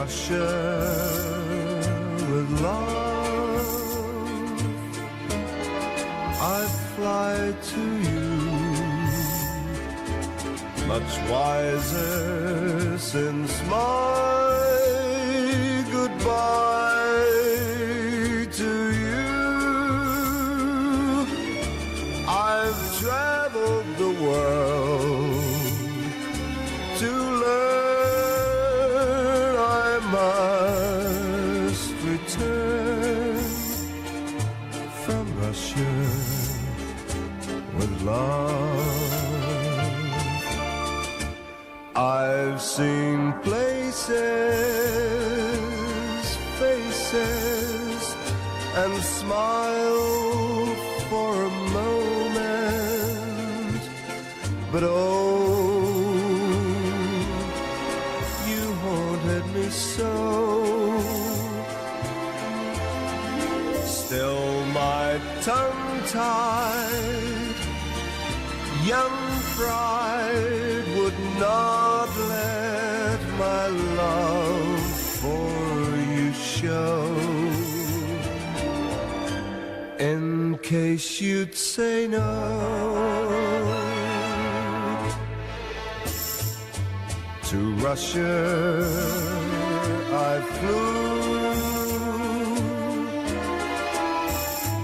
Russia with love, I fly to you, much wiser since my goodbye to you. I've traveled the world to learn I must return from Russia with love. I've seen places, faces, and smiled for a moment, but oh, you haunted me so. Still my tongue-tied young pride would not let my love for you show, in case you'd say no. To Russia I flew,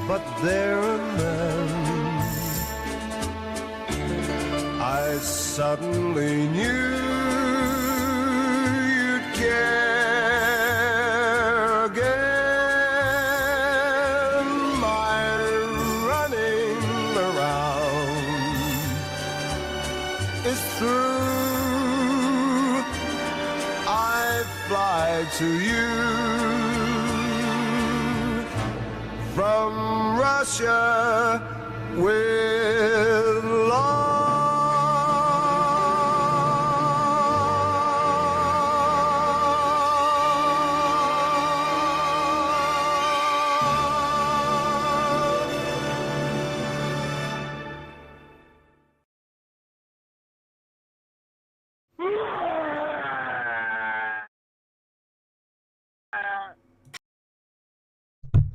but there and then I suddenly knew you'd care again. My running around is through. I fly to you from Russia with love.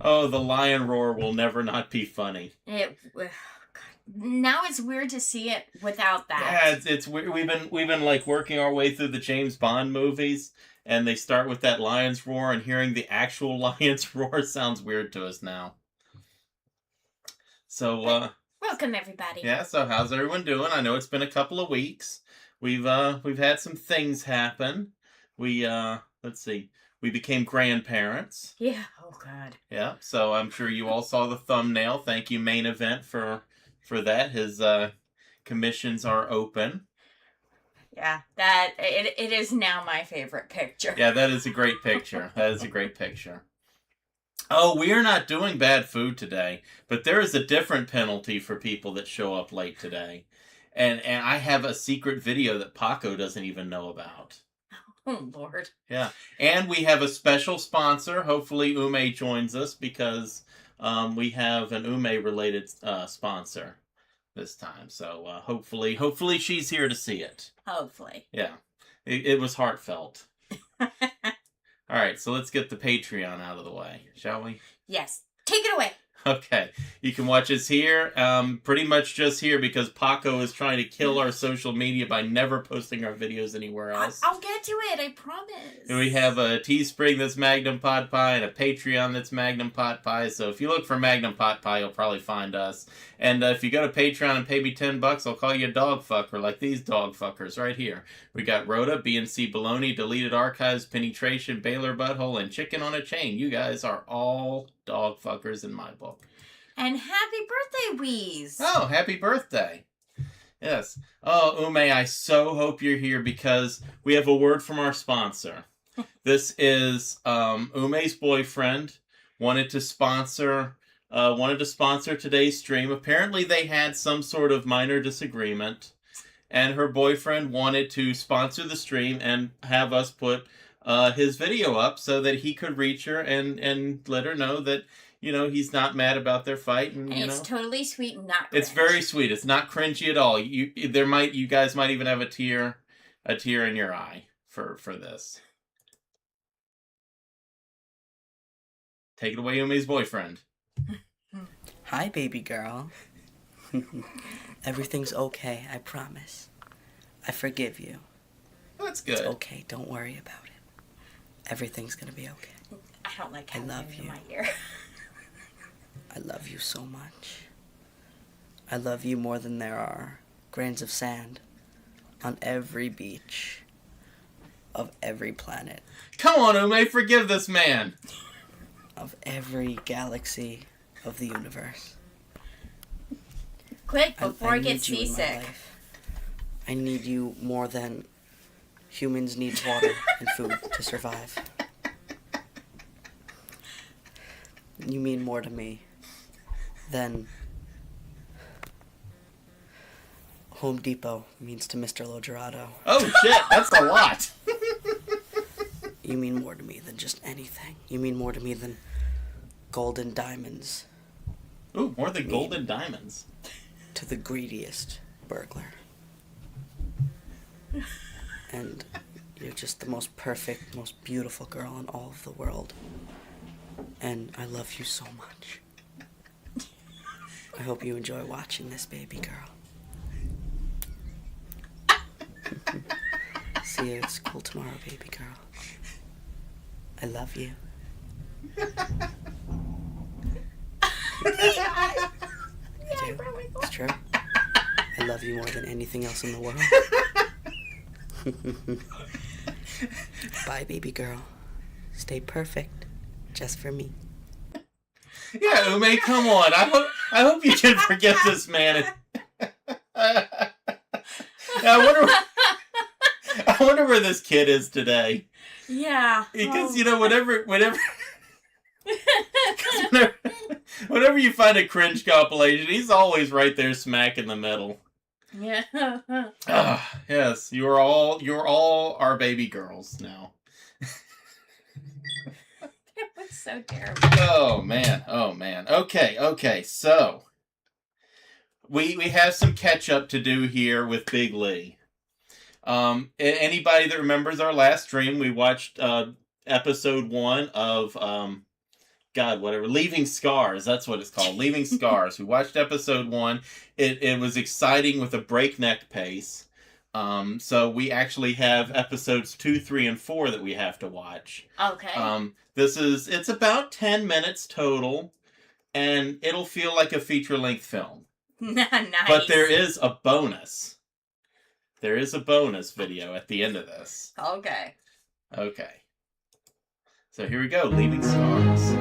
Oh, the lion roar will never not be funny. Now it's weird to see it without that. Yeah, it's weird. We've been like working our way through the James Bond movies, and they start with that lion's roar, and hearing the actual lion's roar sounds weird to us now. So, welcome everybody. Yeah. So, how's everyone doing? I know it's been a couple of weeks. We've had some things happen. Let's see. We became grandparents. Yeah. Oh God. Yeah. So I'm sure you all saw the thumbnail. Thank you, Main Event, for that. His commissions are open. Yeah. That it is now my favorite picture. Yeah, that is a great picture. That is a great picture. Oh, we are not doing bad food today, but there is a different penalty for people that show up late today, and I have a secret video that Paco doesn't even know about. Oh, Lord. Yeah. And we have a special sponsor. Hopefully Ume joins us because we have an Ume-related sponsor this time. So hopefully she's here to see it. Hopefully. Yeah. It was heartfelt. All right, so let's get the Patreon out of the way, shall we? Yes. Take it away. Okay. You can watch us here, pretty much just here because Paco is trying to kill our social media by never posting our videos anywhere else. I'll get to it, I promise. And we have a Teespring that's Magnum Pot Pie and a Patreon that's Magnum Pot Pie. So if you look for Magnum Pot Pie, you'll probably find us. And if you go to Patreon and pay me $10, I'll call you a dog fucker like these dog fuckers right here. We got Rhoda, BNC Baloney, Deleted Archives, Penetration, Baylor Butthole, and Chicken on a Chain. You guys are all dog fuckers in my book. And happy birthday, Wheeze! Oh, happy birthday. Yes. Oh, Ume, I so hope you're here because we have a word from our sponsor. This is Ume's boyfriend wanted to sponsor today's stream. Apparently they had some sort of minor disagreement, and her boyfriend wanted to sponsor the stream and have us put his video up so that he could reach her and let her know that, you know, he's not mad about their fight, and it's totally sweet, not cringe. It's very sweet. It's not cringy at all. You guys might even have a tear in your eye for this. Take it away, Ume's boyfriend. Hi, baby girl. Everything's okay, I promise. I forgive you. That's good. It's okay, don't worry about it. Everything's gonna be okay. I don't like having love you in you. my ear. I love you so much. I love you more than there are grains of sand on every beach of every planet, Come on, Ume, forgive this man. of every galaxy of the universe. Quick, before I get need you in my seasick. life. I need you more than humans need water and food to survive. You mean more to me than Home Depot means to Mr. Logerato. Oh, shit, that's a lot. You mean more to me than just anything. You mean more to me than golden diamonds Ooh, more than golden diamonds. to the greediest burglar. And you're just the most perfect, most beautiful girl in all of the world. And I love you so much. I hope you enjoy watching this, baby girl. See you at school tomorrow, baby girl. I love you. I do. It's true. I love you more than anything else in the world. Bye, baby girl. Stay perfect. Just for me. Yeah, Ume, come on. I hope you can forget this man. I wonder where this kid is today. Yeah. Because, you know, whenever whenever you find a cringe compilation, he's always right there smack in the middle. Yeah. Ah, yes, you're all our baby girls now. It was so terrible. Oh man. Okay, so we have some catch up to do here with Big Lee. Anybody that remembers our last stream, we watched episode 1 of Leaving Scars. That's what it's called, Leaving Scars. We watched episode 1. It was exciting with a breakneck pace. So we actually have episodes 2, 3, and 4 that we have to watch. Okay. It's about 10 minutes total, and it'll feel like a feature-length film. Nice. But there is a bonus. There is a bonus video at the end of this. Okay. Okay. So here we go, Leaving Scars.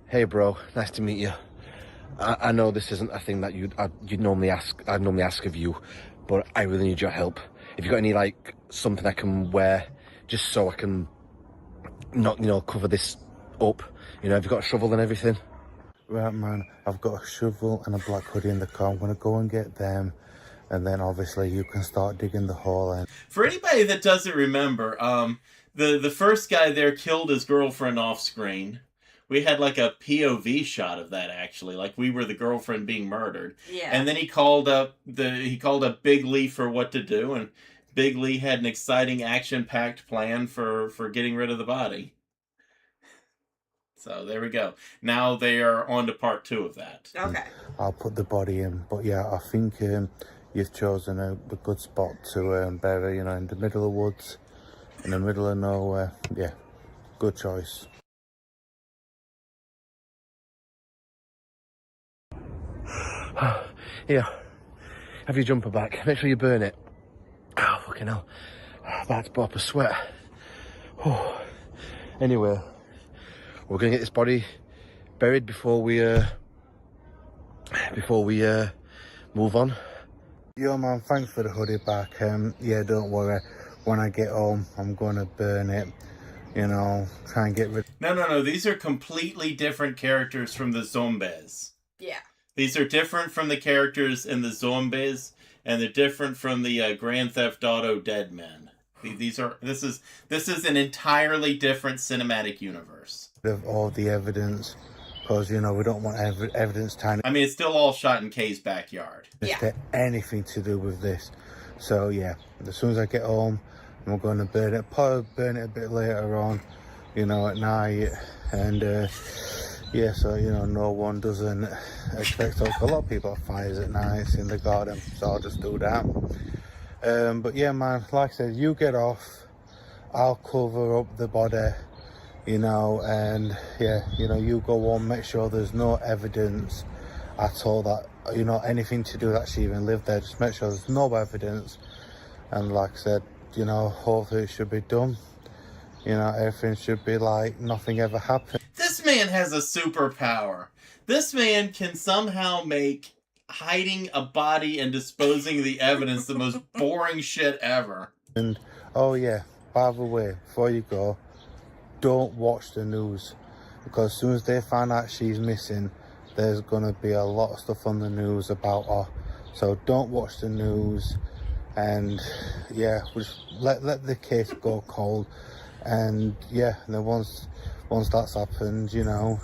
Hey bro, nice to meet you. I know this isn't a thing that I'd normally ask of you, but I really need your help. If you got any like something I can wear, just so I can not cover this up. Have you got a shovel and everything? Right man, I've got a shovel and a black hoodie in the car. I'm gonna go and get them, and then obviously you can start digging the hole in. For anybody that doesn't remember, the first guy there killed his girlfriend off screen. We had like a POV shot of that actually, like we were the girlfriend being murdered. Yeah. And then he called up Big Lee for what to do, and Big Lee had an exciting action-packed plan for getting rid of the body. So there we go. Now they are on to part 2 of that. Okay. I'll put the body in, but yeah, I think you've chosen a good spot to bury, in the middle of woods, in the middle of nowhere. Yeah, good choice. Here, have your jumper back. Make sure you burn it. Oh, fucking hell. I'm about to pop a sweat. Oh. Anyway, we're gonna get this body buried before we move on. Yo man, thanks for the hoodie back. Yeah, don't worry. When I get home, I'm gonna burn it. Try and get rid. No. These are completely different characters from the zombies. Yeah. These are different from the characters in the zombies, and they're different from the Grand Theft Auto Dead Men. This is an entirely different cinematic universe. Of all the evidence, because we don't want evidence tying I mean, it's still all shot in Kay's backyard. to anything to do with this. So yeah, as soon as I get home, I'm going to burn it. Probably burn it a bit later on, you know, at night. And yeah, so, you know, no one doesn't expect to. A lot of people have fires at night in the garden, so I'll just do that. But yeah, man, like I said, you get off, I'll cover up the body, you know, and yeah, you know, you go on, make sure there's no evidence at all that, you know, anything to do that she even lived there. Just make sure there's no evidence, and like I said, you know, hopefully it should be done. You know, everything should be like nothing ever happened. This man has a superpower. This man can somehow make hiding a body and disposing of the evidence the most boring shit ever. And oh yeah, by the way, before you go, don't watch the news, because as soon as they find out she's missing, there's gonna be a lot of stuff on the news about her. So don't watch the news, and yeah, just let the case go cold. And yeah, and then once that's happened, you know,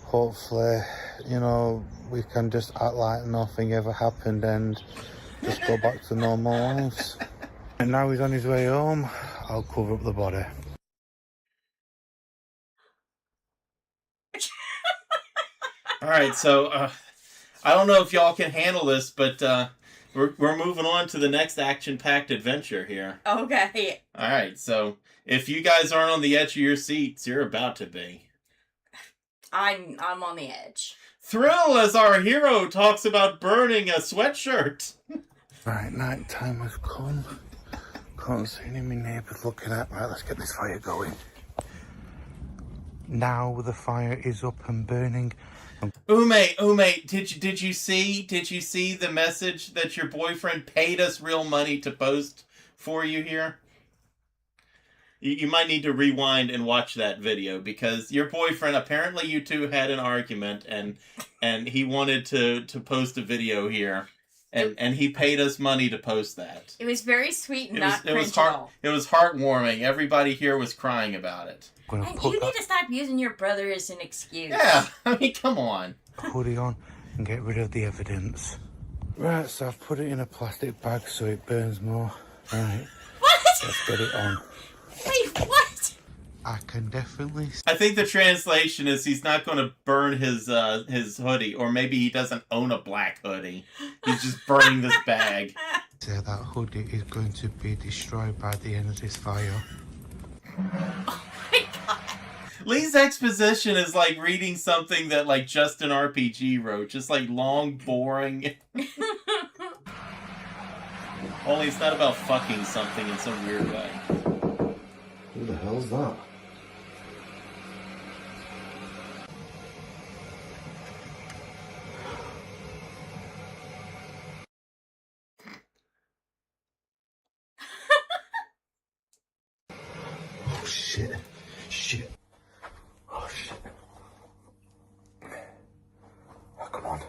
hopefully, you know, we can just act like nothing ever happened and just go back to normal lives. And now he's on his way home, I'll cover up the body. All right, so I don't know if y'all can handle this, but we're moving on to the next action-packed adventure here. Okay. All right, so if you guys aren't on the edge of your seats, you're about to be. I'm on the edge. Thrill as our hero talks about burning a sweatshirt. Right, night time has come. Can't see any of my neighbours looking at. Right, let's get this fire going. Now the fire is up and burning. Ume, did you see the message that your boyfriend paid us real money to post for you here? You might need to rewind and watch that video, because your boyfriend, apparently you two had an argument, and he wanted to post a video here, and he paid us money to post that. It was very sweet and It was heartwarming. Everybody here was crying about it. And you need to stop using your brother as an excuse. Yeah, I mean, come on. Hoodie on and get rid of the evidence. Right, so I've put it in a plastic bag so it burns more. Right. What? Let's get it on. Wait, what? I can definitely I think the translation is he's not going to burn his hoodie, or maybe he doesn't own a black hoodie. He's just burning this bag. say that hoodie is going to be destroyed by the end of this fire. Lee's exposition is like reading something that like Justin RPG wrote, just like long, boring. Only it's not about fucking something in some weird way. Who the hell's that? Oh shit. Shit. Oh shit. Oh, come on.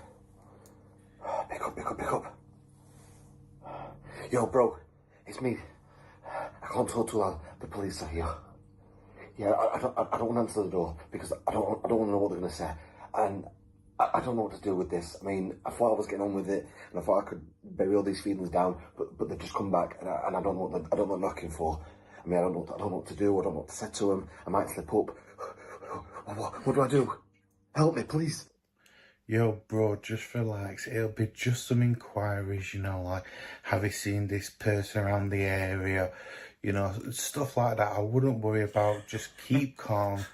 Pick up, pick up, pick up. Yo, bro, it's me. I can't talk too loud. The police are here. Yeah, I don't want to answer the door because I don't want to know what they're gonna say, and I don't know what to do with this. I mean, I thought I was getting on with it, and I thought I could bury all these feelings down, but they've just come back, and I don't know what they're knocking for. I mean, I don't know what to do. I don't know what to say to them. I might slip up. What do I do? Help me, please. Yo, bro, just relax. It'll be just some inquiries, you know, like, have you seen this person around the area? You know, stuff like that. I wouldn't worry about. Just keep calm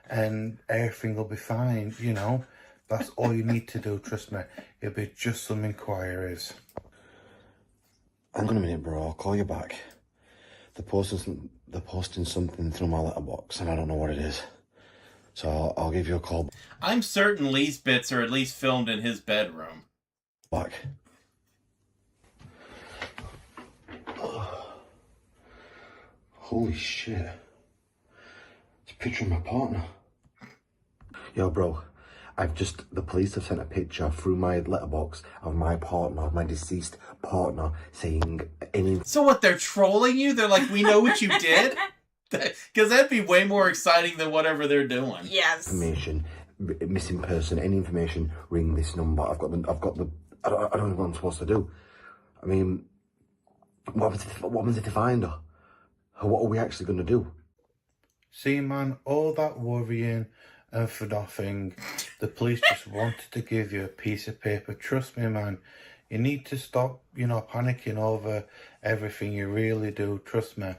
and everything will be fine, you know. That's all you need to do, trust me. It'll be just some inquiries. Hang on a minute, bro. I'll call you back. They're posting something through my letterbox and I don't know what it is. So I'll give you a call I'm certain Lee's bits are at least filmed in his bedroom. back. Holy shit. It's a picture of my partner. Yo, bro. The police have sent a picture through my letterbox of my partner, my deceased partner, saying any... So what, they're trolling you? They're like, we know what you did? Because that'd be way more exciting than whatever they're doing. Yes. information, missing person, any information, ring this number. I don't know what I'm supposed to do. I mean, what happens if they find her? What are we actually going to do? See, man, all that worrying and for nothing. The police just wanted to give you a piece of paper. Trust me, man. You need to stop, panicking over everything. You really do. Trust me.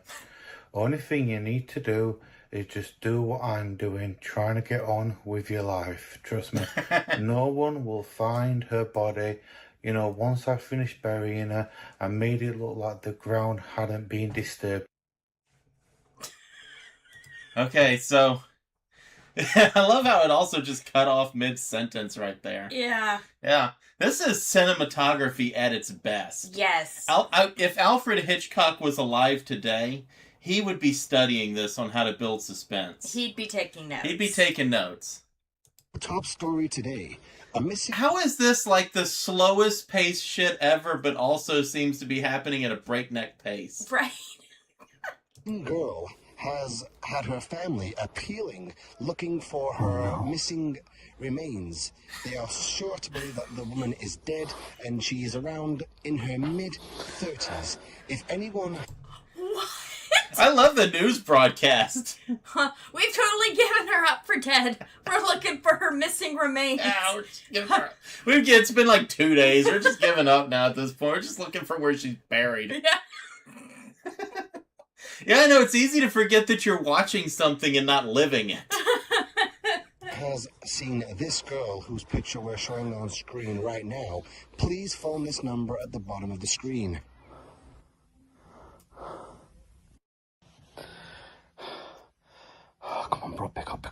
Only thing you need to do is just do what I'm doing, trying to get on with your life. Trust me. No one will find her body. Once I finished burying her, I made it look like the ground hadn't been disturbed. Okay, so I love how it also just cut off mid-sentence right there. Yeah. Yeah. This is cinematography at its best. Yes. If Alfred Hitchcock was alive today, he would be studying this on how to build suspense. He'd be taking notes. He'd be taking notes. Top story today. A missing How is this like the slowest paced shit ever, but also seems to be happening at a breakneck pace? Right. girl has had her family appealing, looking for her missing remains. They are sure to believe that the woman is dead, and she is around in her mid-30s. If anyone... What? I love the news broadcast. We've totally given her up for dead. We're looking for her missing remains. Ouch. It's been like 2 days. We're just giving up now at this point. We're just looking for where she's buried. Yeah. Yeah, I know. It's easy to forget that you're watching something and not living it. has seen this girl whose picture we're showing on screen right now, please phone this number at the bottom of the screen. Oh, come on, bro. Pick up.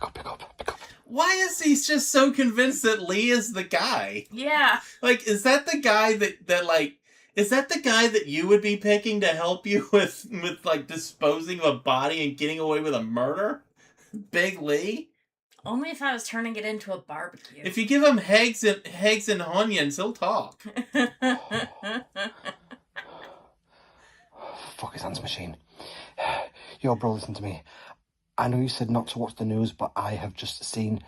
Why is he just so convinced that Lee is the guy? Yeah. Like, is that the guy is that the guy that you would be picking to help you with like, disposing of a body and getting away with a murder? Big Lee? Only if I was turning it into a barbecue. If you give him eggs and onions, he'll talk. Fuck his hands machine. Yo, bro, listen to me. I know you said not to watch the news, but I have just seen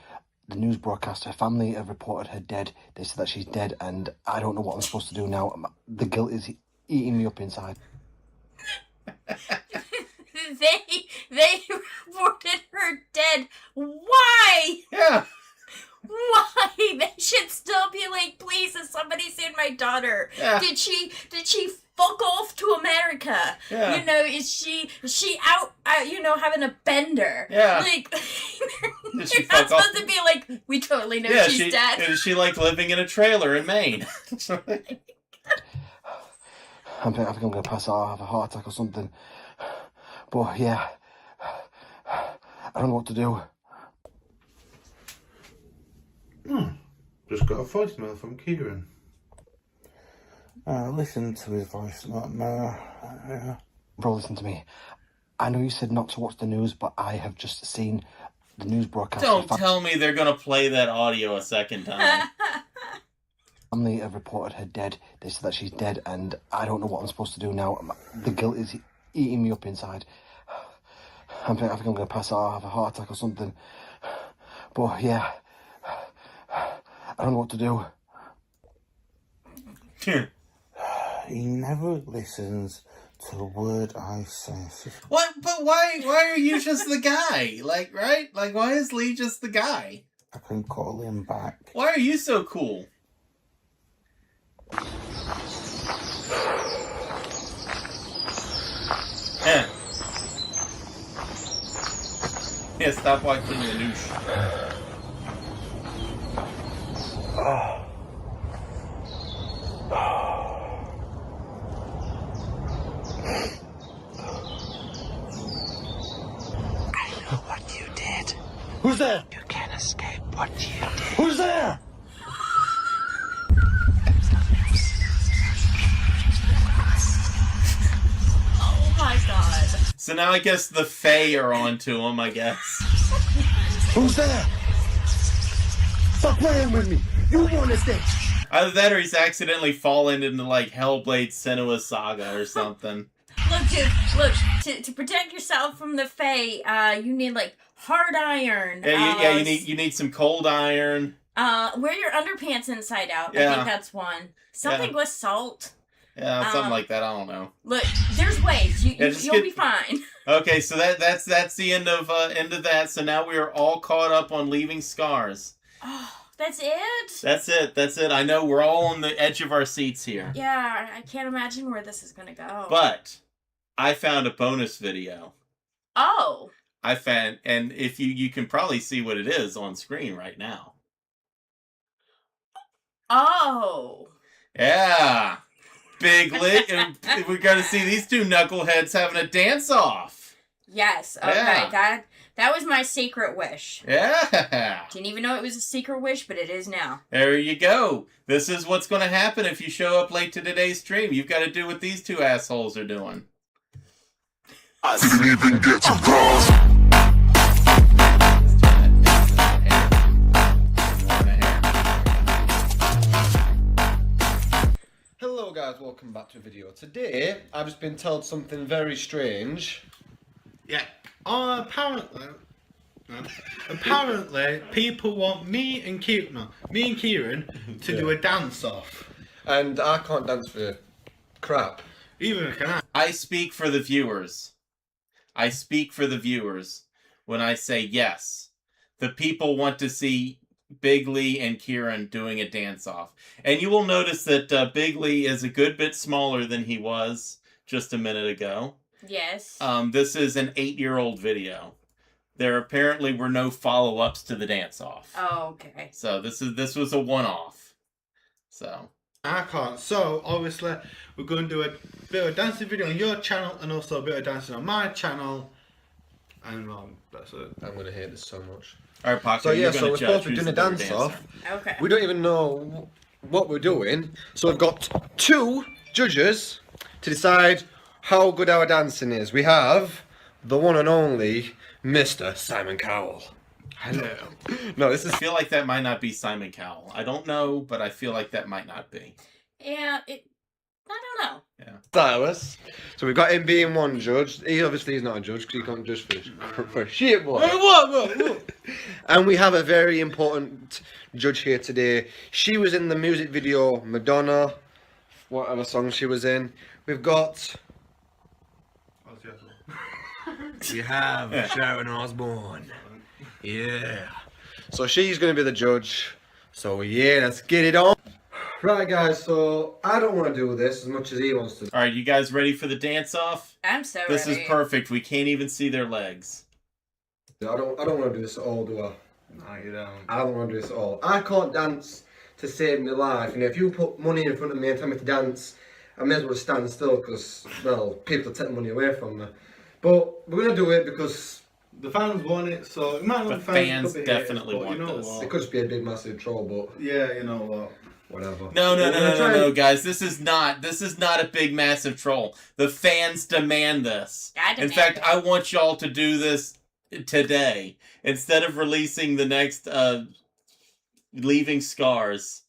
the news broadcast. Her family have reported her dead. They said that she's dead, and I don't know what I'm supposed to do now. The guilt is eating me up inside. They reported her dead. Why? Yeah. Why? They should still be like, please, has somebody seen my daughter? Yeah. Did she fuck off to America? Yeah. Is she out, having a bender? Yeah. Like, Did she you're not fuck off? supposed to be like, we totally know Yeah, she's dead. Is she like living in a trailer in Maine? I think I'm going to pass out, have a heart attack or something. But yeah, I don't know what to do. Just got a voicemail from Kieran. Listen to his voice note now. Bro, listen to me. I know you said not to watch the news, but I have just seen the news broadcast. Don't tell me they're gonna play that audio a second time. Family have reported her dead. They said that she's dead, and I don't know what I'm supposed to do now. The guilt is eating me up inside. I think I'm going to pass out, have a heart attack or something. But yeah, I don't know what to do. He never listens to a word I say. What? But why are you just the guy? Like, right? Like, why is Lee just the guy? I can call him back. Why are you so cool? Yeah. Yeah, stop watching the news. What you did. Who's there? You can't escape what you did. Who's there? Oh my god. So now I guess the Fae are onto him, I guess. Who's there? Stop playing with me. You want to stay. Either that or he's accidentally fallen into, like, Hellblade Senua Saga or something. Look, dude, to protect yourself from the Fae, you need, like, hard iron. Yeah, you need some cold iron. Wear your underpants inside out. I Yeah. think that's one. Something with salt. Yeah, something like that. I don't know. Look, there's ways. You'll be fine. Okay, so that's the end of that. So now we are all caught up on Leaving Scars. Oh, that's it? That's it. I know we're all on the edge of our seats here. Yeah, I can't imagine where this is going to go. But I found a bonus video. Oh. And if you can probably see what it is on screen right now. Oh. Yeah. Big lit. And we're going to see these two knuckleheads having a dance-off. Yes. Okay. Yeah. That was my secret wish. Yeah. Didn't even know it was a secret wish, but it is now. There you go. This is what's going to happen if you show up late to today's stream. You've got to do what these two assholes are doing. I didn't even get to cross. Hello guys, welcome back to a video. Today, I've just been told something very strange. Yeah. Apparently, people want me and Kieran to do a dance-off. And I can't dance for crap. Even can I. I speak for the viewers. I speak for the viewers when I say yes. The people want to see Big Lee and Kieran doing a dance-off. And you will notice that Big Lee is a good bit smaller than he was just a minute ago. Yes. This is an 8-year-old video. There apparently were no follow-ups to the dance-off. Oh, okay. So this was a one-off. So I can't. So, obviously, we're going to do a bit of dancing video on your channel and also a bit of dancing on my channel. And that's it. I'm going to hate this so much. Alright, Paco, So you're yeah, so gonna we're judge supposed to be who's doing a the better dance-off. dancer. Okay. We don't even know what we're doing. So we've got 2 judges to decide how good our dancing is. We have the one and only Mr. Simon Cowell. Hello. No, this is... I feel like that might not be Simon Cowell. I don't know, but I feel like that might not be. Yeah, I don't know. Yeah. Silas. So we've got him being one judge. He obviously is not a judge because he can't judge for shit, boy. What? And we have a very important judge here today. She was in the music video Madonna, whatever song she was in. We've got... We have Sharon Osbourne. Yeah. So she's going to be the judge. So yeah, let's get it on. Right guys, so I don't want to do this as much as he wants to. Alright, you guys ready for the dance-off? I'm so This ready. is perfect. We can't even see their legs. I don't want to do this at all, do I? No, you don't. I don't want to do this at all. I can't dance to save my life. And if you put money in front of me and tell me to dance, I may as well stand still because, well, people take money away from me. But we're going to do it because... The fans want it, so it might not The be fans could be definitely haters, but want you know this. what? it could just be a big massive troll, but Yeah, you know what? whatever. No, guys. This is not a big, massive troll. The fans demand this. I In demand fact, it. I want y'all to do this today. Instead of releasing the next Leaving Scars.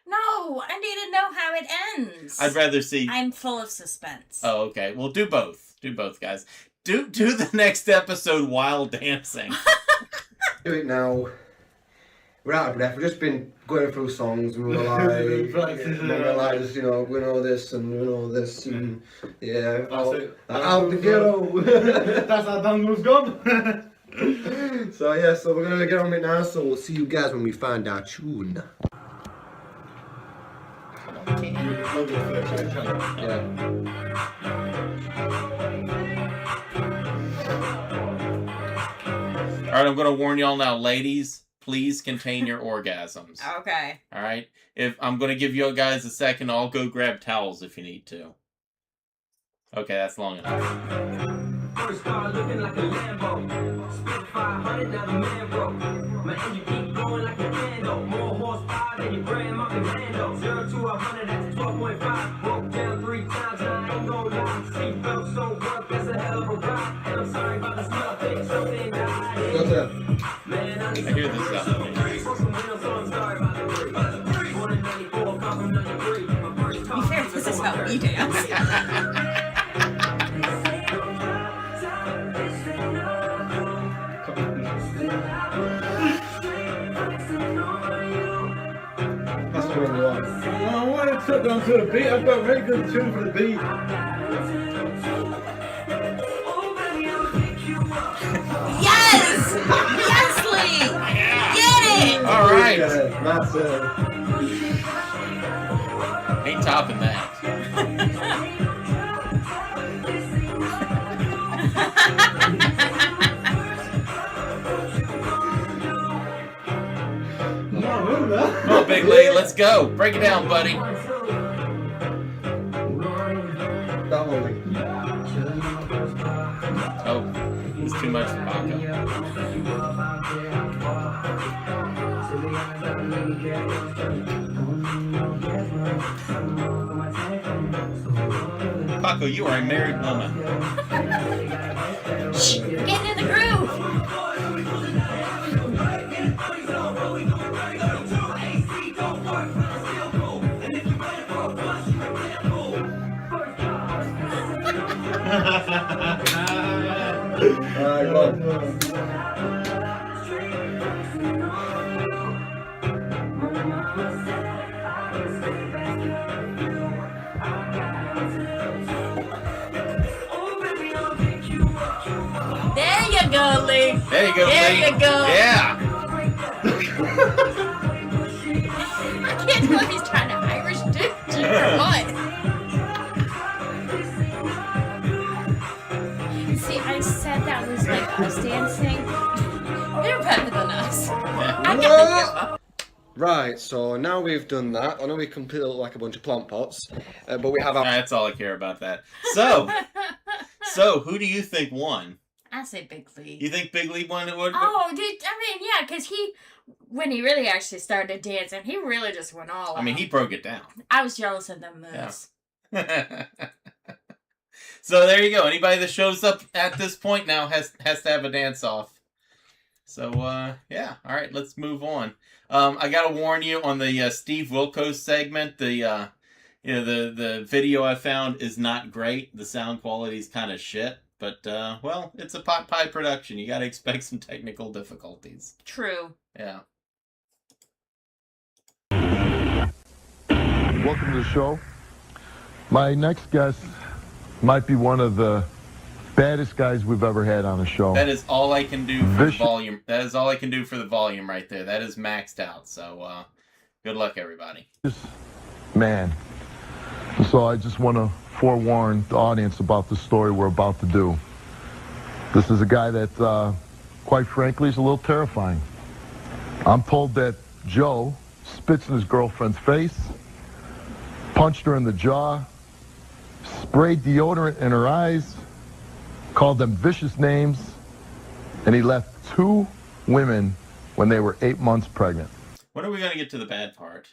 No, I need to know how it ends. I'd rather see... I'm full of suspense. Oh, okay. Well, do both. Do both, guys. Do the next episode while dancing. Do it now. We're out of breath. We've just been going through songs and we were like, just, you know, we know this and we know this and yeah. Out the ghetto. That's how Dangle's gone. So yeah, so we're gonna get on it now. So we'll see you guys when we find our tune. Alright, I'm going to warn y'all now. Ladies, please contain your orgasms. Okay. Alright? If I'm going to give you guys a second, I'll go grab towels if you need to. Okay, that's long enough. First car looking like a Lambo. Spit 500, now the man broke. My engine keep going like a candle. More horsepower than your grandma can handle. 0 to 100, that's 12.5. Broke down 3 times, now I ain't gon' lie. Seatbelt so work, that's a hell of a ride. And I'm sorry about the smell, think something died. Man, I need I hear this stuff. some wheels, so I'm sorry about the break. Born in 94, come from 93. My first car. Be fair, this is how we dance. That's the one you want. I want took down to a beat. I've got a very good tune for the beat. Yes! Yes, Lee! Get it! All right. Yeah, that's it. Ain't topping that. Come on, Big Lee, let's go. Break it down, buddy. That one. Oh, it's too much for Paco. Paco, you are a married woman. Shh, get in the groove! Alright, go on. There you go, Lee! There you go, There Lee. you go. Yeah. I can't tell if he's trying to Irish dick or what. See, I said that was like us dancing. They're better than us. I got Right, so now we've done that. I know we completely look like a bunch of plant pots, but we have our... That's all I care about that. So who do you think won? I say Big Lee. You think Big Lee won? What? Oh, dude, I mean, yeah, because when he really actually started dancing, he really just went all out. I mean, he broke it down. I was jealous of them moves. Yeah. So there you go. Anybody that shows up at this point now has to have a dance off. So yeah, all right, let's move on. I gotta warn you on the Steve Wilkos segment. The the video I found is not great. The sound quality is kind of shit. But well, it's a pot pie production. You gotta expect some technical difficulties. True. Yeah. Welcome to the show. My next guest might be one of the baddest guys we've ever had on the show. That is all I can do for the volume. That is all I can do for the volume right there. That is maxed out. So good luck, everybody. Man. So I just want to forewarn the audience about the story we're about to do. This is a guy that, quite frankly, is a little terrifying. I'm told that Joe spits in his girlfriend's face, punched her in the jaw, sprayed deodorant in her eyes, called them vicious names, and he left 2 women when they were 8 months pregnant. When are we going to get to the bad part?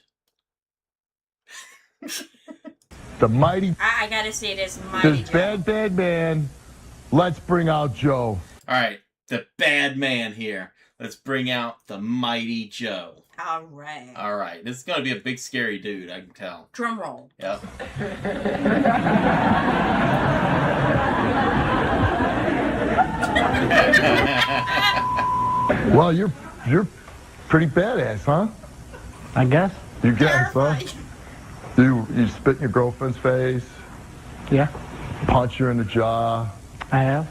The mighty... I gotta say this mighty This bad man. Let's bring out Joe. All right, the bad man here. Let's bring out the mighty Joe. All right. All right, this is going to be a big scary dude, I can tell. Drum roll. Yep. Well, you're pretty badass, huh? I guess. You guess, huh? You spit in your girlfriend's face, Yeah, punch her in the jaw, I have.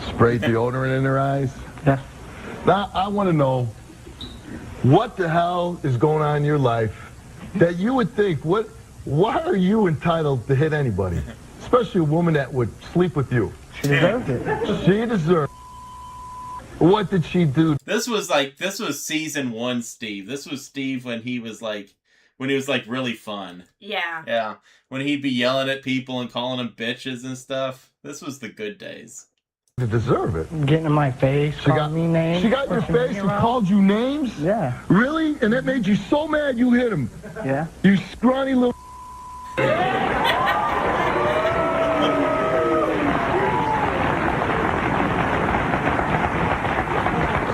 spray deodorant in her eyes. Yeah. Now, I want to know, what the hell is going on in your life that you would think, why are you entitled to hit anybody? Especially a woman that would sleep with you. She deserved it. She deserved it. What did she do? This was season 1 Steve. This was Steve when he was really fun. Yeah. Yeah. When he'd be yelling at people and calling them bitches and stuff. This was the good days. To deserve it. Getting in my face, calling me names. She got in your pushing face me and around. called you names? Yeah. Really? And that made you so mad you hit him? Yeah. You scrawny little...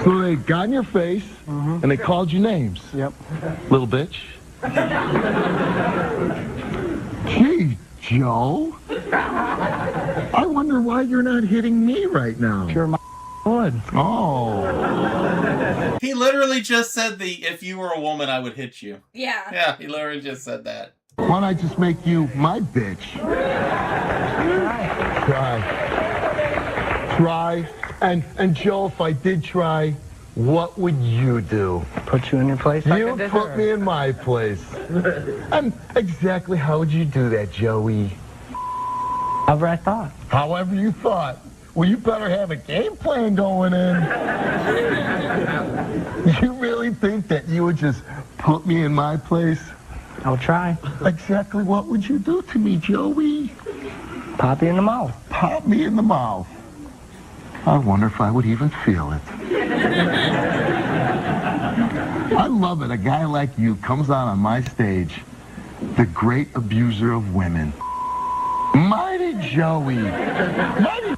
So they got in your face, and they called you names. Yep. Little bitch. Gee, Joe. I wonder why you're not hitting me right now. Pure my wood. Oh. He literally just said if you were a woman, I would hit you. Yeah. Yeah, he literally just said that. Why don't I just make you my bitch? Try. And Joe, if I did try, what would you do? Put you in your place like I You did put her. me in my place. And exactly how would you do that, Joey? However I thought. However you thought. Well, you better have a game plan going in. You really think that you would just put me in my place? I'll try. Exactly what would you do to me, Joey? Pop you in the mouth. Pop me in the mouth. I wonder if I would even feel it. I love it. A guy like you comes out on my stage, the great abuser of women. Mighty Joey. Mighty.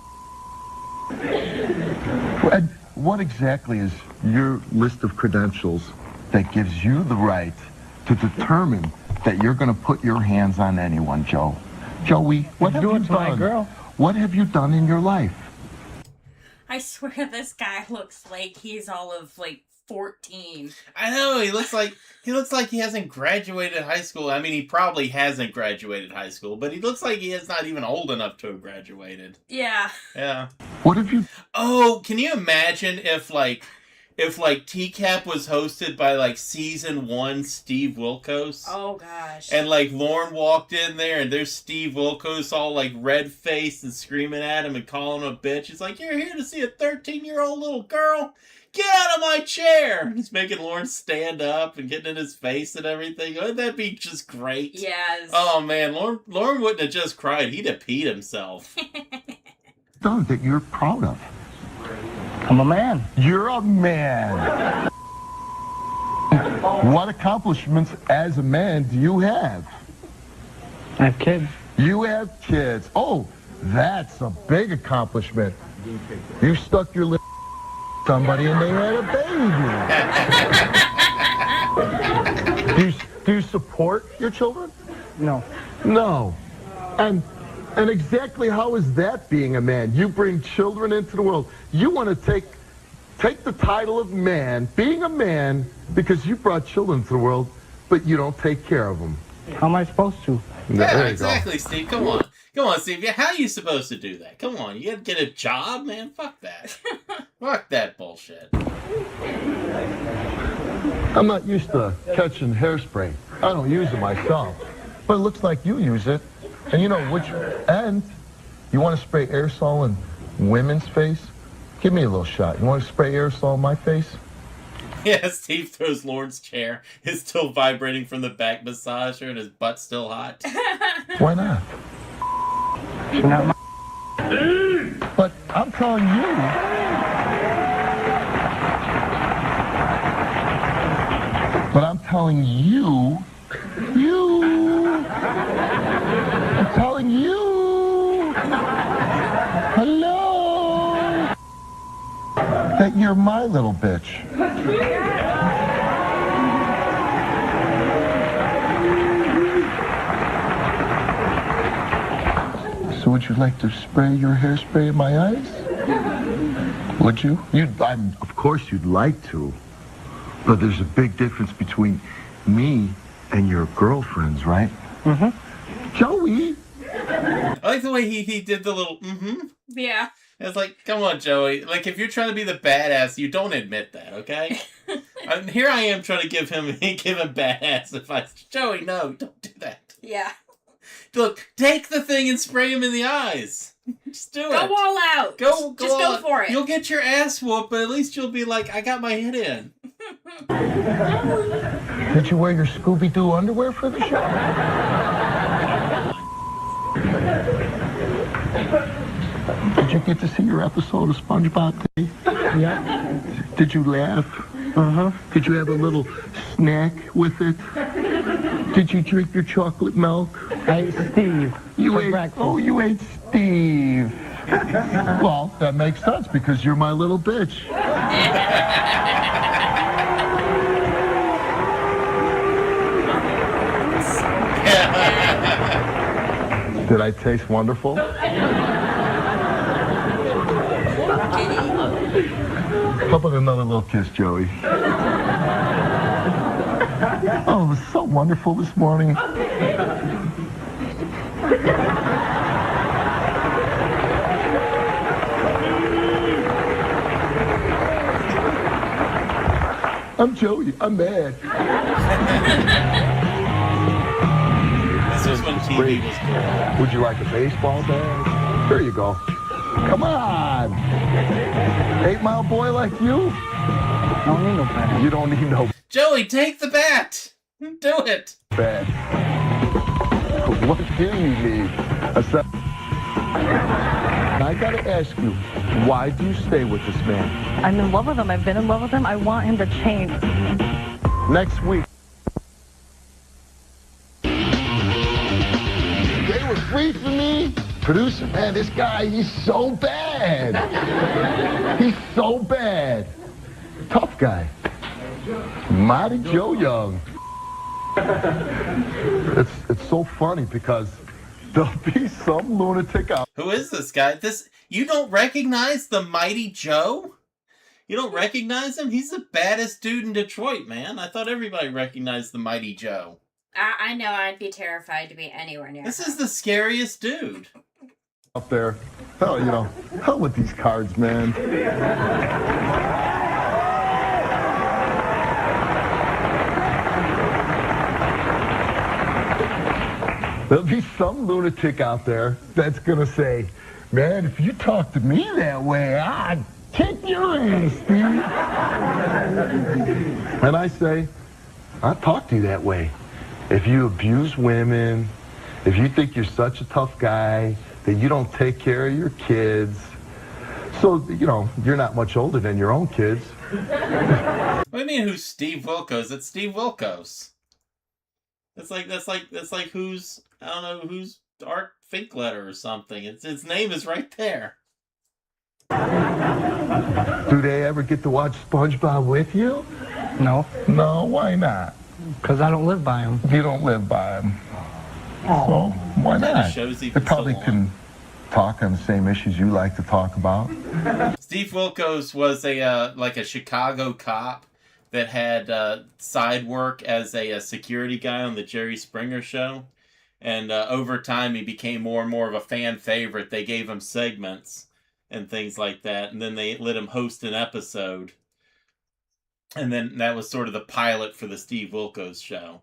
And what exactly is your list of credentials that gives you the right to determine that you're going to put your hands on anyone, Joe? Joey, what have you done? Girl. What have you done in your life? I swear this guy looks like he's all of like 14. I know, he looks like he hasn't graduated high school. I mean, he probably hasn't graduated high school, but he looks like he is not even old enough to have graduated. Yeah. Yeah. What have you... Oh, can you imagine if TCAP was hosted by like season 1 Steve Wilkos? Oh gosh. And like Lauren walked in there and there's Steve Wilkos all like red faced and screaming at him and calling him a bitch. He's like, "You're here to see a 13-year-old little girl? Get out of my chair!" He's making Lauren stand up and getting in his face and everything. Wouldn't that be just great? Yes. Oh man, Lauren wouldn't have just cried. He'd have peed himself. Done that you're proud of. I'm a man. You're a man. What accomplishments as a man do you have? I have kids. You have kids. Oh, that's a big accomplishment. You stuck your lip somebody and they had a baby. Do you support your children? No. No. And exactly how is that being a man? You bring children into the world. You want to take the title of man, being a man, because you brought children into the world, but you don't take care of them. How am I supposed to? Yeah, exactly, Steve. Come on. Come on, Steve. How are you supposed to do that? Come on. You gotta get a job, man. Fuck that. Fuck that bullshit. I'm not used to catching hairspray. I don't use it myself. But it looks like you use it. And you know which end? You want to spray aerosol in women's face? Give me a little shot. You want to spray aerosol in my face? Yeah, Steve throws Lauren's chair. It's still vibrating from the back massager and his butt's still hot. Why not? You're not my... But I'm telling you. But I'm telling you. I'm telling you. Hello. That you're my little bitch. So would you like to spray your hairspray in my eyes? Would you? Of course you'd like to. But there's a big difference between me and your girlfriends, right? Mm-hmm. Joey! I like the way he did the little Yeah. It's like, come on, Joey. Like, if you're trying to be the badass, you don't admit that, okay? And here I am trying to give him badass advice. Joey, no, don't do that. Yeah. Look, take the thing and spray him in the eyes. Just do it. Go all out. Go go for it. You'll get your ass whooped, but at least you'll be like, I got my hit in. Did you wear your Scooby-Doo underwear for the show? Did you get to see your episode of SpongeBob Day? Yeah. Did you laugh? Uh-huh. Did you have a little snack with it? Did you drink your chocolate milk? I ate Steve for breakfast. Oh, you ate Steve. Well, that makes sense because you're my little bitch. Did I taste wonderful? How about another little kiss, Joey? Oh, it was so wonderful this morning. I'm Joey. I'm mad. This was when TV was cool. Would you like a baseball bat? Here you go. Come on. 8 Mile boy like you? I don't need no bat. You don't need no Joey, take the bat. Do it. bat. What do you need? I gotta ask you, why do you stay with this man? I'm in love with him. I've been in love with him. I want him to change. Next week. They were free for me. Producer, man, this guy, he's so bad. He's so bad. Tough guy. Mighty Joe Young. It's so funny because there'll be some lunatic out. Who is this guy? You don't recognize the Mighty Joe? You don't recognize him? He's the baddest dude in Detroit, man. I thought everybody recognized the Mighty Joe. I know I'd be terrified to be anywhere near This him. is the scariest dude. Up there. Hell, hell with these cards, man. There'll be some lunatic out there that's gonna say, man, if you talk to me that way, I'd kick your ass, Steve. And I say, I'd talk to you that way. If you abuse women, if you think you're such a tough guy, that you don't take care of your kids, so, you're not much older than your own kids. What do you mean, who's Steve Wilkos? It's Steve Wilkos. That's like who's, I don't know, who's Art Finkletter or something. Its name is right there. Do they ever get to watch SpongeBob with you? No. No, why not? Because I don't live by him. You don't live by him. So, why not? They probably can talk on the same issues you like to talk about. Steve Wilkos was a Chicago cop that had side work as a security guy on the Jerry Springer show. And over time, he became more and more of a fan favorite. They gave him segments and things like that. And then they let him host an episode. And then that was sort of the pilot for the Steve Wilkos show.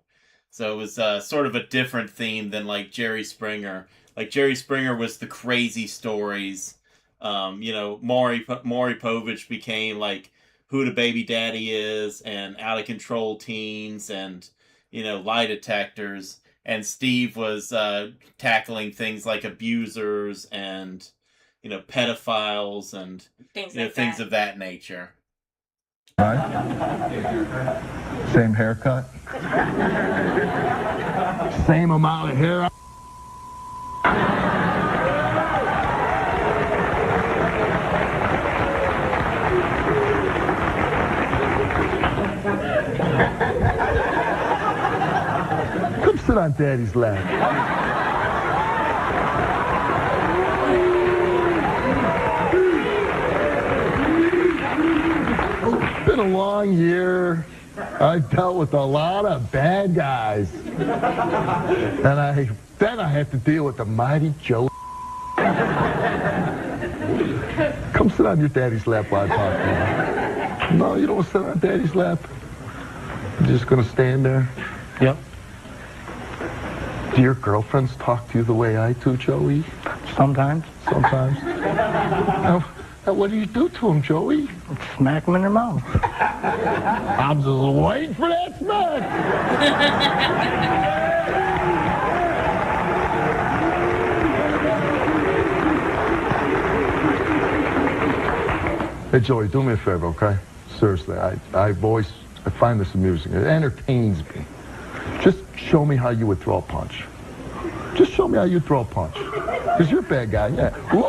So it was sort of a different theme than like Jerry Springer. Like Jerry Springer was the crazy stories. Maury Povich became like who the baby daddy is and out of control teens and, lie detectors. And Steve was tackling things like abusers and, pedophiles and things of that nature. Right? Same haircut. Same amount of hair. Come sit on Daddy's lap. It's been a long year. I've dealt with a lot of bad guys. And then I have to deal with the Mighty Joe. Come sit on your daddy's lap while I talk to you. No, you don't want to sit on Daddy's lap. You're just going to stand there? Yep. Do your girlfriends talk to you the way I do, Joey? Sometimes. Sometimes. Now, what do you do to them, Joey? Smack them in their mouth. I'm just waiting for that smack. Hey, Joey, do me a favor, okay? Seriously, I find this amusing. It entertains me. Just show me how you would throw a punch. Just show me how you throw a punch. Because you're a bad guy, yeah. Whoa!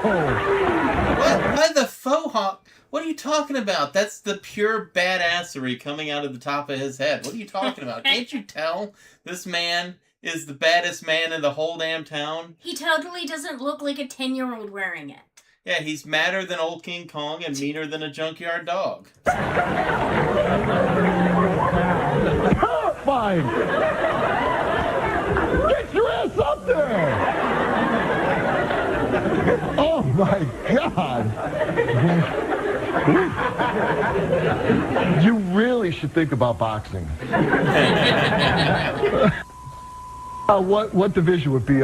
What? Why the faux hawk? What are you talking about? That's the pure badassery coming out of the top of his head. What are you talking about? Can't you tell this man is the baddest man in the whole damn town? He totally doesn't look like a 10-year-old wearing it. Yeah, he's madder than old King Kong and meaner than a junkyard dog. Terrifying! Get your ass up there! Oh my God! You really should think about boxing. What division would be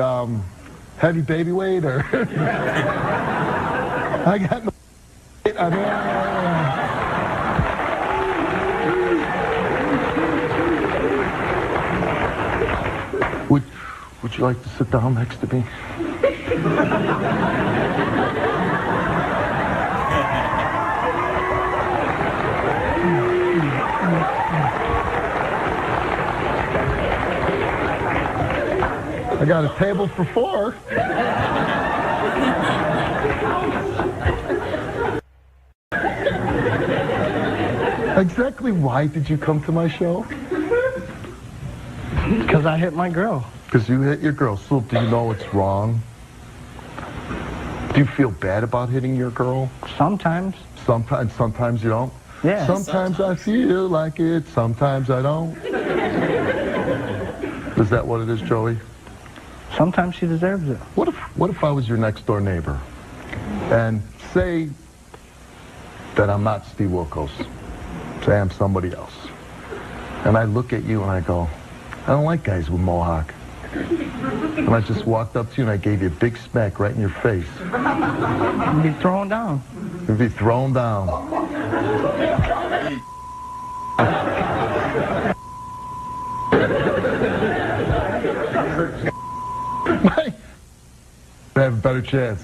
heavy baby weight or? I got no. Would you like to sit down next to me? I got a table for 4. Exactly why did you come to my show? Because I hit my girl. Because you hit your girl. So do you know it's wrong? Do you feel bad about hitting your girl? Sometimes. Sometimes you don't? Yeah. Sometimes I feel like it, sometimes I don't. Is that what it is, Joey? Sometimes she deserves it. What if I was your next door neighbor? And say that I'm not Steve Wilkos. Say I'm somebody else. And I look at you and I go, I don't like guys with mohawk. And I just walked up to you and I gave you a big smack right in your face. You'd be thrown down. You'd be thrown down. I have a better chance.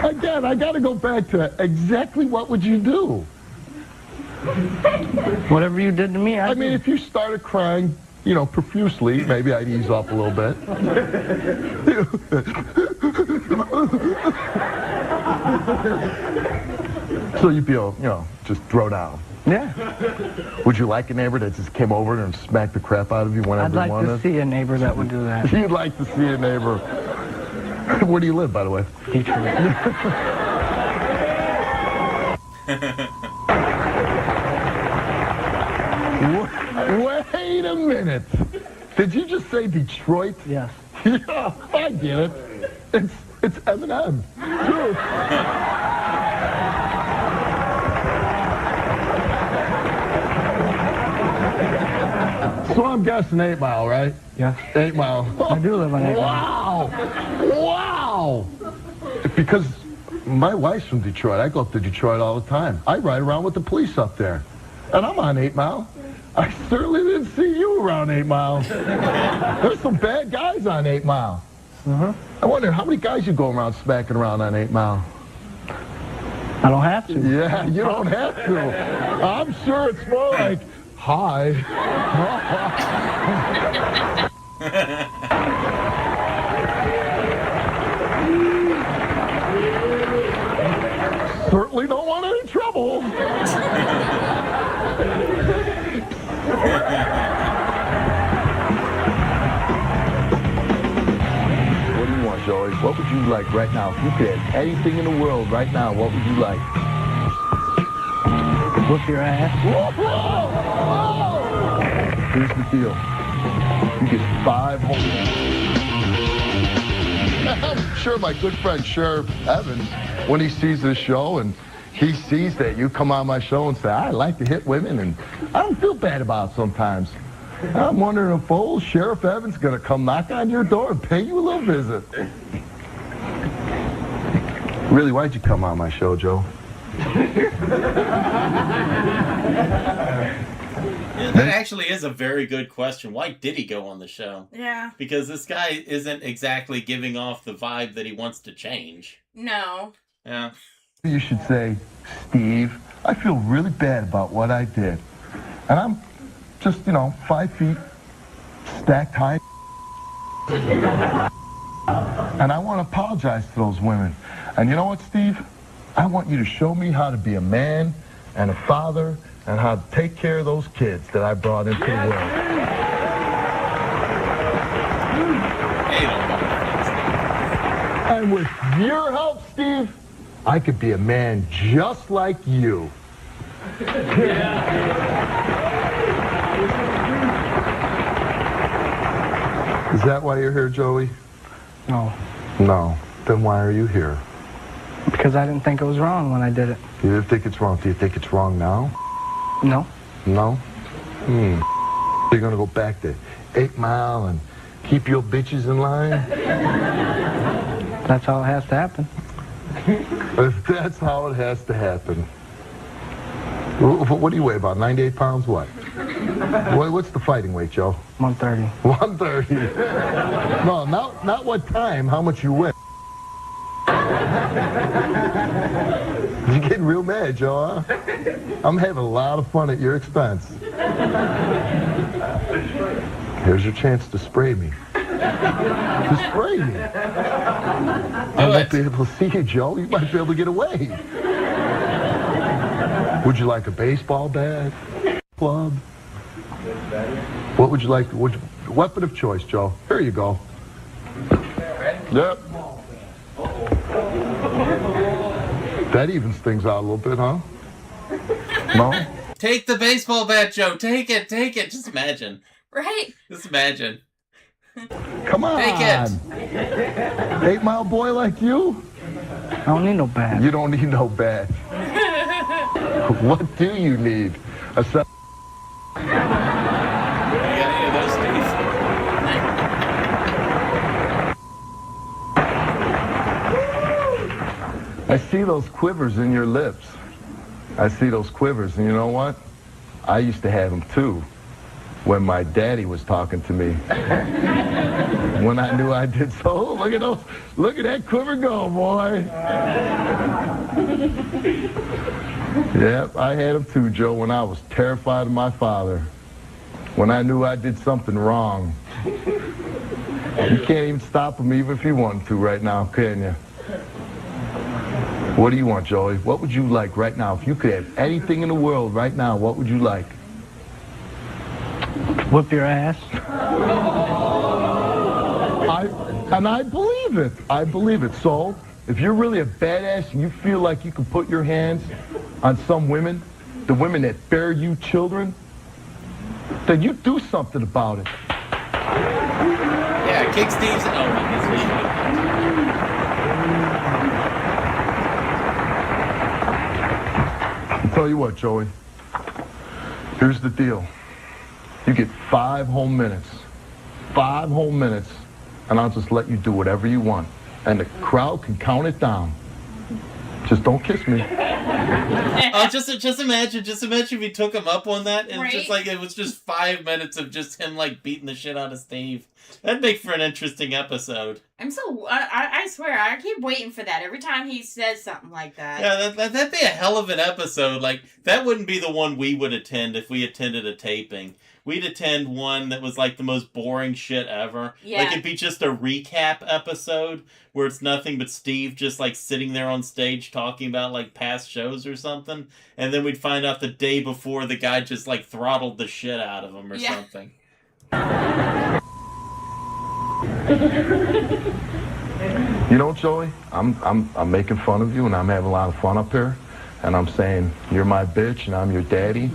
Again, I gotta go back to exactly what would you do? Whatever you did to me, I mean, if you started crying, you know, profusely, maybe I'd ease up a little bit. So you'd be, you know, just throw down. Yeah. Would you like a neighbor that just came over and smacked the crap out of you whenever I'd like you wanted? to see a neighbor that would do that. You'd like to see a neighbor. Where do you live, by the way? Detroit. Wait a minute. Did you just say Detroit? Yes. Yeah, I get it. It's Eminem. True. So I'm guessing 8 Mile, right? Yes. 8 Mile. I do live on 8 Mile. Wow! Because my wife's from Detroit. I go up to Detroit all the time. I ride around with the police up there. And I'm on 8 Mile. I certainly didn't see you around 8 Mile. There's some bad guys on 8 Mile. Uh-huh. I wonder how many guys you go around smacking around on 8 Mile? I don't have to. Yeah, you don't have to. I'm sure it's more like, hi. Certainly don't want any trouble. What do you want, Joey? What would you like right now? If you could have anything in the world right now, what would you like? Whoop your ass. Whoa, whoa, whoa. Here's the deal. You get 5 holes. I'm sure my good friend Sheriff Evans, when he sees this show and he sees that you come on my show and say, I like to hit women, and I don't feel bad about it sometimes. I'm wondering if old Sheriff Evans is going to come knock on your door and pay you a little visit. Really, why'd you come on my show, Joe? Yeah, that actually is a very good question. Why did he go on the show? Yeah. Because this guy isn't exactly giving off the vibe that he wants to change. No. Yeah. You should say, Steve, I feel really bad about what I did. And I'm just, 5 feet, stacked high. And I want to apologize to those women. And you know what, Steve? I want you to show me how to be a man and a father and how to take care of those kids that I brought into the world. And with your help, Steve, I could be a man just like you. Is that why you're here, Joey? No, No. Then why are you here? because I didn't think it was wrong when I did it. You didn't think it's wrong. Do you think it's wrong now? No. No? You're gonna go back to 8 Mile and keep your bitches in line? That's how it has to happen. If that's how it has to happen. What do you weigh, about 98 pounds, what? What's the fighting weight, Joe? 130. 130. No, not what time, how much you weigh. You're getting real mad, Joe, huh? I'm having a lot of fun at your expense. Here's your chance to spray me. To spray me. I might be able to see you, Joe. You might be able to get away. Would you like a baseball bat? Club? What would you like? Weapon of choice, Joe. Here you go. Yep. That evens things out a little bit, huh? No? Take the baseball bat, Joe. Take it. Just imagine. Right? Just imagine. Come on. Take it. 8 Mile boy like you? I don't need no bat. You don't need no bat. What do you need? A set. I see those quivers in your lips. I see those quivers, and you know what? I used to have them too when my daddy was talking to me. When I knew I did so. Oh, look at those. Look at that quiver go, boy. Yep, I had them too, Joe, when I was terrified of my father. When I knew I did something wrong. You can't even stop him even if you want to right now, can you? What do you want, Joey? What would you like right now? If you could have anything in the world right now, what would you like? Whip your ass. I believe it. I believe it. So, if you're really a badass and you feel like you can put your hands on some women, the women that bear you children, then you do something about it. Yeah, kick Steve's. Oh, I guess we should. I'll tell you what, Joey. Here's the deal. You get 5 whole minutes. 5 whole minutes, and I'll just let you do whatever you want. And the crowd can count it down. Just don't kiss me. Oh, just imagine if you took him up on that, and Right? just like it was just 5 minutes of just him like beating the shit out of Steve. That'd make for an interesting episode. I swear, I keep waiting for that every time he says something like that. Yeah, that'd be a hell of an episode. Like, that wouldn't be the one we would attend if we attended a taping. We'd attend one that was like the most boring shit ever. Yeah. Like, it'd be just a recap episode where it's nothing but Steve just like sitting there on stage talking about like past shows or something. And then we'd find out the day before the guy just like throttled the shit out of him or something. You know, Joey, I'm making fun of you, and I'm having a lot of fun up here. And I'm saying, you're my bitch, and I'm your daddy.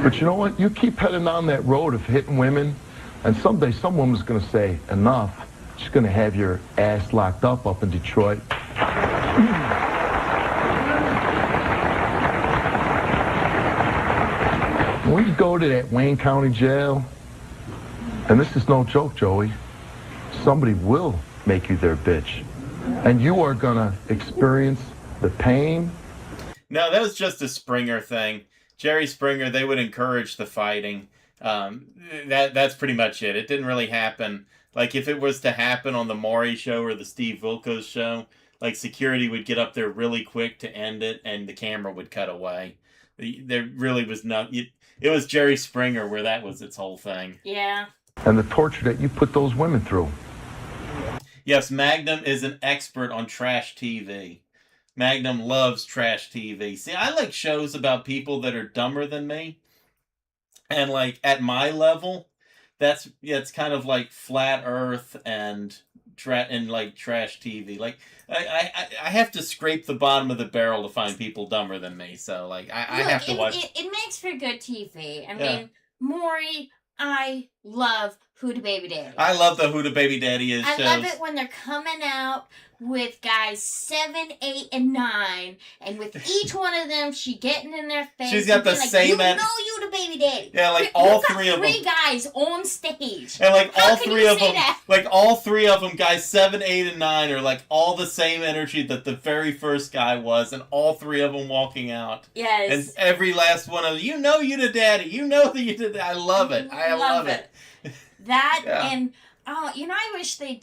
But you know what? You keep heading down that road of hitting women, and someday some woman's going to say, enough. She's going to have your ass locked up in Detroit. When you go to that Wayne County jail, and this is no joke, Joey, somebody will make you their bitch. And you are going to experience the pain. No, that was just a Springer thing. Jerry Springer, they would encourage the fighting. That's pretty much it. It didn't really happen. Like, if it was to happen on the Maury show or the Steve Wilkos show, like, security would get up there really quick to end it, and the camera would cut away. There really was it was Jerry Springer where that was its whole thing. Yeah. And the torture that you put those women through. Yes, Magnum is an expert on trash TV. Magnum loves trash TV. See, I like shows about people that are dumber than me. And, like, at my level, it's kind of like Flat Earth and trash TV. Like I have to scrape the bottom of the barrel to find people dumber than me. So like I have to watch. It makes for good TV. I Yeah. mean, Maury, I love Who the Baby Daddy. I love the Who the Baby Daddy Is I shows. love it when they're coming out with guys 7, 8, and 9, and with each one of them, she getting in their face. She's got the like, same. You know you the baby daddy. Yeah, like You've all got three of them. 3 guys on stage. And like How all can 3 you of say them, that? like all 3 of them, guys 7, 8, and 9 are like all the same energy that the very first guy was, and all 3 of them walking out. Yes. And every last one of them, you know you the daddy. You know that you did that. I love it. I love it. That Yeah. and I wish they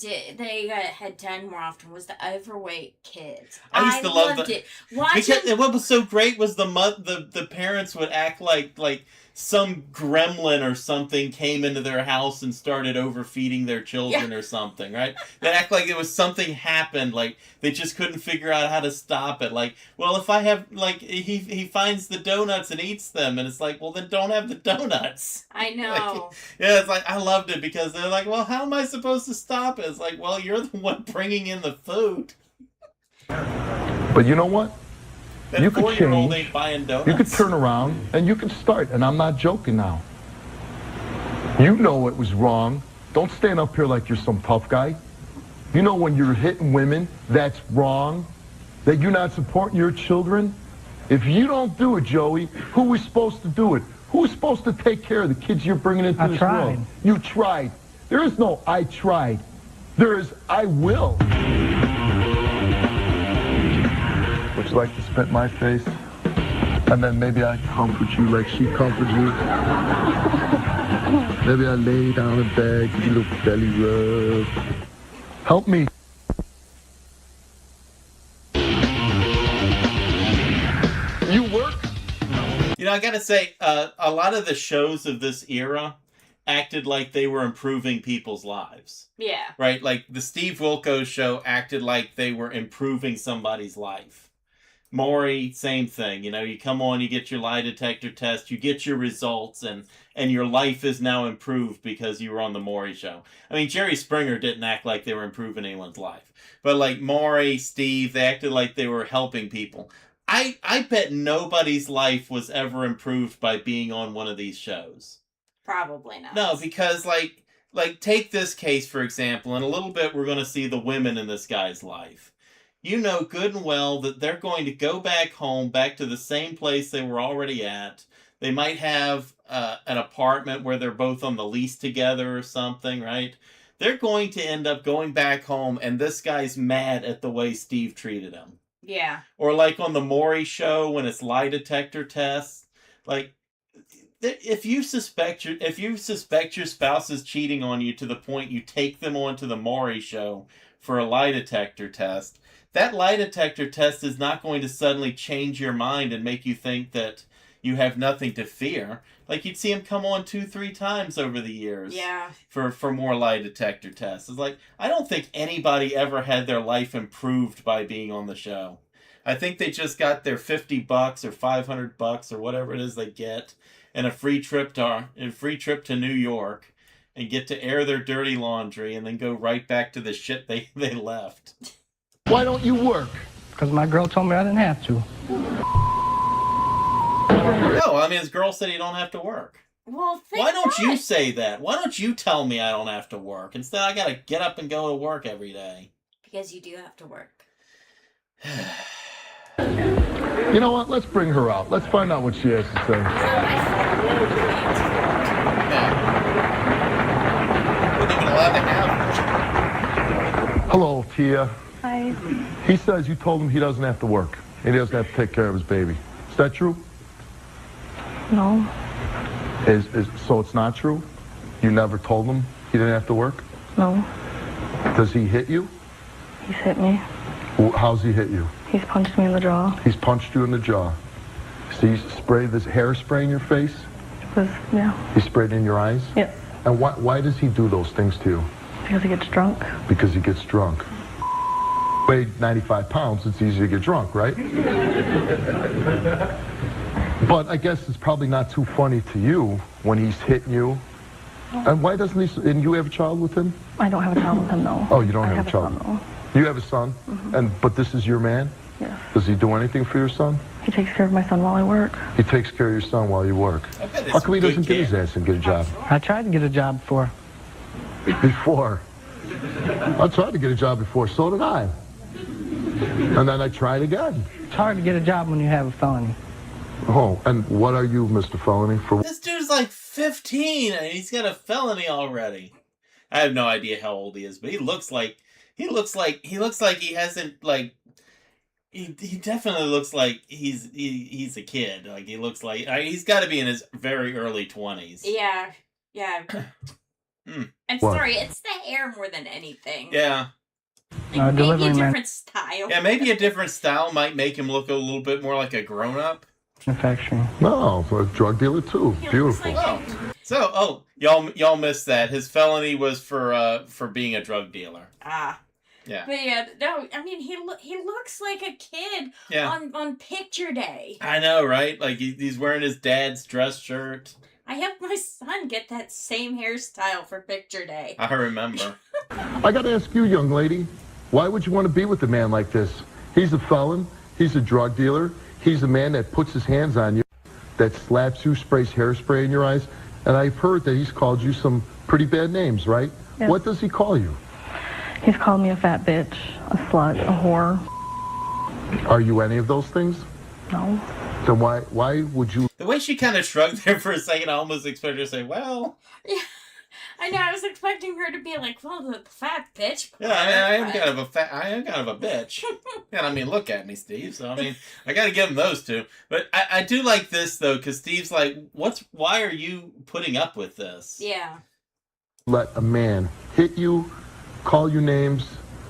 had done more often was the overweight kids. I used to love loved the- it. Watching Because what was so great was the parents would act like some gremlin or something came into their house and started overfeeding their children or something, right? They act like it was something happened, like they just couldn't figure out how to stop it. Like, well, if I have, like, he finds the donuts and eats them, and it's like, well, then don't have the donuts. I know. Yeah, it's like, I loved it because they're like, well, how am I supposed to stop it? It's like, well, you're the one bringing in the food. But you know what? That You could 4-year-old change. ain't buying donuts. You could turn around and you could start, and I'm not joking now. You know it was wrong. Don't stand up here like you're some tough guy. You know when you're hitting women, that's wrong. That you're not supporting your children. If you don't do it, Joey, who is supposed to do it? Who's supposed to take care of the kids you're bringing into this world? You tried. There is no I tried. There is I will. Would you like to spit my face? And then maybe I comfort you like she comforts you. Maybe I lay down in bed, give you a little belly rub. Help me. You work? You know, I gotta say, a lot of the shows of this era acted like they were improving people's lives. Yeah. Right? Like, the Steve Wilkos show acted like they were improving somebody's life. Maury, same thing. You know, you come on, you get your lie detector test, you get your results, and your life is now improved because you were on the Maury show. I mean, Jerry Springer didn't act like they were improving anyone's life. But like Maury, Steve, they acted like they were helping people. I bet nobody's life was ever improved by being on one of these shows. Probably not. No, because like take this case for example. In a little bit, we're going to see the women in this guy's life. You know good and well that they're going to go back home, back to the same place they were already at. They might have an apartment where they're both on the lease together or something, right? They're going to end up going back home, and this guy's mad at the way Steve treated him. Yeah. Or like on the Maury show when it's lie detector tests. Like, if you suspect your spouse is cheating on you to the point you take them onto the Maury show for a lie detector test, that lie detector test is not going to suddenly change your mind and make you think that you have nothing to fear. Like, you'd see him come on 2-3 times over the years. Yeah. For more lie detector tests. It's like, I don't think anybody ever had their life improved by being on the show. I think they just got their $50 or $500 or whatever it is they get, and a free trip to New York, and get to air their dirty laundry, and then go right back to the shit they left. Why don't you work? Because my girl told me I didn't have to. No, I mean, his girl said he don't have to work. Well, why don't you say that? Why don't you tell me I don't have to work? Instead, I gotta get up and go to work every day. Because you do have to work. You know what? Let's bring her out. Let's find out what she has to say. Wasn't even allowed to have. Hello, Tia. Hi. He says you told him he doesn't have to work. And he doesn't have to take care of his baby. Is that true? No. So it's not true? You never told him he didn't have to work? No. Does he hit you? He's hit me. How's he hit you? He's punched me in the jaw. He's punched you in the jaw. So you sprayed this hairspray in your face? Yeah. He sprayed it in your eyes? Yeah. And why does he do those things to you? Because he gets drunk. Because he gets drunk. Weigh 95 pounds, it's easy to get drunk, right? But I guess it's probably not too funny to you when he's hitting you. And why doesn't he, and you have a child with him? I don't have a child with him, though. Oh, you don't I have a child. son, though. You have a son, but this is your man? Yes. Does he do anything for your son? He takes care of my son while I work. He takes care of your son while you work. How come he doesn't get his ass and get a job? I tried to get a job before. Before? I tried to get a job before, so did I. And then I tried again. It's hard to get a job when you have a felony. Oh, and what are you, Mr. Felony? For This dude's like 15 and he's got a felony already. I have no idea how old he is, but he looks like he hasn't like he definitely looks like he's a kid. Like he looks like he's got to be in his very early 20s. Yeah. I'm What? sorry, it's the hair more than anything. Yeah. Like, maybe a delivery man. different style. Yeah, maybe a different style might make him look a little bit more like a grown-up. Manufacturing. No, for a drug dealer too. Beautiful. Y'all missed that. His felony was for being a drug dealer. Ah. Yeah. But yeah, no, I mean, he looks like a kid on picture day. I know, right? Like he's wearing his dad's dress shirt. I helped my son get that same hairstyle for picture day. I remember. I gotta ask you, young lady, why would you want to be with a man like this? He's a felon. He's a drug dealer. He's a man that puts his hands on you, that slaps you, sprays hairspray in your eyes. And I've heard that he's called you some pretty bad names, right? Yes. What does he call you? He's called me a fat bitch, a slut, a whore. Are you any of those things? No. Then why would you... The way she kind of shrugged there for a second, I almost expected her to say, well... Yeah, I know, I was expecting her to be like, well, the fat bitch. Yeah, I am kind of a bitch. And I mean, look at me, Steve. So, I mean, I gotta give him those two. But I do like this, though, because Steve's like, why are you putting up with this? Yeah. let a man hit you, call you names,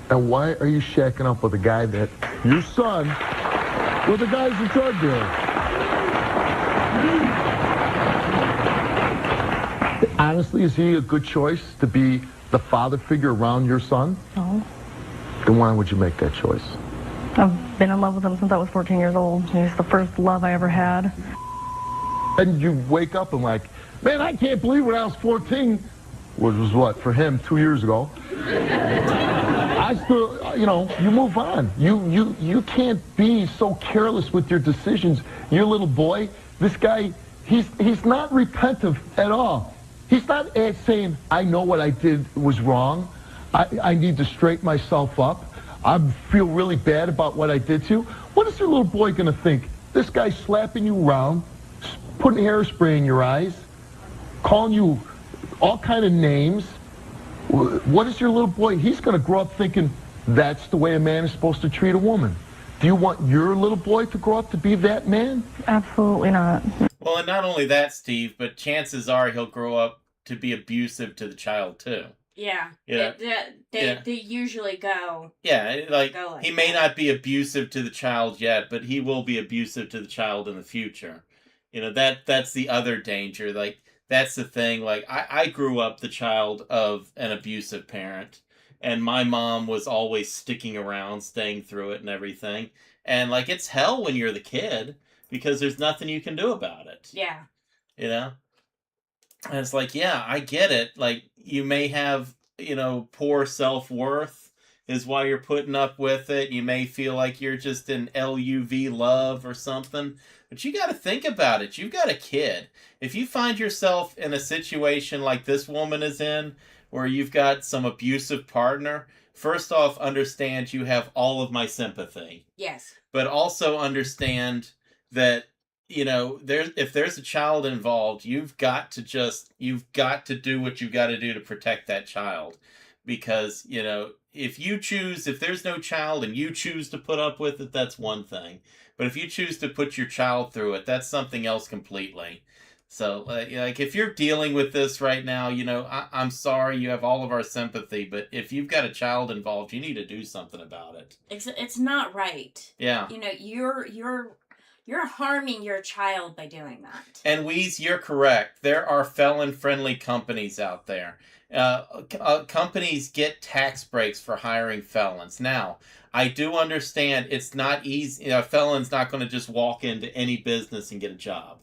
and why are you shacking up with a guy that your son, well, the guy's a drug dealer? Honestly, is he a good choice to be the father figure around your son? No. Then why would you make that choice? I've been in love with him since I was 14 years old. He's the first love I ever had. And you wake up and like, man, I can't believe when I was 14, which was what, for him, 2 years ago, I still, you move on. You can't be so careless with your decisions. Your little boy, this guy, he's not repentant at all. He's not saying, I know what I did was wrong. I need to straighten myself up. I feel really bad about what I did to you. What is your little boy going to think? This guy slapping you around, putting hairspray in your eyes, calling you all kind of names. What is your little boy? He's going to grow up thinking that's the way a man is supposed to treat a woman. Do you want your little boy to grow up to be that man? Absolutely not. Well, and not only that, Steve, but chances are he'll grow up to be abusive to the child, too. Yeah. Yeah. They usually go. Yeah, like he may that. not be abusive to the child yet, but he will be abusive to the child in the future. That's the other danger. Like, that's the thing. Like, I grew up the child of an abusive parent, and my mom was always sticking around, staying through it and everything. And, like, it's hell when you're the kid, because there's nothing you can do about it. Yeah. And it's like, yeah, I get it. Like, you may have, poor self-worth is why you're putting up with it. You may feel like you're just in LUV love or something. But you got to think about it. You've got a kid. If you find yourself in a situation like this woman is in, where you've got some abusive partner, first off, understand you have all of my sympathy. Yes. But also understand that, if there's a child involved, you've got to do what you've got to do to protect that child. Because, if there's no child and you choose to put up with it, that's one thing. But if you choose to put your child through it, that's something else completely. So, like, if you're dealing with this right now, I'm sorry, you have all of our sympathy, but if you've got a child involved, you need to do something about it. It's not right. Yeah. You're harming your child by doing that. And Weez, you're correct. There are felon-friendly companies out there. Companies get tax breaks for hiring felons. Now, I do understand it's not easy. A felon's not going to just walk into any business and get a job.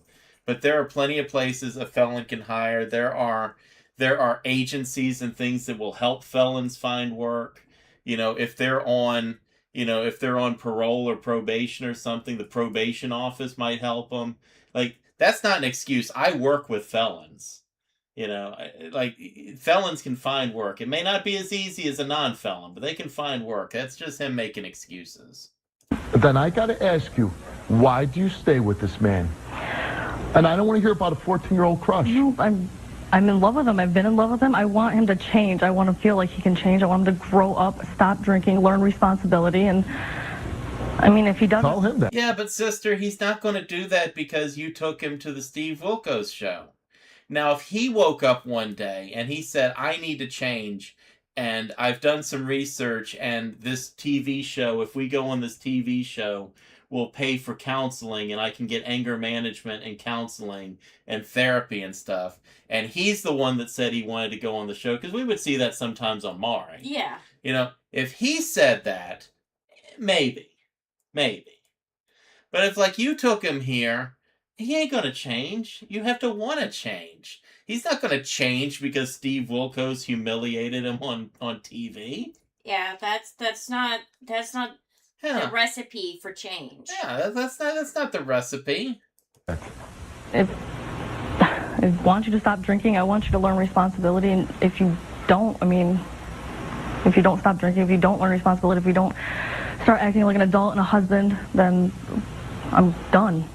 But there are plenty of places a felon can hire. There are there are agencies and things that will help felons find work. If they're on, if they're on parole or probation or something, the probation office might help them. Like, that's not an excuse. I work with felons. Like, felons can find work. It may not be as easy as a non-felon, but they can find work. That's just him making excuses. Then I got to ask you, why do you stay with this man? And I don't want to hear about a 14-year-old crush. No, I'm in love with him. I've been in love with him. I want him to change. I want to feel like he can change. I want him to grow up, stop drinking, learn responsibility. And I mean, if he doesn't... Tell him that. Yeah, but sister, he's not going to do that because you took him to the Steve Wilkos show. Now, if he woke up one day and he said, I need to change, and I've done some research, and this TV show, if we go on this TV show, will pay for counseling, and I can get anger management and counseling and therapy and stuff. And he's the one that said he wanted to go on the show, because we would see that sometimes on Maury. Yeah. If he said that, maybe. But if, like, you took him here, he ain't gonna change. You have to want to change. He's not gonna change because Steve Wilkos humiliated him on TV. Yeah, that's not the recipe for change. Yeah, that's not the recipe. If I want you to stop drinking, I want you to learn responsibility. And if you don't, if you don't stop drinking, if you don't learn responsibility, if you don't start acting like an adult and a husband, then I'm done.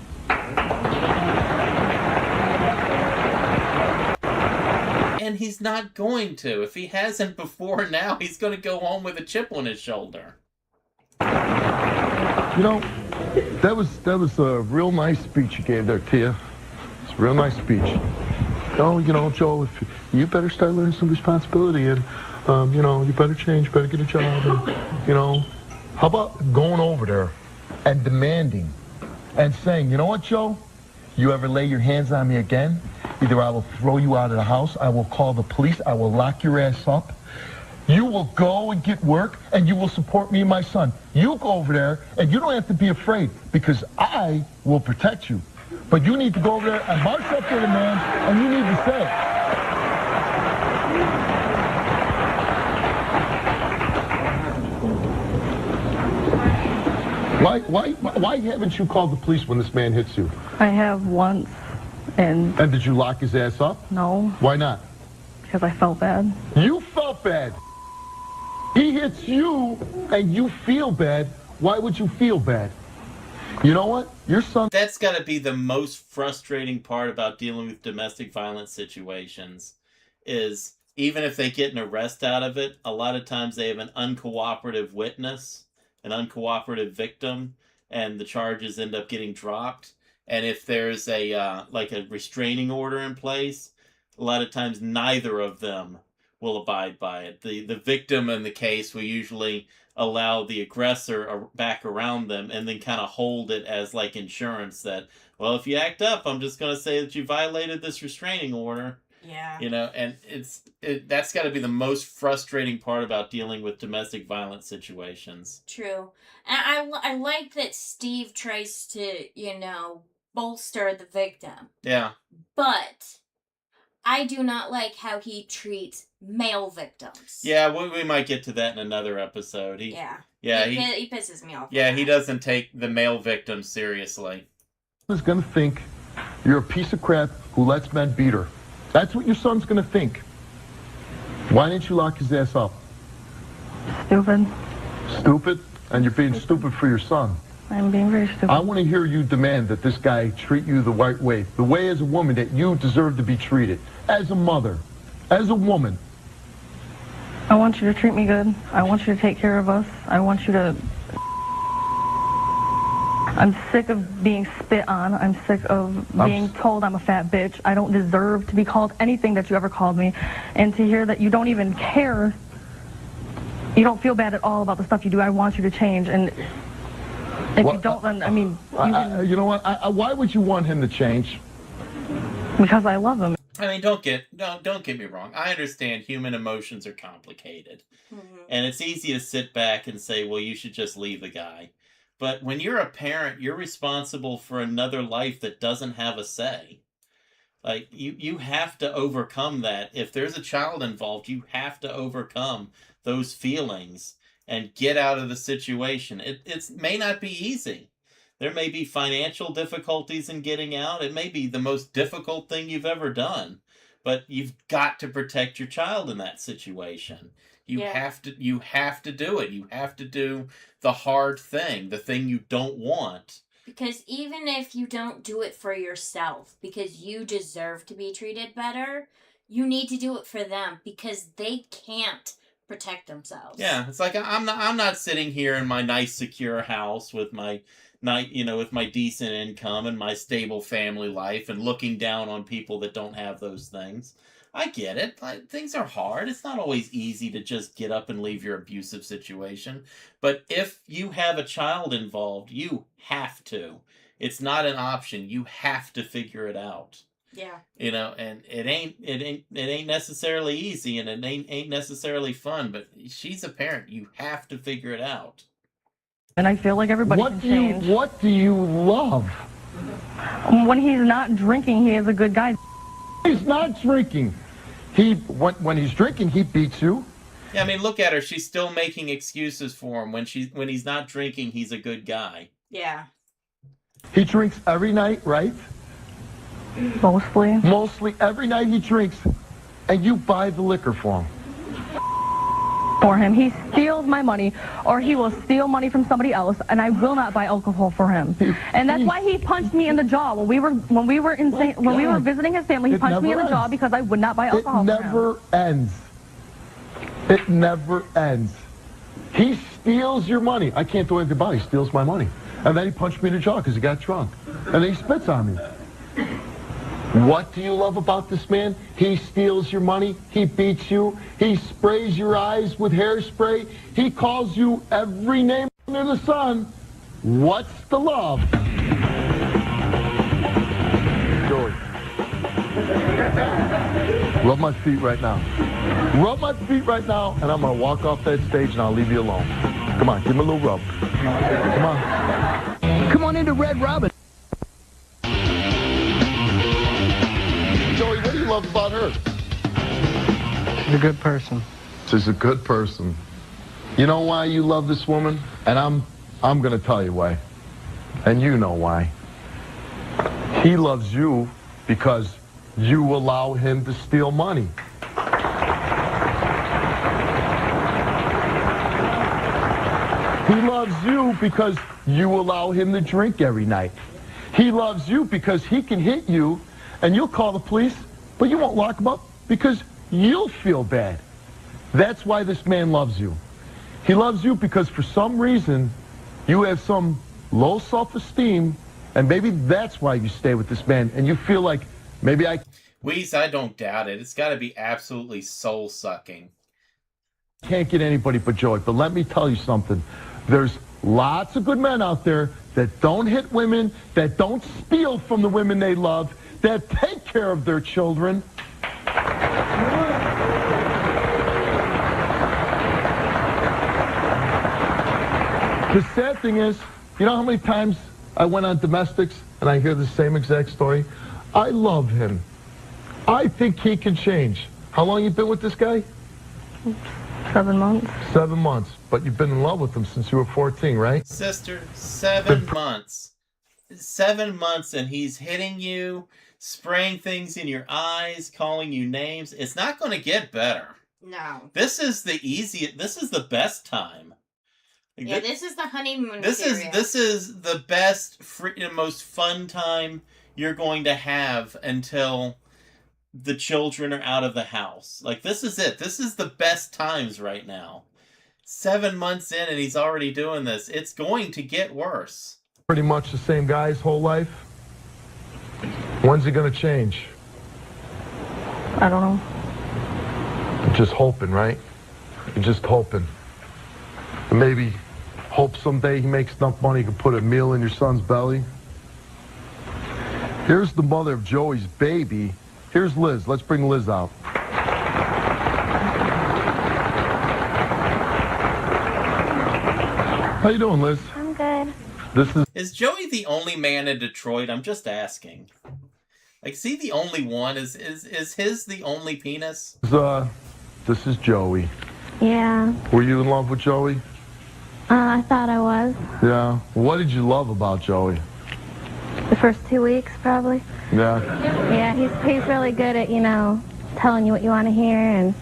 And he's not going to. If he hasn't before now, he's going to go home with a chip on his shoulder. That was a real nice speech you gave there, Tia. It's a real nice speech. Joe, you better start learning some responsibility, and you better change, better get a job, and how about going over there and demanding and saying, you know what, Joe? You ever lay your hands on me again? Either I will throw you out of the house, I will call the police, I will lock your ass up. You will go and get work, and you will support me and my son. You go over there, and you don't have to be afraid, because I will protect you. But you need to go over there and march up to the man, and you need to say, why haven't you called the police when this man hits you? I have once, and did you lock his ass up? No. Why not? Because I felt bad. You felt bad. He hits you, and you feel bad. Why would you feel bad? You know what? Your son... That's got to be the most frustrating part about dealing with domestic violence situations, is even if they get an arrest out of it, a lot of times they have an uncooperative witness, an uncooperative victim, and the charges end up getting dropped. And if there's a restraining order in place, a lot of times neither of them will abide by it. The victim in the case will usually allow the aggressor back around them and then kind of hold it as like insurance that, well, if you act up, I'm just going to say that you violated this restraining order. Yeah. And that's got to be the most frustrating part about dealing with domestic violence situations. True. And I like that Steve tries to, bolster the victim. Yeah. But I do not like how he treats male victims. Yeah, we might get to that in another episode. He pisses me off. Yeah, he doesn't take the male victim seriously. He's going to think you're a piece of crap who lets men beat her. That's what your son's going to think. Why didn't you lock his ass up? Stupid. Stupid? And you're being stupid for your son. I'm being very stupid. I want to hear you demand that this guy treat you the right way. The way as a woman that you deserve to be treated. As a mother. As a woman. I want you to treat me good. I want you to take care of us. I want you to... I'm sick of being spit on. I'm sick of being told I'm a fat bitch. I don't deserve to be called anything that you ever called me. And to hear that you don't even care, you don't feel bad at all about the stuff you do. I want you to change. And if you don't, then, you know what? Why would you want him to change? Because I love him. I mean, don't get me wrong. I understand human emotions are complicated. Mm-hmm. And it's easy to sit back and say, well, you should just leave the guy. But when you're a parent, you're responsible for another life that doesn't have a say. Like, you have to overcome that. If there's a child involved, you have to overcome those feelings and get out of the situation. It may not be easy. There may be financial difficulties in getting out. It may be the most difficult thing you've ever done. But you've got to protect your child in that situation. You have to do it. You have to do the hard thing, the thing you don't want. Because even if you don't do it for yourself, because you deserve to be treated better, you need to do it for them because they can't protect themselves. Yeah, it's like I'm not sitting here in my nice secure house with my with my decent income and my stable family life and looking down on people that don't have those things. I get it. Things are hard. It's not always easy to just get up and leave your abusive situation. But if you have a child involved, you have to. It's not an option. You have to figure it out. Yeah. And it ain't necessarily easy, and it ain't necessarily fun, but she's a parent. You have to figure it out. And I feel like everybody can change. What do you love? When he's not drinking, he is a good guy. He's not drinking. When he's drinking, he beats you. Yeah, I mean, look at her. She's still making excuses for him. When he's not drinking, he's a good guy. Yeah. He drinks every night, right? Mostly. Mostly every night he drinks, and you buy the liquor for him. For him, he steals my money, or he will steal money from somebody else, and I will not buy alcohol for him. And that's why he punched me in the jaw when we were visiting his family. He punched me in the jaw because I would not buy alcohol for him. It never ends. It never ends. He steals your money. I can't do anything about it. He steals my money, and then he punched me in the jaw because he got drunk, and then he spits on me. What do you love about this man? He steals your money. He beats you. He sprays your eyes with hairspray. He calls you every name under the sun. What's the love? Joey. Rub my feet right now. Rub my feet right now, and I'm going to walk off that stage, and I'll leave you alone. Come on, give me a little rub. Come on. Come on into Red Robin. Joey, what do you love about her? She's a good person. She's a good person. You know why you love this woman? And I'm going to tell you why. And you know why. He loves you because you allow him to steal money. He loves you because you allow him to drink every night. He loves you because he can hit you and you'll call the police, but you won't lock him up because you'll feel bad. That's why this man loves you. He loves you because for some reason you have some low self-esteem, and maybe that's why you stay with this man, and you feel like maybe Weeze, I don't doubt it. It's got to be absolutely soul-sucking. Can't get anybody but Joey, but let me tell you something. There's lots of good men out there that don't hit women, that don't steal from the women they love, that take care of their children. The sad thing is, you know how many times I went on Domestics and I hear the same exact story? I love him. I think he can change. How long you been with this guy? 7 months. 7 months. But you've been in love with him since you were 14, right? Sister, 7 months. 7 months and he's hitting you, spraying things in your eyes, calling you names. It's not going to get better. No. This is the best time. Yeah, this is the honeymoon This period. is the best, most fun time you're going to have until the children are out of the house. Like, this is it. This is the best times right now. 7 months in and he's already doing this. It's going to get worse. Pretty much the same guy his whole life. When's he gonna change? I don't know. You're just hoping, right? You're just hoping. And maybe hope someday he makes enough money to put a meal in your son's belly. Here's the mother of Joey's baby. Here's Liz. Let's bring Liz out. How you doing, Liz? I'm good. This Is Joey the only man in Detroit? I'm just asking. Like, is he the only one? Is his the only penis? This is Joey. Yeah. Were you in love with Joey? I thought I was. Yeah. What did you love about Joey? The first 2 weeks, probably. Yeah. Yeah, he's really good at, telling you what you want to hear and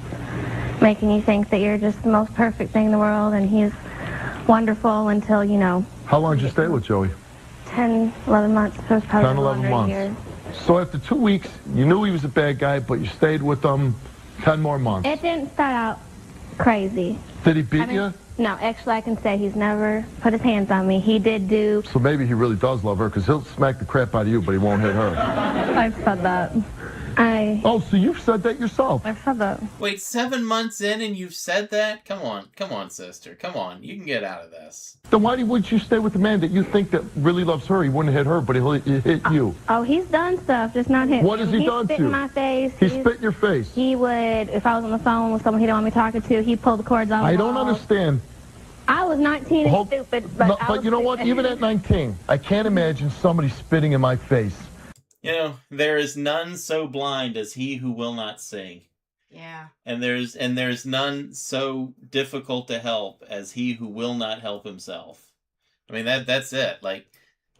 making you think that you're just the most perfect thing in the world, and he's wonderful until, How long did you stay with Joey? 10, 11 months. So it was probably 10, 11 months. Years. So after 2 weeks, you knew he was a bad guy, but you stayed with him 10 more months. It didn't start out crazy. Did he beat you? No, actually I can say he's never put his hands on me. He did do... So maybe he really does love her, because he'll smack the crap out of you, but he won't hit her. I've said that. Oh, so you've said that yourself? I've said that. Wait, 7 months in and you've said that? Come on, sister. Come on, you can get out of this. Then why would you stay with a man that you think that really loves her? He wouldn't hit her, but he'll hit you. Oh, he's done stuff, just not him. What has he done to you? He spit in my face. He spit in your face. He would, if I was on the phone with someone he didn't want me talking to, he'd pull the cords off. I don't understand. I was 19 and stupid, but But you know what? Even at 19, I can't imagine somebody spitting in my face. There is none so blind as he who will not sing. Yeah. And there's none so difficult to help as he who will not help himself. I mean, that's it. Like,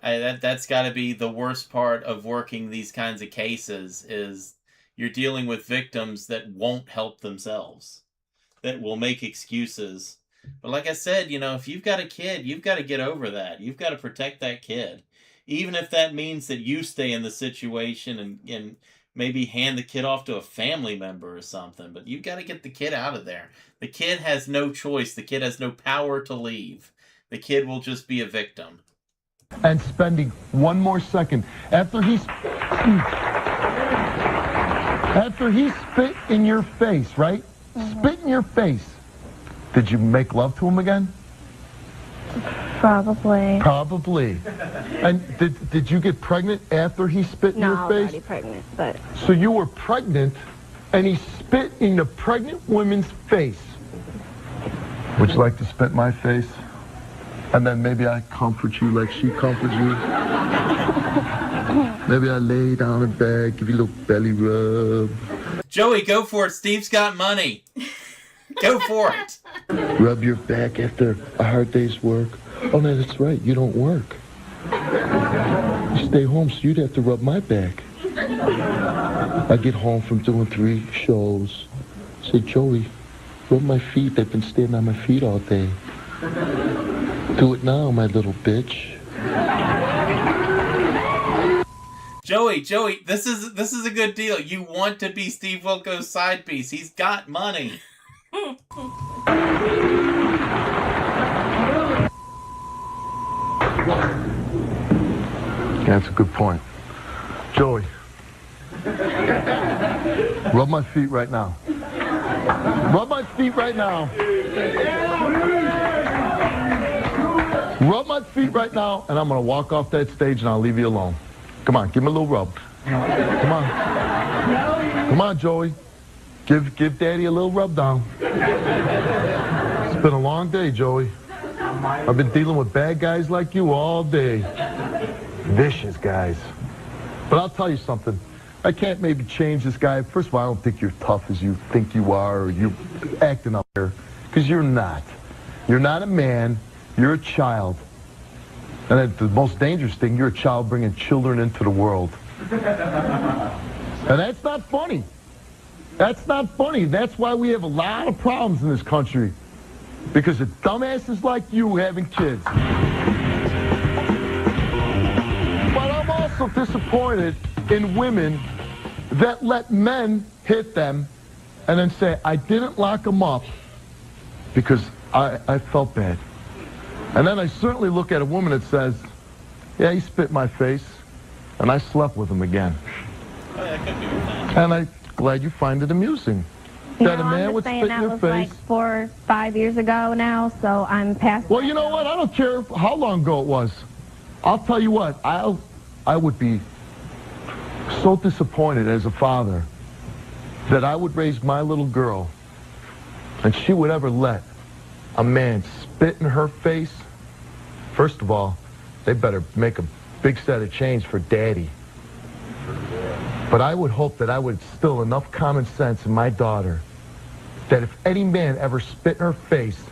that's got to be the worst part of working these kinds of cases, is you're dealing with victims that won't help themselves, that will make excuses. But like I said, if you've got a kid, you've got to get over that. You've got to protect that kid. Even if that means that you stay in the situation and maybe hand the kid off to a family member or something. But you've got to get the kid out of there. The kid has no choice. The kid has no power to leave. The kid will just be a victim. And spending one more second after he spit in your face, right? Mm-hmm. Spit in your face. Did you make love to him again? Probably. Probably. And did you get pregnant after he spit in your face? No, I was already pregnant, but... So you were pregnant, and he spit in the pregnant woman's face. Would you like to spit in my face? And then maybe I comfort you like she comforts you? Maybe I lay down in bed, give you a little belly rub. Joey, go for it. Steve's got money. Go for it. Rub your back after a hard day's work. Oh, no, that's right. You don't work. You stay home, so you'd have to rub my back. I get home from doing 3 shows. Say, Joey, rub my feet. They've been standing on my feet all day. Do it now, my little bitch. Joey, this is a good deal. You want to be Steve Wilkos' side piece. He's got money. That's a good point. Joey, rub my feet right now. Rub my feet right now. Rub my feet right now, and I'm going to walk off that stage and I'll leave you alone. Come on, give me a little rub. Come on. Come on, Joey. Give Daddy a little rub down. It's been a long day, Joey. I've been dealing with bad guys like you all day. Vicious guys. But I'll tell you something. I can't maybe change this guy. First of all, I don't think you're tough as you think you are, or you're acting up there, because you're not. You're not a man. You're a child. And the most dangerous thing, you're a child bringing children into the world. And that's not funny. That's not funny. That's why we have a lot of problems in this country. Because of dumbasses like you having kids. But I'm also disappointed in women that let men hit them and then say, I didn't lock them up because I felt bad. And then I certainly look at a woman that says, yeah, he spit in my face, and I slept with him again. Oh, that could be fun. And I'm glad you find it amusing. That a man would spit in your face. That was like 4 or 5 years ago now, so I'm past. Well, you know what? I don't care how long ago it was. I'll tell you what. I would be so disappointed as a father that I would raise my little girl and she would ever let a man spit in her face. First of all, they better make a big set of change for Daddy. But I would hope that I would instill enough common sense in my daughter that if any man ever spit in her face,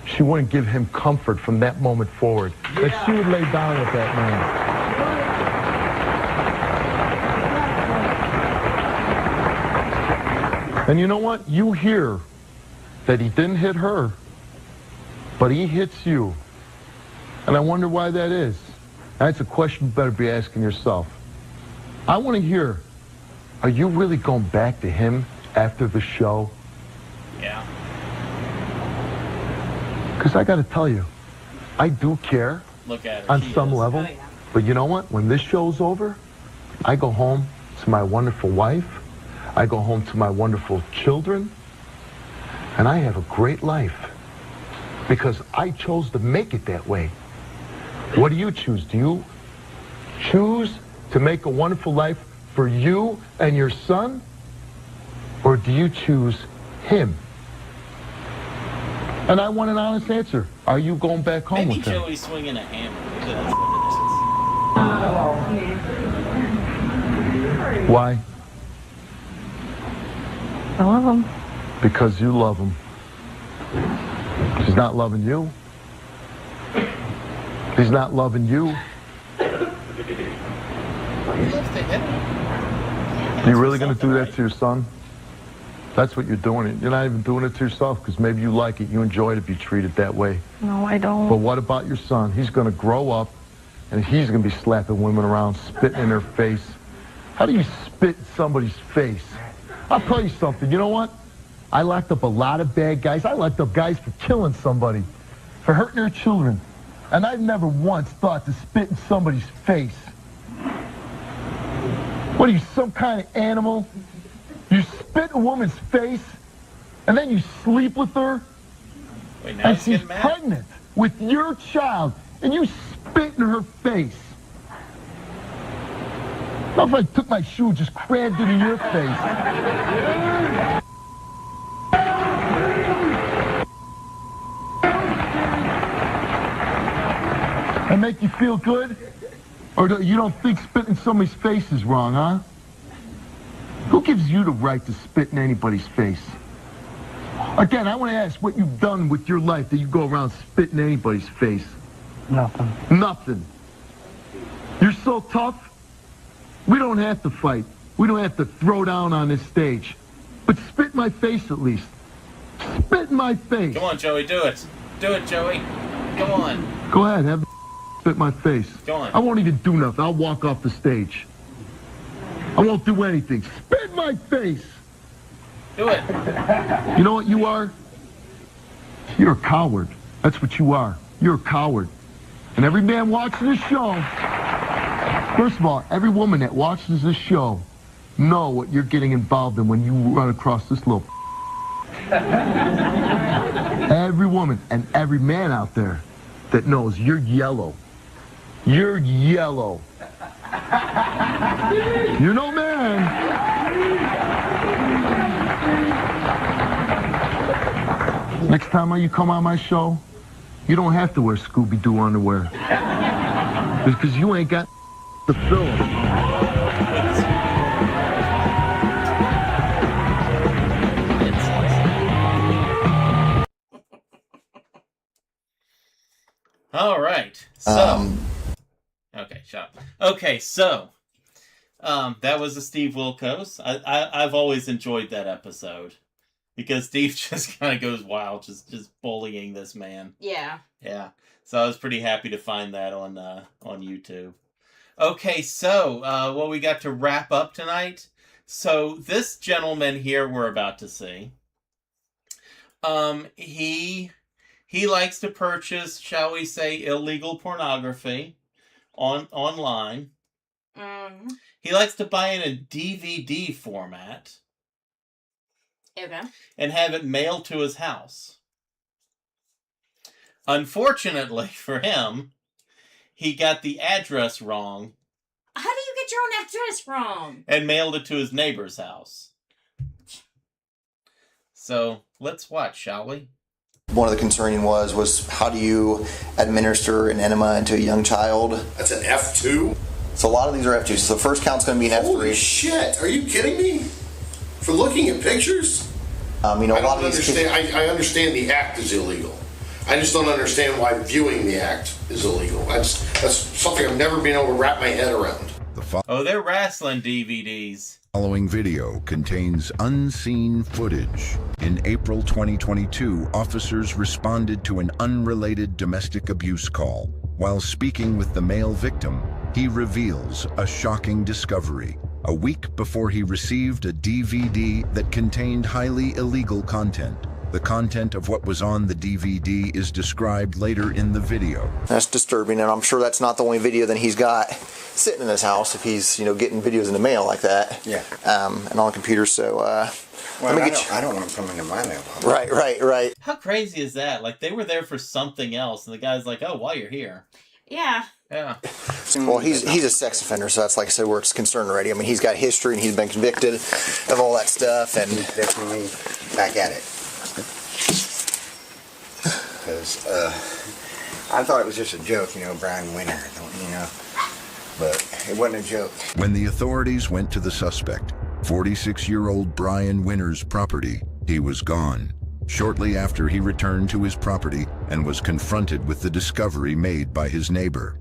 she wouldn't give him comfort from that moment forward. Yeah. That she would lay down with that man. And you know what? You hear that he didn't hit her, but he hits you. And I wonder why that is. That's a question you better be asking yourself. I want to hear, are you really going back to him after the show? Yeah. Because I got to tell you, I do care. Look at her. On some level. Oh, yeah. But you know what? When this show's over, I go home to my wonderful wife. I go home to my wonderful children. And I have a great life. Because I chose to make it that way. What do you choose? Do you choose to make a wonderful life for you and your son? Or do you choose him? And I want an honest answer. Are you going back home with him? Maybe Joey's swinging a hammer. Maybe that's what it is. Why? I love him. Because you love him. He's not loving you. He's not loving you. Are you really going to do that to your son? That's what you're doing. You're not even doing it to yourself because maybe you like it. You enjoy to be treated that way. No, I don't. But what about your son? He's going to grow up and he's going to be slapping women around, spitting in their face. How do you spit in somebody's face? I'll tell you something. You know what? I locked up a lot of bad guys. I locked up guys for killing somebody, for hurting their children. And I've never once thought to spit in somebody's face. What are you, some kind of animal? You spit in a woman's face, and then you sleep with her, Wait, now and she's pregnant with your child, and you spit in her face. How if I took my shoe and just crammed it in your face? And make you feel good? Or you don't think spitting in somebody's face is wrong, huh? Who gives you the right to spit in anybody's face? Again, I want to ask what you've done with your life that you go around spitting in anybody's face. Nothing. Nothing. You're so tough. We don't have to fight. We don't have to throw down on this stage. But spit in my face at least. Spit in my face. Come on, Joey, do it. Do it, Joey. Come on. Go ahead, have spit in my face. Go on. I won't even do nothing. I'll walk off the stage. I won't do anything. Spit in my face. Do it. You know what you are? You're a coward. That's what you are. You're a coward. And every man watching this show, first of all, every woman that watches this show, know what you're getting involved in when you run across this little every woman and every man out there that knows you're yellow. You're yellow. You're no man. Next time you come on my show, you don't have to wear Scooby-Doo underwear. Because you ain't got the film. All right. So, okay, shut up. Okay, so that was the Steve Wilkos. I've always enjoyed that episode because Steve just kind of goes wild, just bullying this man. Yeah. Yeah. So I was pretty happy to find that on YouTube. Okay, so well, we got to wrap up tonight. So this gentleman here we're about to see, he likes to purchase, shall we say, illegal pornography online. Mm-hmm. He likes to buy in a DVD format. Okay. And have it mailed to his house. Unfortunately for him, he got the address wrong. How do you get your own address wrong? And mailed it to his neighbor's house. So, let's watch, shall we? One of the concerning was how do you administer an enema into a young child? That's an F2? So a lot of these are F2s. So the first count's going to be an F3. Holy shit! Are you kidding me? For looking at pictures? You know, I don't understand. I understand the act is illegal. I just don't understand why viewing the act is illegal. That's something I've never been able to wrap my head around. Oh, they're wrestling DVDs. Following video contains unseen footage. In April 2022, officers responded to an unrelated domestic abuse call. While speaking with the male victim, he reveals a shocking discovery. A week before he received a DVD that contained highly illegal content. The content of what was on the DVD is described later in the video. That's disturbing, and I'm sure that's not the only video that he's got sitting in his house if he's, you know, getting videos in the mail like that. Yeah. And on a computer, so, well, I don't want them coming to my mailbox. Right. How crazy is that? Like, they were there for something else, and the guy's like, oh, while you're here. Yeah. Yeah. Well, he's a sex offender, so that's, like I said, where it's concerned already. I mean, he's got history, and he's been convicted of all that stuff, and he's definitely back at it. Because I thought it was just a joke, you know, Brian Winter, you know, but it wasn't a joke. When the authorities went to the suspect, 46-year-old Brian Winter's property, he was gone. Shortly after, he returned to his property and was confronted with the discovery made by his neighbor.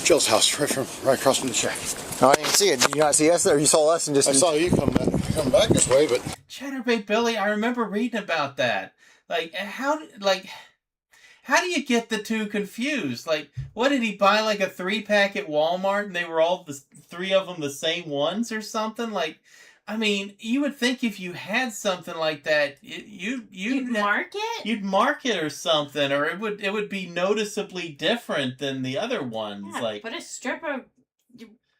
Jill's house, right across from the shack. Oh, I didn't see it. Did you not see us there? You saw us and just... I saw you come back this way, but... Chatterbait Billy, I remember reading about that. Like, how do you get the two confused? Like, what did he buy, like a 3-pack at Walmart and they were all the 3 of them the same ones or something? Like, I mean, you would think if you had something like that, you'd mark it? You'd mark it or something, or it would be noticeably different than the other ones. Yeah, like, put a strip of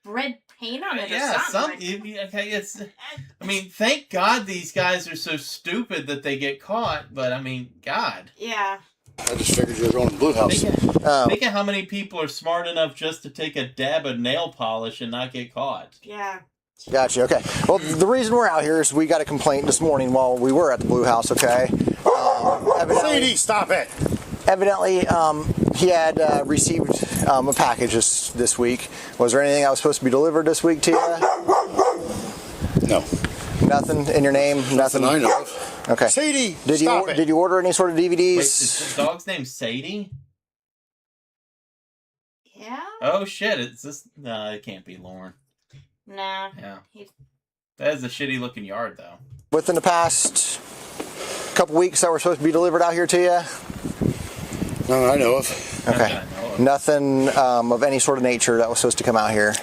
red paint on it or yeah, something. okay, it's... I mean, thank God these guys are so stupid that they get caught, but I mean, God. Yeah. I just figured you were going to Blue House. Think of how many people are smart enough just to take a dab of nail polish and not get caught. Yeah. Gotcha, okay. Well, the reason we're out here is we got a complaint this morning while we were at the Blue House, okay? Sadie, stop it! Evidently, he had received a package this week. Was there anything that was supposed to be delivered this week to you? No. Nothing in your name? Nothing I know of. Okay. Sadie, did you order any sort of DVDs? Wait, is the dog's name Sadie? Yeah? Oh, shit. It's this... No, it can't be Lauren. Nah. Yeah. That is a shitty looking yard, though. Within the past couple weeks that were supposed to be delivered out here to you? None I know of. Okay. Nothing of any sort of nature that was supposed to come out here?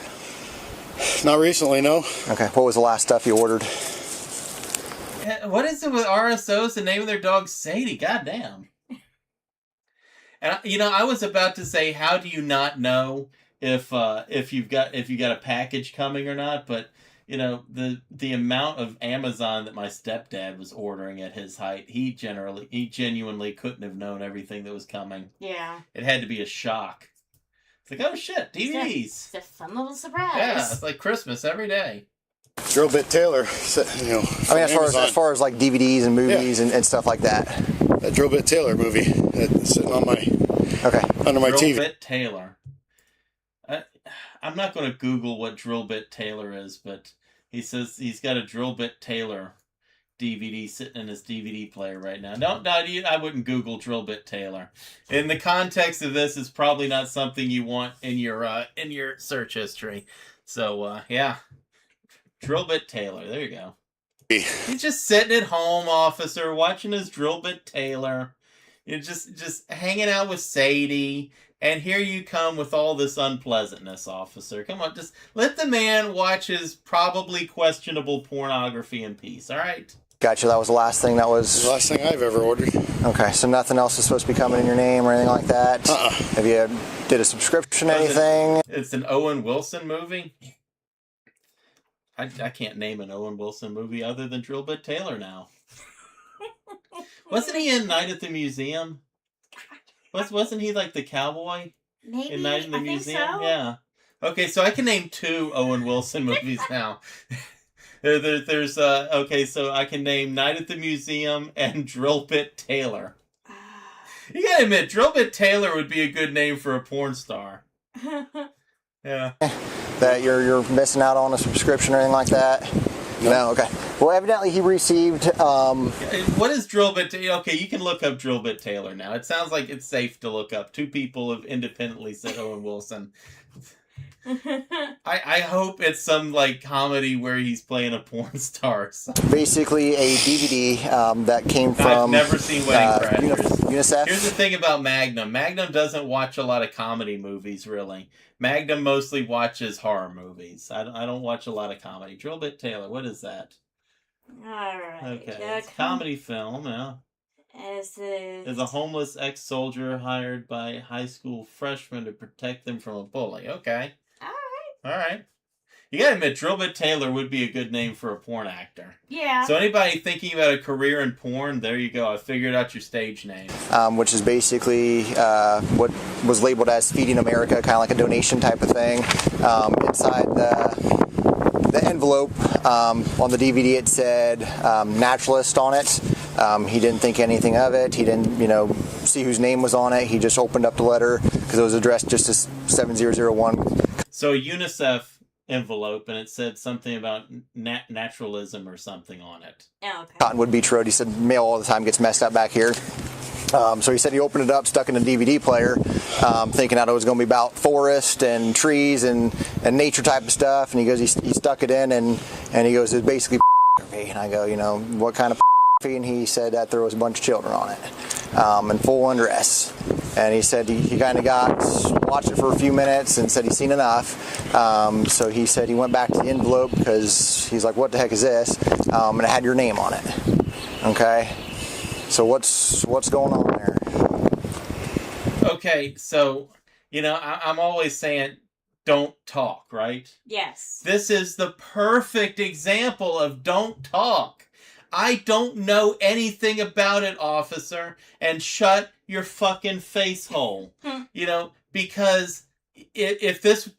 Not recently, no. Okay. What was the last stuff you ordered? What is it with RSOs? The name of their dog Sadie? Goddamn. And you know, I was about to say, how do you not know if you got a package coming or not? But you know, the amount of Amazon that my stepdad was ordering at his height, he genuinely couldn't have known everything that was coming. Yeah. It had to be a shock. It's like, oh shit, DVDs. It's a fun little surprise. Yeah, it's like Christmas every day. Drill Bit Taylor, you know. I mean, as far as like DVDs and movies and stuff like that. That Drill Bit Taylor movie that's sitting on under my TV. Drill Bit Taylor. I'm not going to Google what Drill Bit Taylor is, but he says he's got a Drill Bit Taylor DVD sitting in his DVD player right now. No, I wouldn't Google Drill Bit Taylor. In the context of this, it's probably not something you want in your search history. So yeah, Drill Bit Taylor. There you go. He's just sitting at home, officer, watching his Drill Bit Taylor. You're just hanging out with Sadie. And here you come with all this unpleasantness, officer. Come on, just let the man watch his probably questionable pornography in peace, all right? Gotcha, that was the last thing that was... The last thing I've ever ordered. Okay, so nothing else is supposed to be coming in your name or anything like that? Have you did a subscription or anything? It's an Owen Wilson movie? I can't name an Owen Wilson movie other than Drill Bit Taylor now. Wasn't he in Night at the Museum? Wasn't he like the cowboy? Maybe. In Night in the Museum? Think so. Yeah. Okay, so I can name 2 Owen Wilson movies now. There's okay, so I can name Night at the Museum and Drill Bit Taylor. You gotta admit, Drill Bit Taylor would be a good name for a porn star. Yeah. that you're missing out on a subscription or anything like that? No. Okay. Well, evidently he received. What is Drillbit? Okay, you can look up Drillbit Taylor now. It sounds like it's safe to look up. 2 people have independently said Owen Wilson. I hope it's some like comedy where he's playing a porn star. Basically, a DVD that came from. I've never seen Wedding Crashers. UNICEF. Here's the thing about Magnum. Magnum doesn't watch a lot of comedy movies, really. Magnum mostly watches horror movies. I don't watch a lot of comedy. Drillbit Taylor, what is that? Alright. Okay, it's a comedy film, yeah. Is a homeless ex-soldier hired by high school freshmen to protect them from a bully. Okay. Alright. You gotta admit, Drillbit Taylor would be a good name for a porn actor. Yeah. So anybody thinking about a career in porn, there you go. I figured out your stage name. Which is basically what was labeled as Feeding America, kind of like a donation type of thing. Inside the envelope on the DVD, it said naturalist on it. He didn't think anything of it. He didn't, see whose name was on it. He just opened up the letter because it was addressed just as 7001. So a UNICEF envelope, and it said something about naturalism or something on it. Oh, okay. Cottonwood Beach Road. He said mail all the time gets messed up back here. So he said he opened it up, stuck in a DVD player, thinking that it was going to be about forest and trees and nature type of stuff. And he goes, he stuck it in, and he goes, it's basically and I go, what kind of and he said that there was a bunch of children on it, in full undress. And he said he kind of watched it for a few minutes and said he's seen enough. So he said he went back to the envelope because he's like, what the heck is this? And it had your name on it. Okay. So what's going on there? Okay, so, I'm always saying, don't talk, right? Yes. This is the perfect example of don't talk. I don't know anything about it, officer, and shut your fucking face hole. Because if this,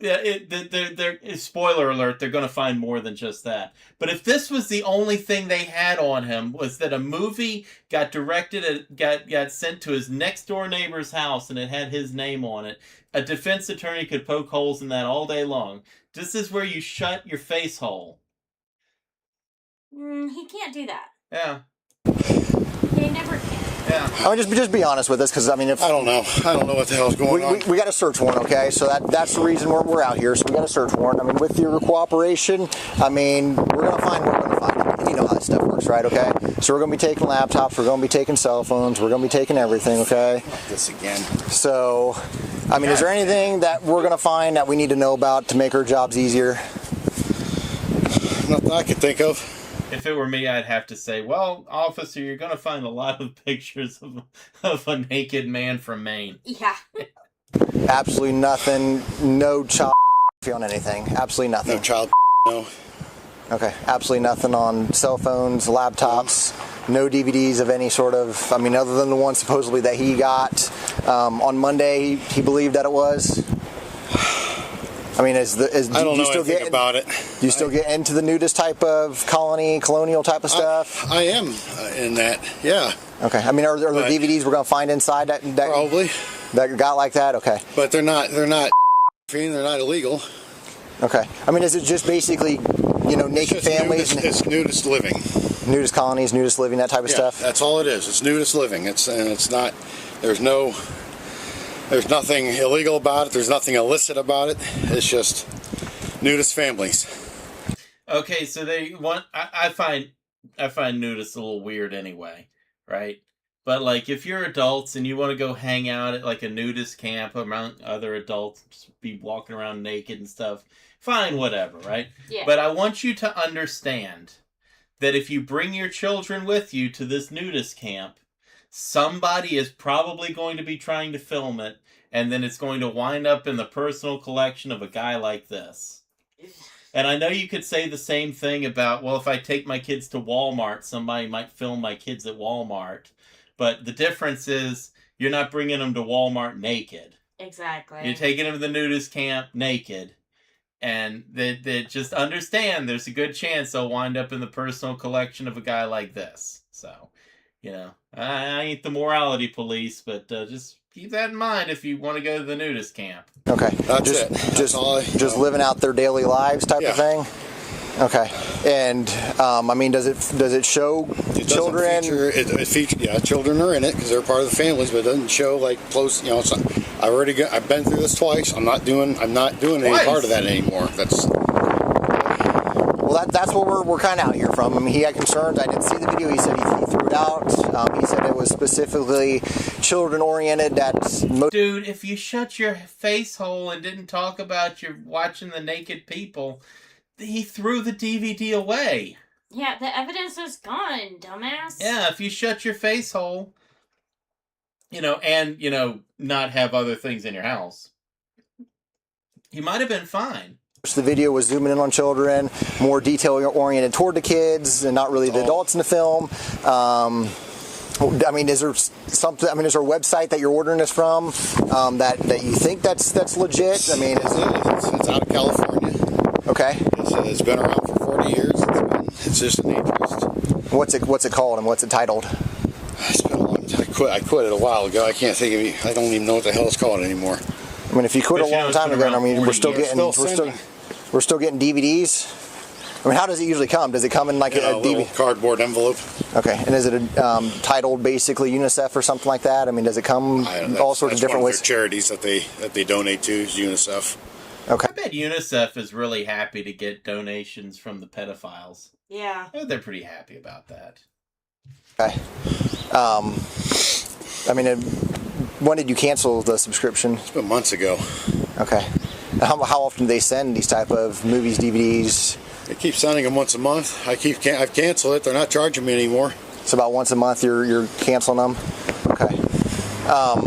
spoiler alert, they're going to find more than just that. But if this was the only thing they had on him, was that a movie got got sent to his next door neighbor's house and it had his name on it, a defense attorney could poke holes in that all day long. This is where you shut your face hole. He can't do that. Yeah. He never can. Yeah. I mean, just be honest with us, because I don't know. I don't know what the hell's going on. We got a search warrant, okay? So that's the reason we're out here. So we got a search warrant. I mean, with your cooperation, we're gonna find what we're gonna find. And you know how this stuff works, right? Okay. So we're gonna be taking laptops. We're gonna be taking cell phones. We're gonna be taking everything, okay? This again. So, is there anything that we're gonna find that we need to know about to make our jobs easier? Nothing I can think of. If it were me, I'd have to say, well, officer, you're going to find a lot of pictures of a naked man from Maine. Yeah. Absolutely nothing. No child on anything. Absolutely nothing. No child no. Okay. Absolutely nothing on cell phones, laptops, no DVDs of any sort of, other than the one supposedly that he got on Monday, he believed that it was. I don't know anything about it. Do you still get into the nudist type of colonial type of stuff? I am in that, yeah. Okay. Are there DVDs we're going to find inside that probably that got like that? Okay. But they're not they're not illegal. Okay. Is it just basically, naked families? It's nudist living. Nudist colonies, nudist living, that type of stuff? That's all it is. It's nudist living. It's not, there's nothing illegal about it. There's nothing illicit about it. It's just nudist families. Okay, so I find nudists a little weird anyway, right? But like, if you're adults and you want to go hang out at like a nudist camp around other adults, just be walking around naked and stuff, fine, whatever, right? Yeah. But I want you to understand that if you bring your children with you to this nudist camp, somebody is probably going to be trying to film it, and then it's going to wind up in the personal collection of a guy like this. And I know you could say the same thing about, well, if I take my kids to Walmart, somebody might film my kids at Walmart. But the difference is you're not bringing them to Walmart naked. Exactly. You're taking them to the nudist camp naked. And they just understand there's a good chance they'll wind up in the personal collection of a guy like this. So, I ain't the morality police, but just keep that in mind if you want to go to the nudist camp. Okay. That's it. That's all just living out their daily lives type of thing. Okay. And I mean, does it show children? It features, children are in it because they're part of the families, but it doesn't show like close. You know, it's not, I've been through this twice. I'm not doing any part of that anymore. That's what we're kind of out here from. I mean, he had concerns. I didn't see the video. He said he threw it out. He said it was specifically children-oriented. Dude, if you shut your face hole and didn't talk about your watching the naked people, he threw the DVD away. Yeah, the evidence is gone, dumbass. Yeah, if you shut your face hole, and, not have other things in your house, you might have been fine. The video was zooming in on children, more detail-oriented toward the kids, and not really the adults in the film. I mean, is there something? I mean, is there a website that you're ordering this from that you think that's legit? I mean, it's out of California. Okay. It's been around for 40 years. It's just an interest. What's it called and what's it titled? It's been a long time. I quit it a while ago. I can't think of it. I don't even know what the hell it's called anymore. I mean, if you quit a long time ago, I mean, we're still getting DVDs. I mean, how does it usually come? Does it come in like a little cardboard envelope? Okay, and is it titled basically UNICEF or something like that? I mean, does it come all sorts of different ways? That's one of their charities that they donate to is UNICEF. Okay. I bet UNICEF is really happy to get donations from the pedophiles. Yeah. They're pretty happy about that. Okay. I mean, when did you cancel the subscription? It's been months ago. Okay. How often do they send these type of movies, DVDs? They keep sending them once a month. I've canceled it. They're not charging me anymore. It's about once a month you're canceling them? Okay. I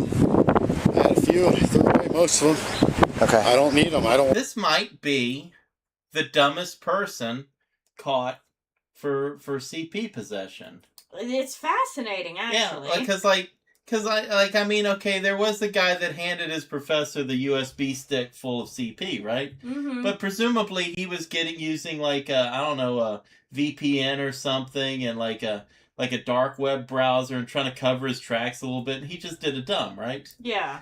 had a few. I threw away most of them. Okay. I don't need them. This might be the dumbest person caught for CP possession. It's fascinating, actually. Yeah, because there was the guy that handed his professor the USB stick full of CP, right? Mm-hmm. But presumably he was using a VPN or something, and like a dark web browser, and trying to cover his tracks a little bit. And he just did it dumb, right? Yeah.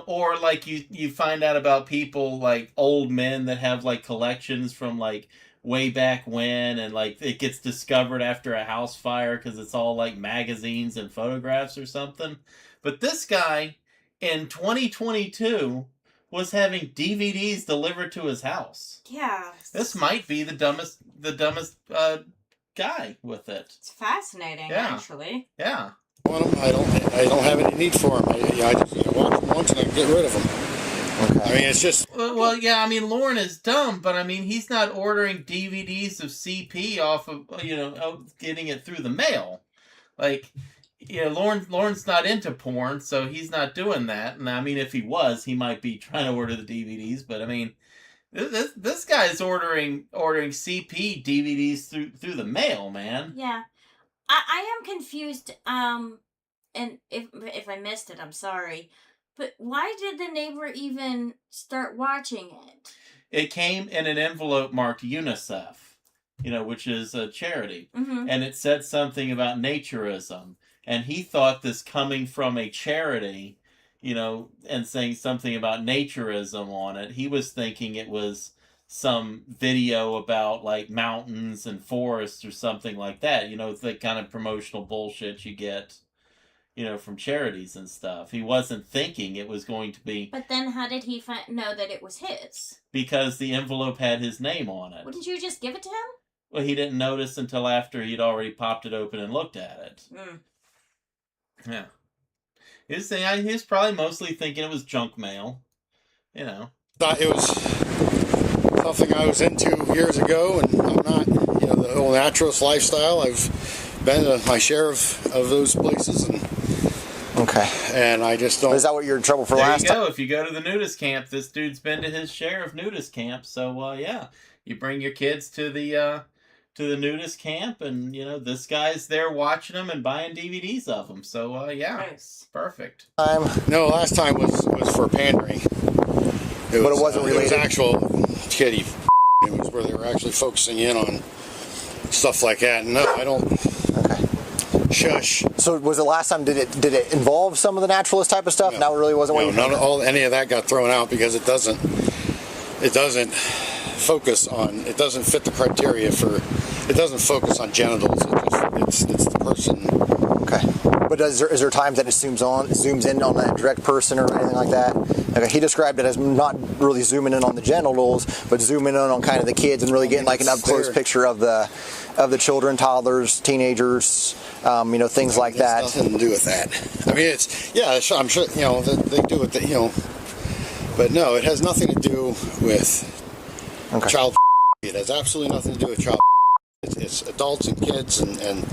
Or like you find out about people like old men that have like collections from like way back when, and like it gets discovered after a house fire because it's all like magazines and photographs or something. But this guy in 2022 was having DVDs delivered to his house. Yeah. This might be the dumbest guy with it. It's fascinating, actually. Yeah. I don't have any need for them. I just watch them once and I get rid of them. Okay. I mean, it's just... Well, yeah, I mean, Lauren is dumb, but I mean, he's not ordering DVDs of CP off of, getting it through the mail. Like, Lauren's not into porn, so he's not doing that. And I mean, if he was, he might be trying to order the DVDs, but I mean, this guy's ordering CP DVDs through the mail, man. Yeah. I am confused, and if I missed it, I'm sorry. But why did the neighbor even start watching it? It came in an envelope marked UNICEF, which is a charity. Mm-hmm. And it said something about naturism. And he thought this coming from a charity, and saying something about naturism on it, he was thinking it was some video about like mountains and forests or something like that. The kind of promotional bullshit you get from charities and stuff. He wasn't thinking it was going to be... But then how did he know that it was his? Because the envelope had his name on it. Wouldn't you just give it to him? Well, he didn't notice until after he'd already popped it open and looked at it. Yeah. He was probably mostly thinking it was junk mail. Thought it was something I was into years ago, and I'm not, the whole naturalist lifestyle. I've been to my share of those places, and okay. And I just don't... Is that what you're in trouble for last time? There you go. If you go to the nudist camp, this dude's been to his share of nudist camps. So, yeah. You bring your kids to the nudist camp, and, this guy's there watching them and buying DVDs of them. So, yeah. Nice. Perfect. No, last time was for pandering. It wasn't related. It was actual kiddie. It was where they were actually focusing in on stuff like that. No, I don't... Okay. Shush. So was the last time, did it involve some of the naturalist type of stuff? No, it really wasn't what you none of any of that got thrown out because it doesn't focus on, it doesn't fit the criteria for, it doesn't focus on genitals. It's the person. Okay. But is there times that it zooms in on that direct person or anything like that? Okay, he described it as not really zooming in on the genitals, but zooming in on kind of the kids and really getting like an up close picture of the children, toddlers, teenagers, things like that. Nothing to do with that. I mean, I'm sure, they do it, but no, it has nothing to do with child. It has absolutely nothing to do with child. It's adults and kids and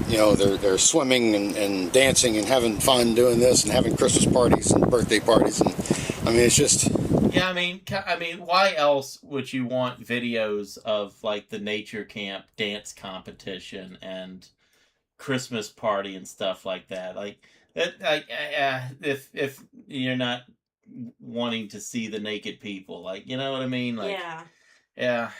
they're swimming and dancing and having fun doing this and having Christmas parties and birthday parties, and I mean, it's just. Yeah, I mean, why else would you want videos of like the nature camp dance competition and Christmas party and stuff like that? Like that, if you're not wanting to see the naked people, like, you know what I mean? Like, yeah.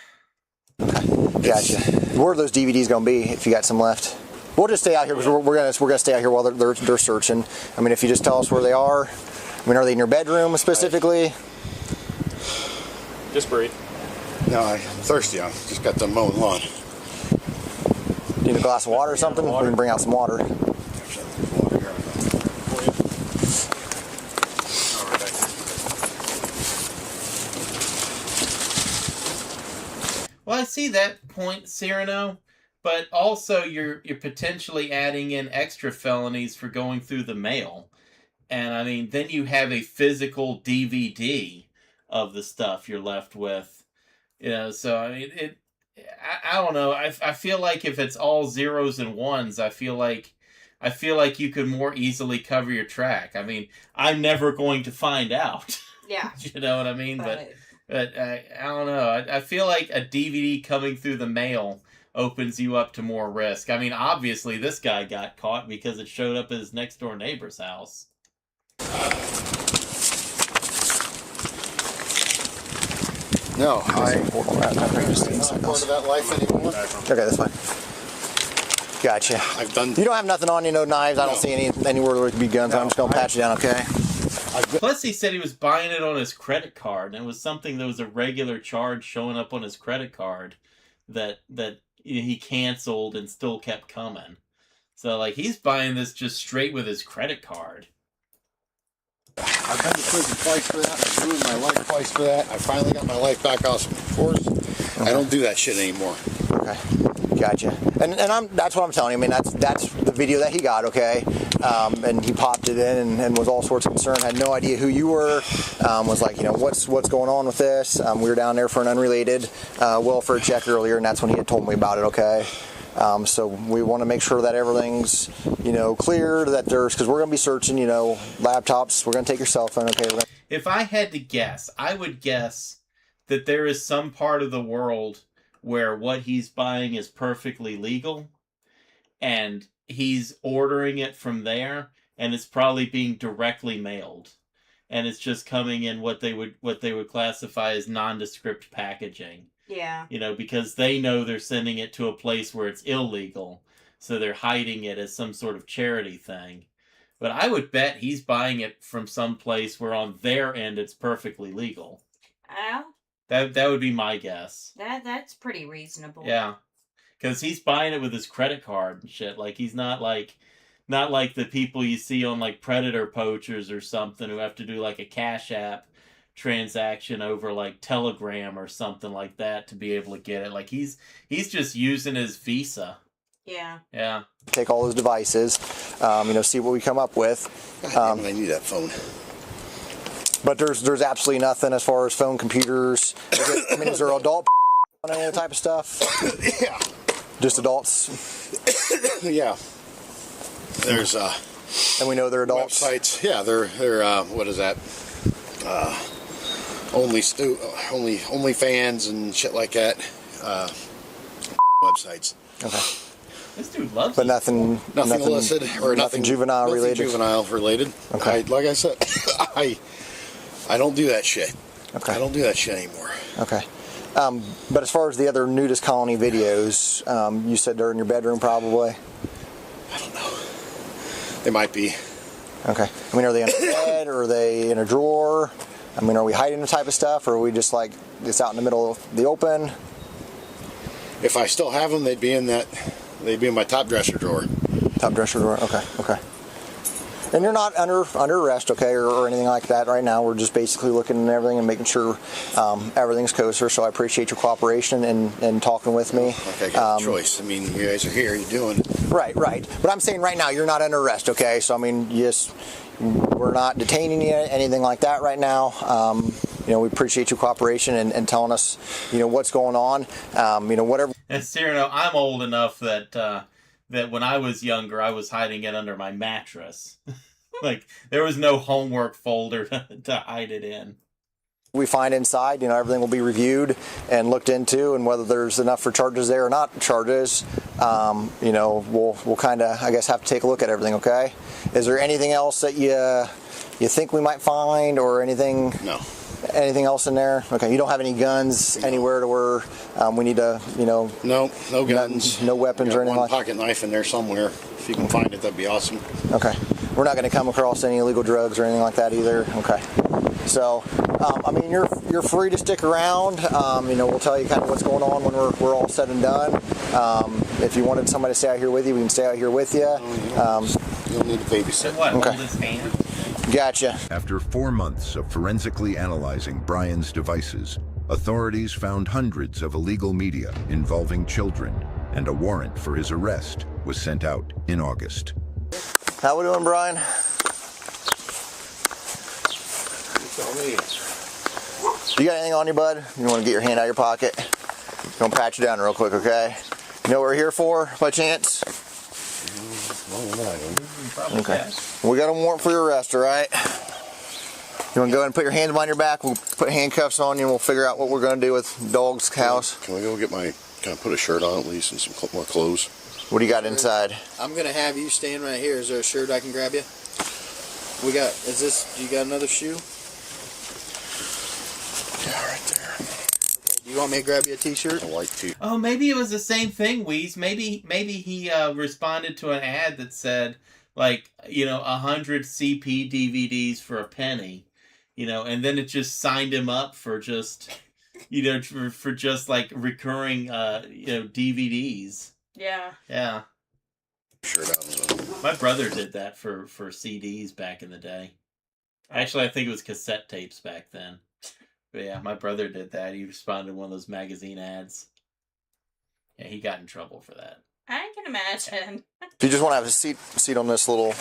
Gotcha. Where are those DVDs gonna be if you got some left? We'll just stay out here because we're gonna stay out here while they're searching. I mean, if you just tell us where they are. I mean, are they in your bedroom specifically? Just breathe. No, I'm thirsty. I just got done mowing lawn. Need a glass of water or something? We can bring out some water. Well, I see that point, Cyrano, but also you're potentially adding in extra felonies for going through the mail. And I mean, then you have a physical DVD of the stuff you're left with. So I mean, I don't know. I feel like if it's all zeros and ones, I feel like you could more easily cover your track. I mean, I'm never going to find out. Yeah. You know what I mean? But I don't know. I feel like a DVD coming through the mail opens you up to more risk. I mean, obviously this guy got caught because it showed up at his next door neighbor's house. No, I'm not part of that life anymore. Okay, that's fine. Gotcha. You don't have nothing on you, no knives. I don't see anywhere where there could be guns. I'm just gonna patch you down, okay? Plus, he said he was buying it on his credit card, and it was something that was a regular charge showing up on his credit card that he canceled and still kept coming. So, like, he's buying this just straight with his credit card. I've been to prison twice for that. I ruined my life twice for that. I finally got my life back off some force. I don't do that shit anymore. Okay, gotcha. And that's what I'm telling you. I mean, that's the video that he got. Okay, and he popped it in and was all sorts of concerned. Had no idea who you were. Was like, what's going on with this? We were down there for an unrelated welfare check earlier, and that's when he had told me about it. Okay. So we want to make sure that everything's, clear, that because we're going to be searching, laptops. We're going to take your cell phone. Okay. If I had to guess, I would guess that there is some part of the world where what he's buying is perfectly legal and he's ordering it from there and it's probably being directly mailed and it's just coming in what they would classify as nondescript packaging. Yeah. Because they know they're sending it to a place where it's illegal. So they're hiding it as some sort of charity thing. But I would bet he's buying it from some place where on their end it's perfectly legal. Well, that would be my guess. That's pretty reasonable. Yeah. Because he's buying it with his credit card and shit. Like, he's not like the people you see on like Predator poachers or something who have to do like a Cash App transaction over like Telegram or something like that to be able to get it. Like, he's just using his Visa. Yeah. Take all those devices, see what we come up with. I need that phone. But there's absolutely nothing as far as phone, computers. Is there adult on any type of stuff? Yeah. Just adults? Yeah. There's and we know they're adults. Websites. Yeah, they're what is that? OnlyFans and shit like that. Websites. Okay. This dude loves but it. nothing illicit or nothing juvenile related. Juvenile related. Okay. Like I said, I don't do that shit. Okay. I don't do that shit anymore. Okay. But as far as the other nudist colony videos, you said they're in your bedroom probably? I don't know. They might be. Okay. I mean, are they on a bed, or are they in a drawer? I mean, are we hiding the type of stuff, or are we just like it's out in the middle of the open? If I still have them, they'd be in my top dresser drawer. Top dresser drawer. Okay. Okay. And you're not under arrest, okay, or anything like that right now. We're just basically looking at everything and making sure everything's kosher. So I appreciate your cooperation and talking with me. Okay, got a choice. I mean, you guys are here. You're doing it. Right. But I'm saying right now you're not under arrest, okay? So I mean, we're not detaining you, anything like that right now. We appreciate your cooperation and telling us, what's going on. Whatever. And Cyrano, I'm old enough that when I was younger, I was hiding it under my mattress. Like, there was no homework folder to hide it in. We find inside, everything will be reviewed and looked into, and whether there's enough for charges there or not charges, we'll kind of, I guess, have to take a look at everything, okay? Is there anything else that you think we might find, or anything? No. Anything else in there? Okay, you don't have any guns anywhere to where we need to, No guns. No weapons or anything like that? One pocket knife in there somewhere. If you can find it, that'd be awesome. Okay. We're not going to come across any illegal drugs or anything like that either? Okay. So, you're free to stick around. We'll tell you kind of what's going on when we're all said and done. If you wanted somebody to stay out here with you, we can stay out here with you. You'll need a babysitter. What, okay. hold his hand? Gotcha. After 4 months of forensically analyzing Brian's devices, authorities found hundreds of illegal media involving children, and a warrant for his arrest was sent out in August. How we doing, Brian? Tell me. You got anything on you, bud? You want to get your hand out of your pocket? Gonna pat you down real quick, okay? You know what we're here for, by chance? Okay. We got a warrant for your arrest, all right? You want to go ahead and put your hands behind your back? We'll put handcuffs on you, and we'll figure out what we're going to do with Dog's house. Can we go get can I put a shirt on at least and some more clothes? What do you got inside? I'm going to have you stand right here. Is there a shirt I can grab you? Do you got another shoe? Yeah, right there. Do you want me to grab you a t-shirt? I like to. Oh, maybe it was the same thing, Weez. Maybe he responded to an ad that said, 100 CP DVDs for a penny, and then it just signed him up for just, for just like recurring, DVDs. Yeah. Yeah. Shirt out. My brother did that for CDs back in the day. Actually, I think it was cassette tapes back then. But yeah, my brother did that. He responded to one of those magazine ads. Yeah, he got in trouble for that. I can imagine. If you just want to have a seat on this little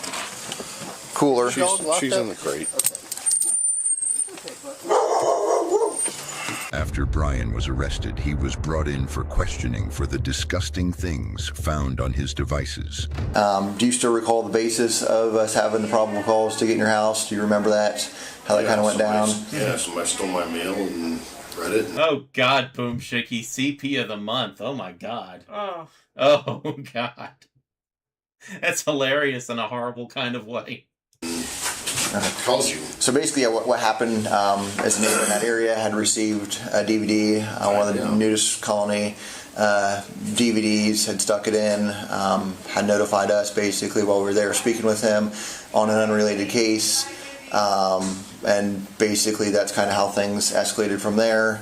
cooler. She's in the crate. After Brian was arrested, he was brought in for questioning for the disgusting things found on his devices. Do you still recall the basis of us having the probable cause to get in your house? Do you remember that? How that kind of went down? Yeah, somebody stole my mail and read it. Oh, God, Boom Shicky. CP of the month. Oh, my God. Oh. Oh, God. That's hilarious in a horrible kind of way. Calls you. So basically, what happened is a neighbor in that area had received a DVD, one of the nudist colony DVDs, had stuck it in, had notified us basically while we were there speaking with him on an unrelated case. And basically that's kind of how things escalated from there.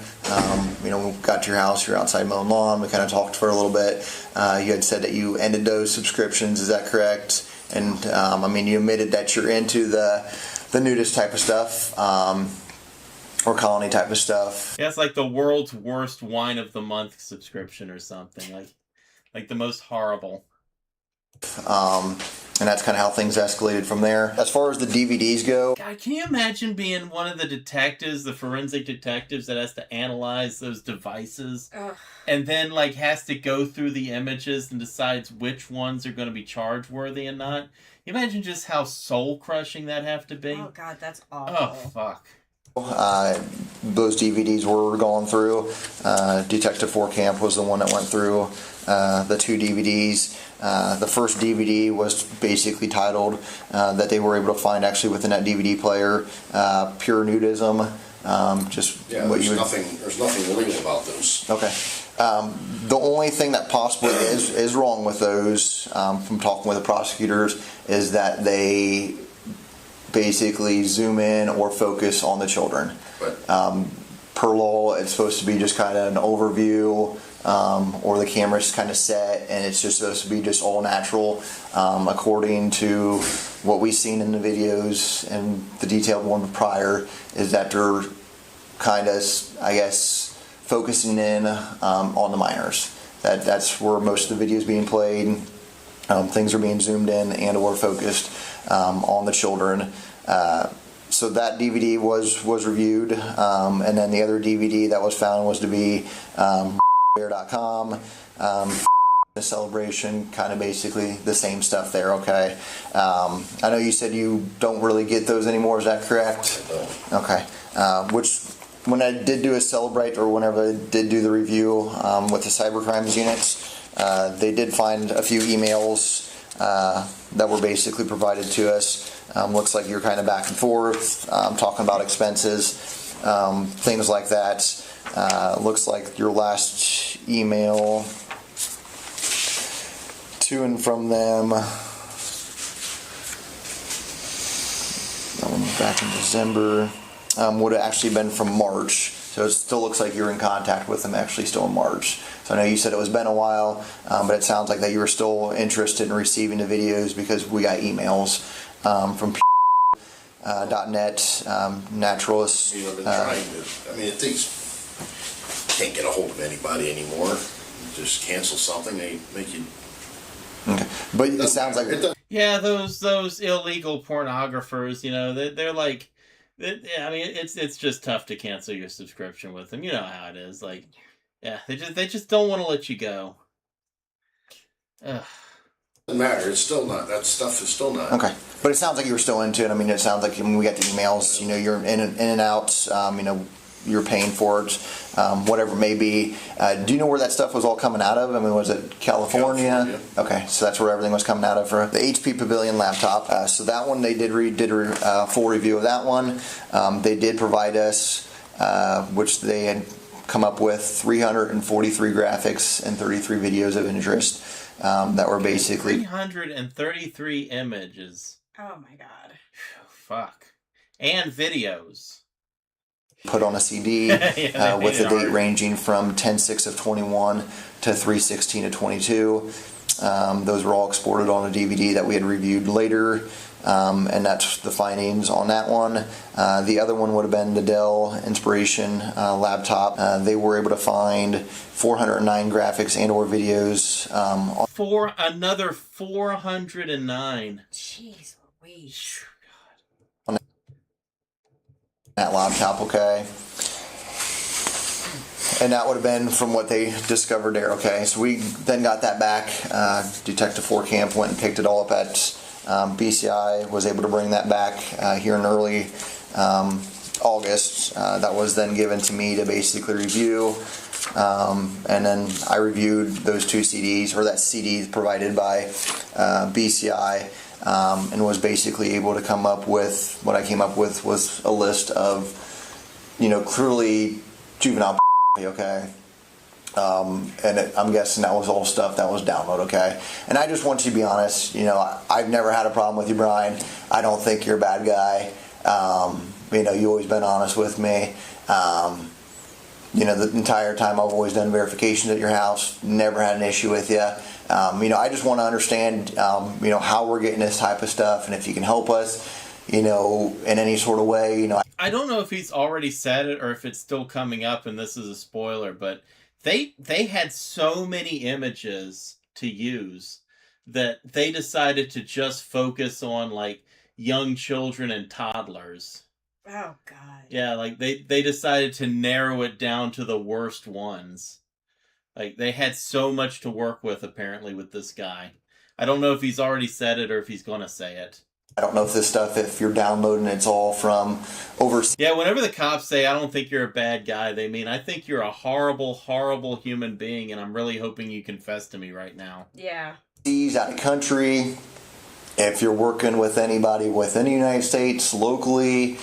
We got to your house, you're outside mowing lawn, we kind of talked for a little bit. You had said that you ended those subscriptions, is that correct? And you admitted that you're into the nudist type of stuff, or colony type of stuff. Yeah, it's like the world's worst wine of the month subscription or something. Like the most horrible. And that's kind of how things escalated from there. As far as the DVDs go, God, can you imagine being one of the detectives, the forensic detectives that has to analyze those devices? Ugh. And then has to go through the images and decides which ones are going to be charge worthy and not? You imagine just how soul crushing that have to be? Oh, God, that's awful. Oh, fuck. Those DVDs were gone through. Detective Camp was the one that went through the 2 DVDs. The first DVD was basically titled that they were able to find actually within that DVD player, Pure Nudism. There's nothing illegal about those. Okay. The only thing that possibly is wrong with those, from talking with the prosecutors, is that they basically zoom in or focus on the children. Per law, it's supposed to be just kind of an overview, or the camera's kind of set, and it's just supposed to be just all natural, according to what we've seen in the videos and the detailed one prior, is that they're kind of, I guess, focusing in on the minors. That's where most of the videos being played. Things are being zoomed in and or focused on the children. So that DVD was reviewed, and then the other DVD that was found was to be bear.com. The celebration, kind of basically the same stuff there. Okay. I know you said you don't really get those anymore. Is that correct? Okay. Which, when I did do a celebrate, or whenever I did do the review with the cybercrimes units, they did find a few emails that were basically provided to us. Looks like you're kind of back and forth, talking about expenses, things like that. Looks like your last email to and from them, that one was back in December, would have actually been from March. So it still looks like you're in contact with them actually still in March. So I know you said it was been a while, but it sounds like that you were still interested in receiving the videos, because we got emails from .net, naturalists. I've been trying to. I mean, if things can't get a hold of anybody anymore, just cancel something. They make you. Okay. But it sounds like yeah, those illegal pornographers, they're like, I mean, it's just tough to cancel your subscription with them. You know how it is. Like, yeah, they just don't want to let you go. Ugh. Doesn't matter. It's still not. That stuff is still not. Okay, but it sounds like you were still into it. I mean, it sounds like when we got the emails, you're in and out. You're paying for it, whatever it may be. Do you know where that stuff was all coming out of? I mean, was it California? Okay, so that's where everything was coming out of for the HP Pavilion laptop. So that one, they did a full review of that one. They did provide us, which they had come up with, 343 graphics and 33 videos of interest that were basically 333 images. Oh my god. Fuck. And videos. Put on a CD with the date ranging from 10/6/21 to 3/16/22. Those were all exported on a DVD that we had reviewed later, and that's the findings on that one. The other one would have been the Dell Inspiration laptop. They were able to find 409 graphics and or videos. Another 409. Jeez Louise. That laptop, okay, and that would have been from what they discovered there. Okay, so we then got that back. Detective 4 Camp went and picked it all up at BCI, was able to bring that back here in early August. That was then given to me to basically review, and then I reviewed those two CDs, or that CD provided by BCI. And was basically able to come up with, what I came up with was a list of, clearly juvenile, okay? And I'm guessing that was all stuff that was download, okay? And I just want you to be honest, I've never had a problem with you, Brian. I don't think you're a bad guy. You've always been honest with me. The entire time I've always done verifications at your house, never had an issue with you. I just want to understand, how we're getting this type of stuff, and if you can help us, in any sort of way, I don't know if he's already said it or if it's still coming up, and this is a spoiler, but they had so many images to use that they decided to just focus on like young children and toddlers. Oh god. Yeah, like they decided to narrow it down to the worst ones. Like, they had so much to work with, apparently, with this guy. I don't know if he's already said it or if he's going to say it. I don't know if this stuff, if you're downloading, it's all from overseas. Yeah, whenever the cops say, I don't think you're a bad guy, they mean, I think you're a horrible, horrible human being, and I'm really hoping you confess to me right now. Yeah. Out of country, if you're working with anybody within the United States, locally,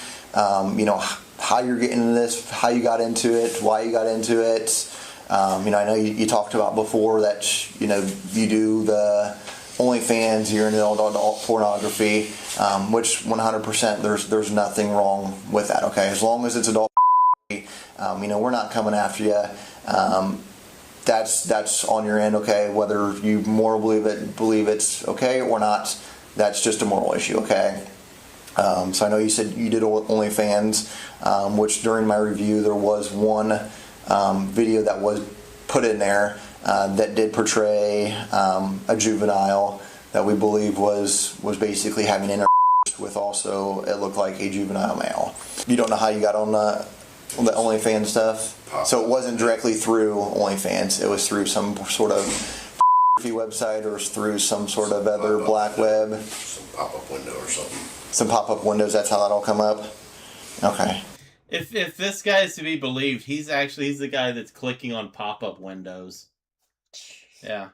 how you're getting into this, how you got into it, why you got into it. I know you talked about before that, you do the OnlyFans, you're into adult pornography, which 100% there's nothing wrong with that, okay? As long as it's adult, we're not coming after you. That's on your end, okay? Whether you more believe it's okay or not, that's just a moral issue, okay? So I know you said you did OnlyFans, which during my review there was one video that was put in there that did portray a juvenile that we believe was basically having intercourse with also, it looked like a juvenile male. You don't know how you got on the OnlyFans stuff? So it wasn't directly through OnlyFans, it was through some sort of website or through some sort of other black web? Some pop-up window or something. Some pop-up windows, that's how that'll come up? Okay. If this guy is to be believed, he's the guy that's clicking on pop-up windows. Yeah.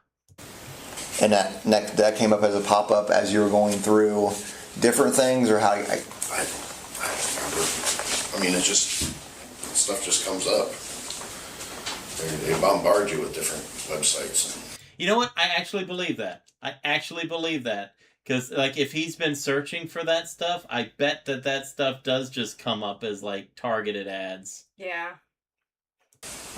And that came up as a pop-up as you were going through different things, or how? I don't remember. I mean, it just, stuff just comes up. They bombard you with different websites. You know what? I actually believe that. Because, if he's been searching for that stuff, I bet that stuff does just come up as, targeted ads. Yeah.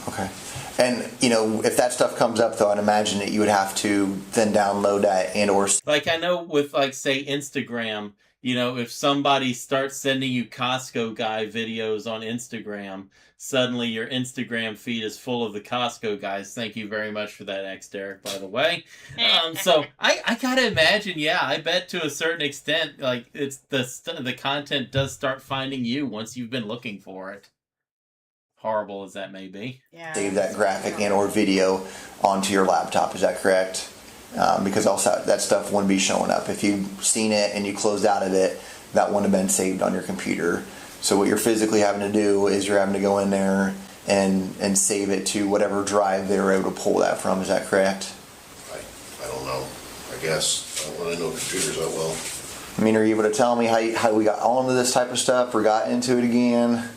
Okay. And, if that stuff comes up, though, I'd imagine that you would have to then download that and or... I know with, say, Instagram, if somebody starts sending you Costco guy videos on Instagram, suddenly your Instagram feed is full of the Costco guys. Thank you very much for that, Derek, by the way. So I gotta imagine, I bet to a certain extent, it's the content does start finding you once you've been looking for it. Horrible as that may be. Yeah. Save that graphic and or video onto your laptop, is that correct? Because also that stuff wouldn't be showing up. If you've seen it and you closed out of it, that wouldn't have been saved on your computer. So what you're physically having to do is you're having to go in there and save it to whatever drive they were able to pull that from. Is that correct? I don't know. I guess. I don't really know computers that well. I mean, are you able to tell me how we got onto this type of stuff or got into it again?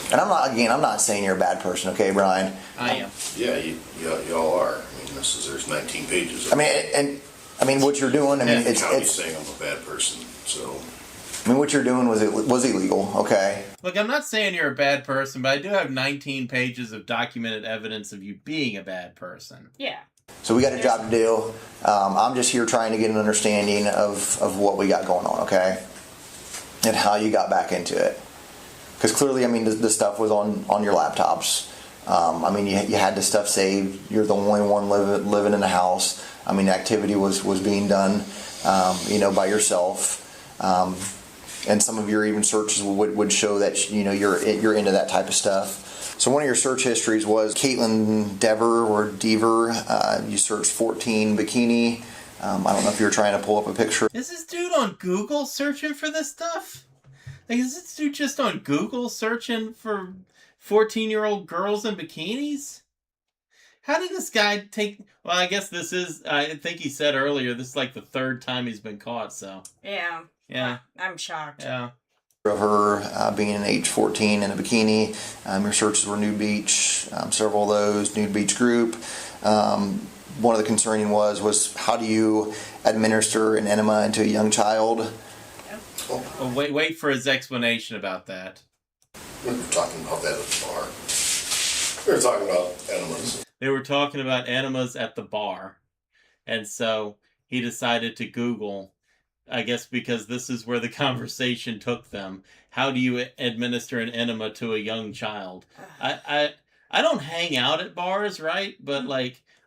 And I'm not saying you're a bad person, okay, Brian? I am. Yeah, y'all are. I mean, there's 19 pages. What you're doing, it's saying I'm a bad person, so. What you're doing was illegal, okay? Look, I'm not saying you're a bad person, but I do have 19 pages of documented evidence of you being a bad person. Yeah. So we got a job to do. I'm just here trying to get an understanding of what we got going on, okay? And how you got back into it. Because clearly, the stuff was on your laptops. You had the stuff saved. You're the only one living in the house. Activity was being done, by yourself. And some of your even searches would show that, you're into that type of stuff. So one of your search histories was Caitlin Dever. You searched 14 bikini. I don't know if you were trying to pull up a picture. Is this dude on Google searching for this stuff? Is this dude just on Google searching for 14-year-old girls in bikinis? How did this guy take... Well, I guess this is... I think he said earlier, this is the third time he's been caught, so... Yeah. Yeah. I'm shocked. Yeah. Of her being an age 14 in a bikini. Your searches were nude beach, several of those, nude beach group. One of the concerning was how do you administer an enema into a young child? Oh, wait for his explanation about that. We were talking about that at the bar. We were talking about enemas. They were talking about enemas at the bar. And so he decided to Google, I guess because this is where the conversation took them, how do you administer an enema to a young child? I don't hang out at bars, right? But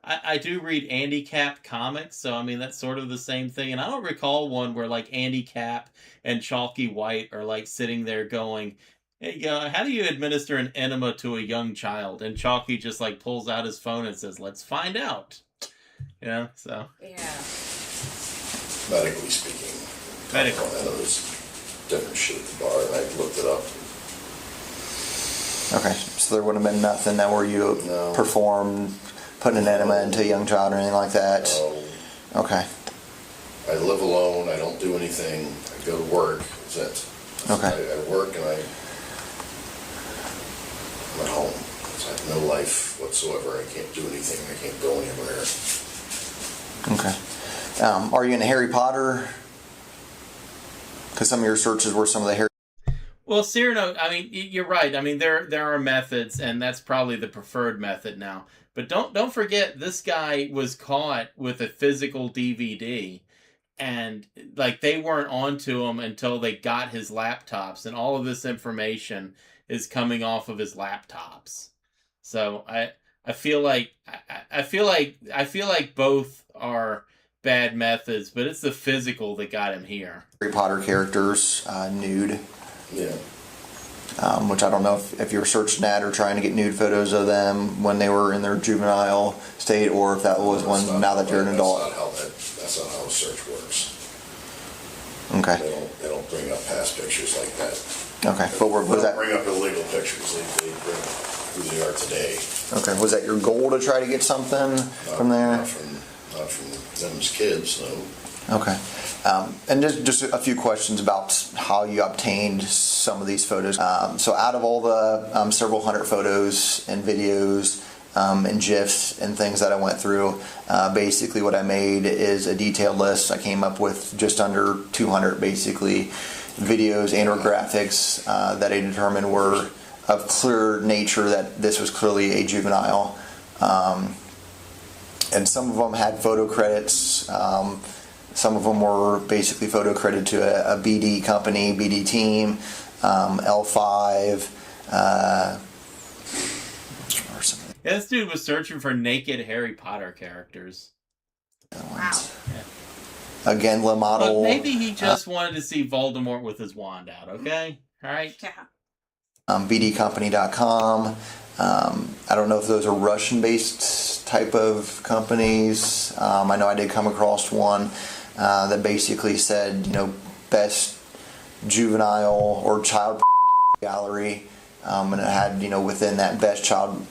I do read Andy Cap comics, so that's sort of the same thing. And I don't recall one where Andy Cap and Chalky White are sitting there going, hey, how do you administer an enema to a young child? And Chalky just pulls out his phone and says, let's find out. So. Yeah. Medically speaking. Medical. I know there's different shit at the bar, and I looked it up. Okay, so there would have been nothing that where you performed putting an enema into a young child or anything like that? No. Okay. I live alone. I don't do anything. I go to work. That's it. Okay. I work and I'm at home. So I have no life whatsoever. I can't do anything. I can't go anywhere. Okay. Are you into Harry Potter? Because some of your searches were some of the Harry. Well, Cyrano, I mean, you're right. I mean, there are methods, and that's probably the preferred method now. But don't forget, this guy was caught with a physical DVD, and like they weren't onto him until they got his laptops, and all of this information is coming off of his laptops. So I feel like both are bad methods, but it's the physical that got him here. Harry Potter characters nude. Yeah. Which I don't know if you were searching that or trying to get nude photos of them when they were in their juvenile state, or if that was one now that you're an adult. That's not how a search works. Okay. They don't bring up past pictures like that. Okay. But was that bring up illegal pictures? They bring up who they are today. Okay. Was that your goal to try to get something from there? Not from them as kids, no. Okay. And just a few questions about how you obtained some of these photos. So out of all the several hundred photos and videos and GIFs and things that I went through, basically what I made is a detailed list. I came up with just under 200 basically videos and or graphics that I determined were of clear nature that this was clearly a juvenile. And some of them had photo credits. Some of them were basically photo credited to a BD company, BD team, L5. Yeah, this dude was searching for naked Harry Potter characters. Wow. A Genla model. Look, maybe he just wanted to see Voldemort with his wand out, okay? All right? Yeah. BDcompany.com. I don't know if those are Russian-based type of companies. I know I did come across one that basically said, best juvenile or child gallery, and it had, within that best child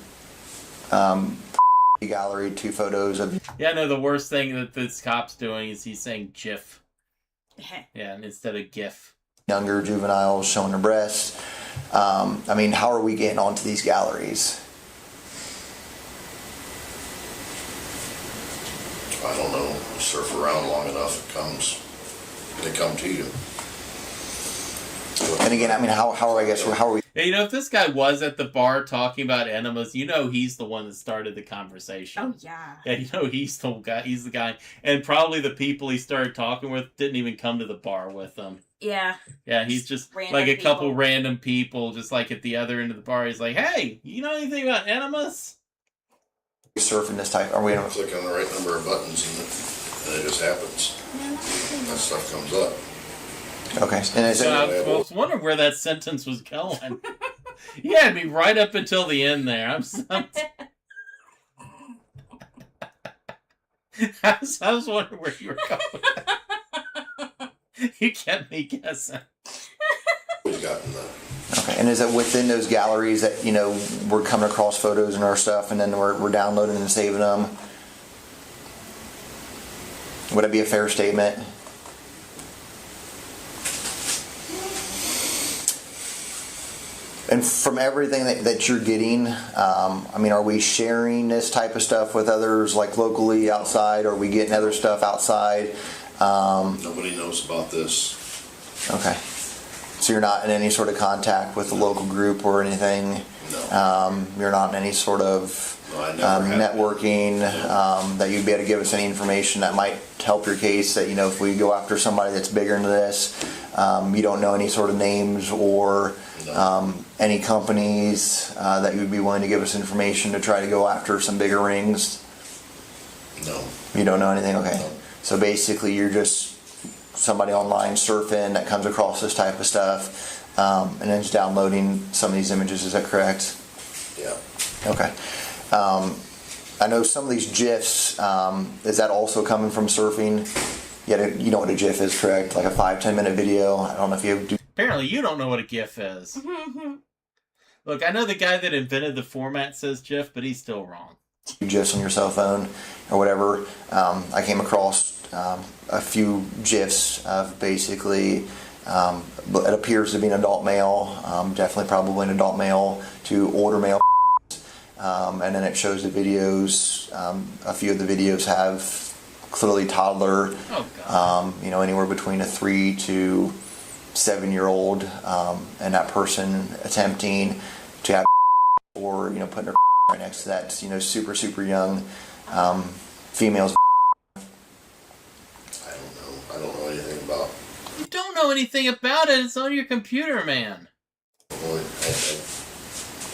gallery 2 photos of. Yeah, no, the worst thing that this cop's doing is he's saying GIF. Yeah, instead of GIF. Younger juveniles showing their breasts. I mean, how are we getting onto these galleries? I don't know. You surf around long enough, they come to you. And again, I mean, how are we? Yeah, if this guy was at the bar talking about enemas, he's the one that started the conversation. Oh yeah. Yeah, he's the guy. He's the guy, and probably the people he started talking with didn't even come to the bar with him. Yeah. Yeah, he's just random like a couple people. random people, just like at the other end of the bar. He's like, "Hey, you know anything about enemas?" Surfing this type? Are we? Click on the right number of buttons, and it just happens. That stuff comes up. Okay. And So I was wondering where that sentence was going. You had me right up until the end there. I was wondering where you were going. You kept me guessing. Okay, and is it within those galleries that we're coming across photos and our stuff, and then we're downloading and saving them? Would it be a fair statement? And from everything that you're getting, I mean, are we sharing this type of stuff with others, like locally outside? Or are we getting other stuff outside? Nobody knows about this. Okay. So you're not in any sort of contact with the local group or anything? No. You're not in any sort of networking that you'd be able to give us any information that might help your case, that, if we go after somebody that's bigger into this, you don't know any sort of names or any companies that you would be willing to give us information to try to go after some bigger rings? No. You don't know anything? Okay. No. So basically you're just somebody online surfing that comes across this type of stuff and then just downloading some of these images. Is that correct? Yeah. Okay. I know some of these GIFs, is that also coming from surfing? Yeah, you know what a GIF is, correct? Like a 5-10 minute video. I don't know if you do. Apparently you don't know what a GIF is. Look, I know the guy that invented the format says GIF, but he's still wrong. GIFs on your cell phone or whatever. I came across a few GIFs of basically, it appears to be an adult male, definitely probably an adult male to older male, and then it shows the videos. A few of the videos have clearly toddler, anywhere between a 3 to 7-year-old, and that person attempting to have or putting their right next to that super young females. I don't know anything about. You don't know anything about it. It's on your computer, man.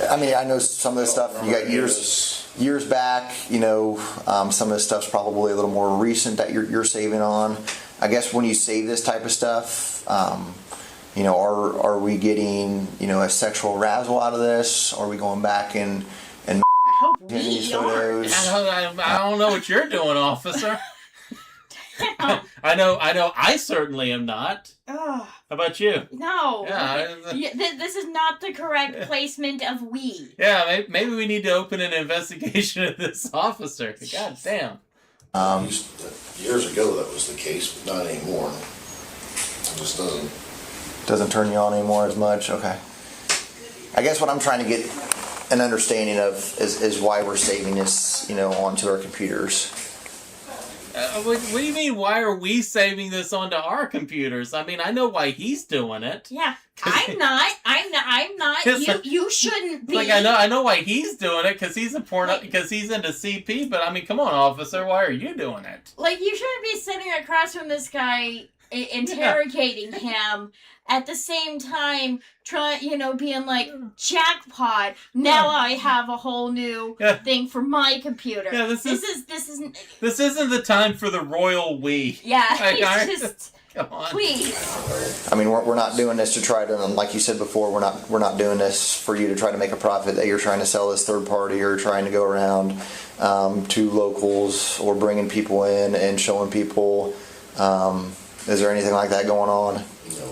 I mean, I know some of this stuff. You got years back. Some of this stuff's probably a little more recent that you're saving on. I guess when you save this type of stuff, are we getting a sexual arousal out of this? Are we going back and these photos? I don't know what you're doing, officer. I know. I certainly am not. Ugh. How about you? No. Yeah. This is not the correct placement of we. Yeah, maybe we need to open an investigation of this officer. God damn. Years ago that was the case, but not anymore. It just doesn't turn you on anymore as much. Okay. I guess what I'm trying to get an understanding of is why we're saving this, onto our computers. What do you mean? Why are we saving this onto our computers? I mean, I know why he's doing it. Yeah, I'm not. You shouldn't be. Like I know why he's doing it because he's because he's into CP. But I mean, come on, officer, why are you doing it? Like you shouldn't be sitting across from this guy interrogating him. At the same time, being like, jackpot! Now I have a whole new thing for my computer. Yeah, this isn't the time for the royal we. Yeah, just come on, please. I mean, we're not doing this to try to, like you said before, we're not doing this for you to try to make a profit. That you're trying to sell this third party, or trying to go around to locals or bringing people in and showing people. Is there anything like that going on? No.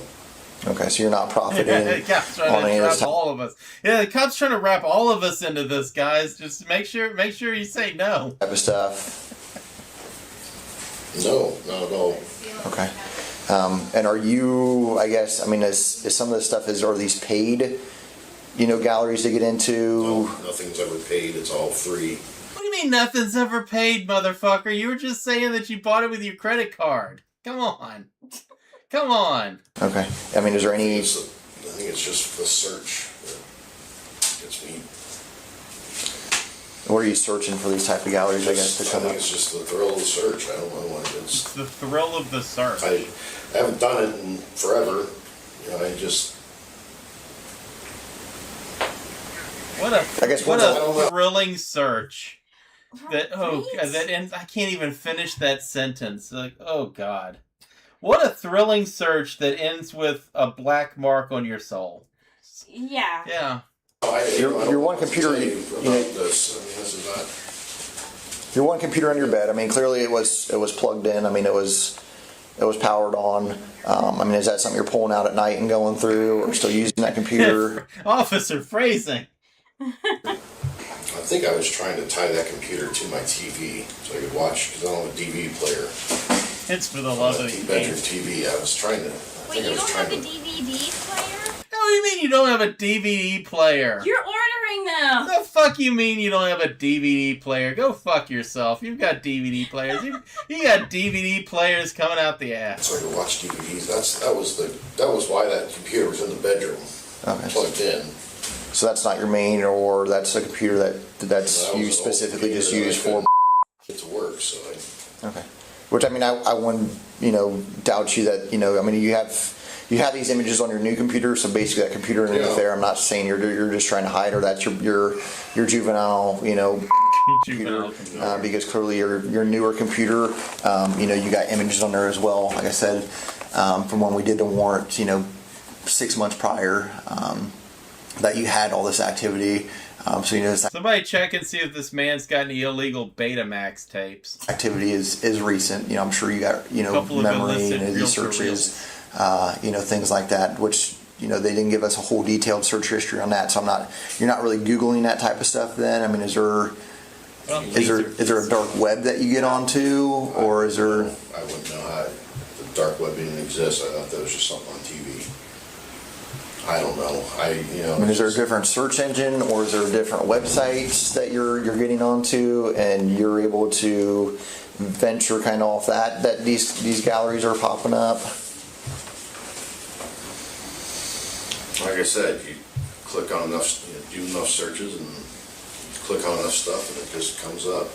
Okay, so you're not profiting the cop's trying on any to of wrap this. all of us. Yeah, the cop's trying to wrap all of us into this, guys. Just make sure you say no. Type of stuff. No, not at all. Okay. And are you? I guess. I mean, is some of this stuff are these paid? Galleries to get into. No, nothing's ever paid. It's all free. What do you mean nothing's ever paid, motherfucker? You were just saying that you bought it with your credit card. Come on. Come on. Okay. I mean, is there any... I think it's just the search that gets me. What are you searching for these type of galleries, I guess, to come up? It's just the thrill of the search. I don't know what it is. It's the thrill of the search. I haven't done it in forever. I just... What a thrilling search. That ends. I can't even finish that sentence. Like, oh God. What a thrilling search that ends with a black mark on your soul. Yeah. Yeah. Your one computer, your one computer on your bed. I mean, clearly it was plugged in. I mean, it was powered on. I mean, is that something you're pulling out at night and going through, or still using that computer? Officer phrasing. I think I was trying to tie that computer to my TV so I could watch, because I don't have a DVD player. It's for the love of the bedroom TV. I was trying to. Wait, you don't have a DVD player? What do you mean you don't have a DVD player? You're ordering them. The fuck you mean you don't have a DVD player? Go fuck yourself. You've got DVD players. You got DVD players coming out the ass. So I could watch DVDs. That was why that computer was in the bedroom, plugged in. So that's not your main, or that's a computer that's you specifically just use for. Get to work, so Okay. Which, I mean, I wouldn't, doubt you that, I mean, you have these images on your new computer, so basically that computer underneath there, I'm not saying you're just trying to hide, or that's your juvenile, computer, because clearly your newer computer, you got images on there as well, like I said, from when we did the warrant, 6 months prior, that you had all this activity. So somebody check and see if this man's got any illegal Betamax tapes. Activity is recent. I'm sure you got memory and these searches, things like that. Which they didn't give us a whole detailed search history on that. So you're not really Googling that type of stuff. Then I mean, is there Is there a dark web that you get onto, or is there? I wouldn't know how the dark web didn't exist. I thought that was just something on TV. I don't know. I mean, is there a different search engine, or is there different websites that you're getting onto, and you're able to venture kind of off that these galleries are popping up? Like I said, you click on enough, do enough searches, and click on enough stuff, and it just comes up.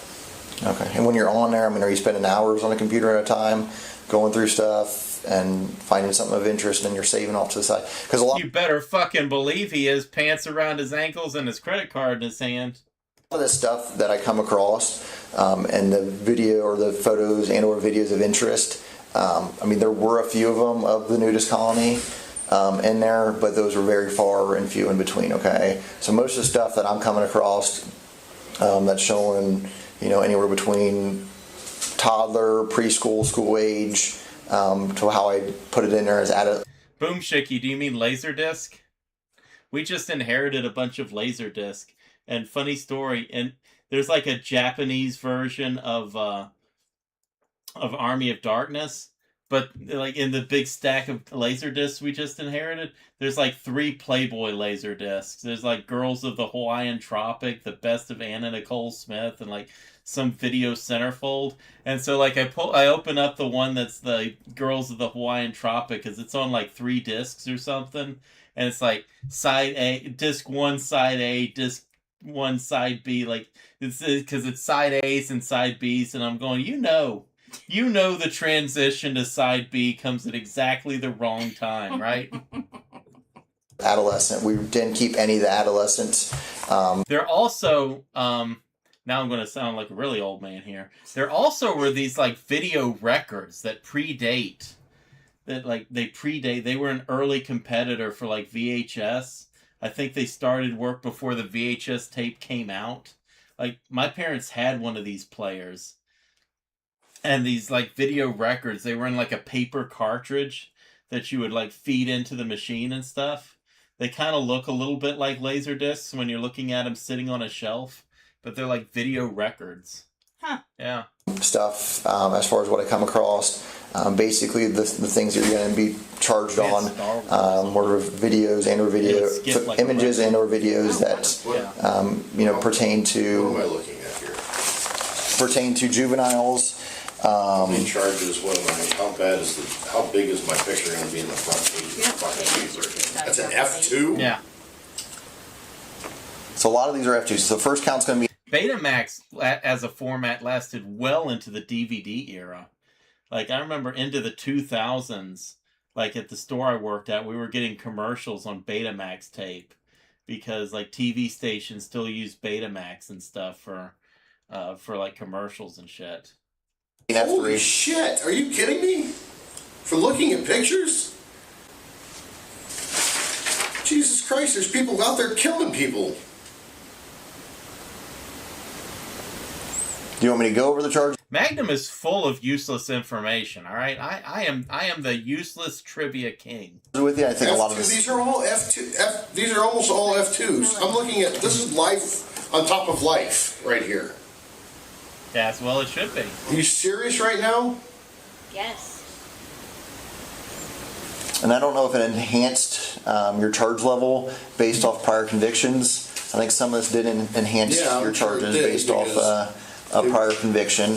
Okay. And when you're on there, I mean, are you spending hours on a computer at a time, going through stuff and finding something of interest, and you're saving off to the side? Because You better fucking believe he has pants around his ankles and his credit card in his hand. of the stuff that I come across, and the video or the photos and or videos of interest, I mean, there were a few of them of the nudist colony in there, but those were very far and few in between. Okay, so most of the stuff that I'm coming across that's showing, anywhere between toddler, preschool, school age, to how I put it in there as adult. Boom Shicky, do you mean Laserdisc? We just inherited a bunch of Laserdisc. And funny story, and there's like a Japanese version of Army of Darkness, but like in the big stack of Laserdiscs we just inherited, there's like 3 Playboy Laserdiscs. There's like Girls of the Hawaiian Tropic, The Best of Anna Nicole Smith, and like some Video Centerfold. And so like I open up the one that's the Girls of the Hawaiian Tropic because it's on like 3 discs or something, and it's like side A, disc 1, side A, disc 1, side B, like it's because it's side A's and side B's, and I'm going, the transition to side B comes at exactly the wrong time, right? Adolescent. We didn't keep any of the adolescents. There also, now I'm going to sound like a really old man here. There also were these like video records that predate. They were an early competitor for like VHS. I think they started work before the VHS tape came out. Like my parents had one of these players. And these like video records, they were in like a paper cartridge that you would like feed into the machine and stuff. They kind of look a little bit like laser discs when you're looking at them sitting on a shelf, but they're like video records. Huh. Yeah. Stuff as far as what I come across. Basically, the things that you're going to be charged on were videos and or images and or videos that pertain to. What am I looking at here? Pertain to juveniles. In charges, how big is my picture going to be in the front page of the fucking paper? That's an F2? Yeah. So a lot of these are F2s. So the first count's going to be. Betamax as a format lasted well into the DVD era. Like I remember into the 2000s, like at the store I worked at, we were getting commercials on Betamax tape because like TV stations still use Betamax and stuff for like commercials and shit. Holy shit! Are you kidding me? For looking at pictures? Jesus Christ, there's people out there killing people. Do you want me to go over the charges? Magnum is full of useless information. All right, I am the useless trivia king. With you, I think F2, a lot of this. These are all F2. These are almost all F2s. I'm looking at this is life on top of life right here. As well it should be. Are you serious right now? Yes. And I don't know if it enhanced your charge level based off prior convictions. I think some of this did enhance your charges based off a prior conviction.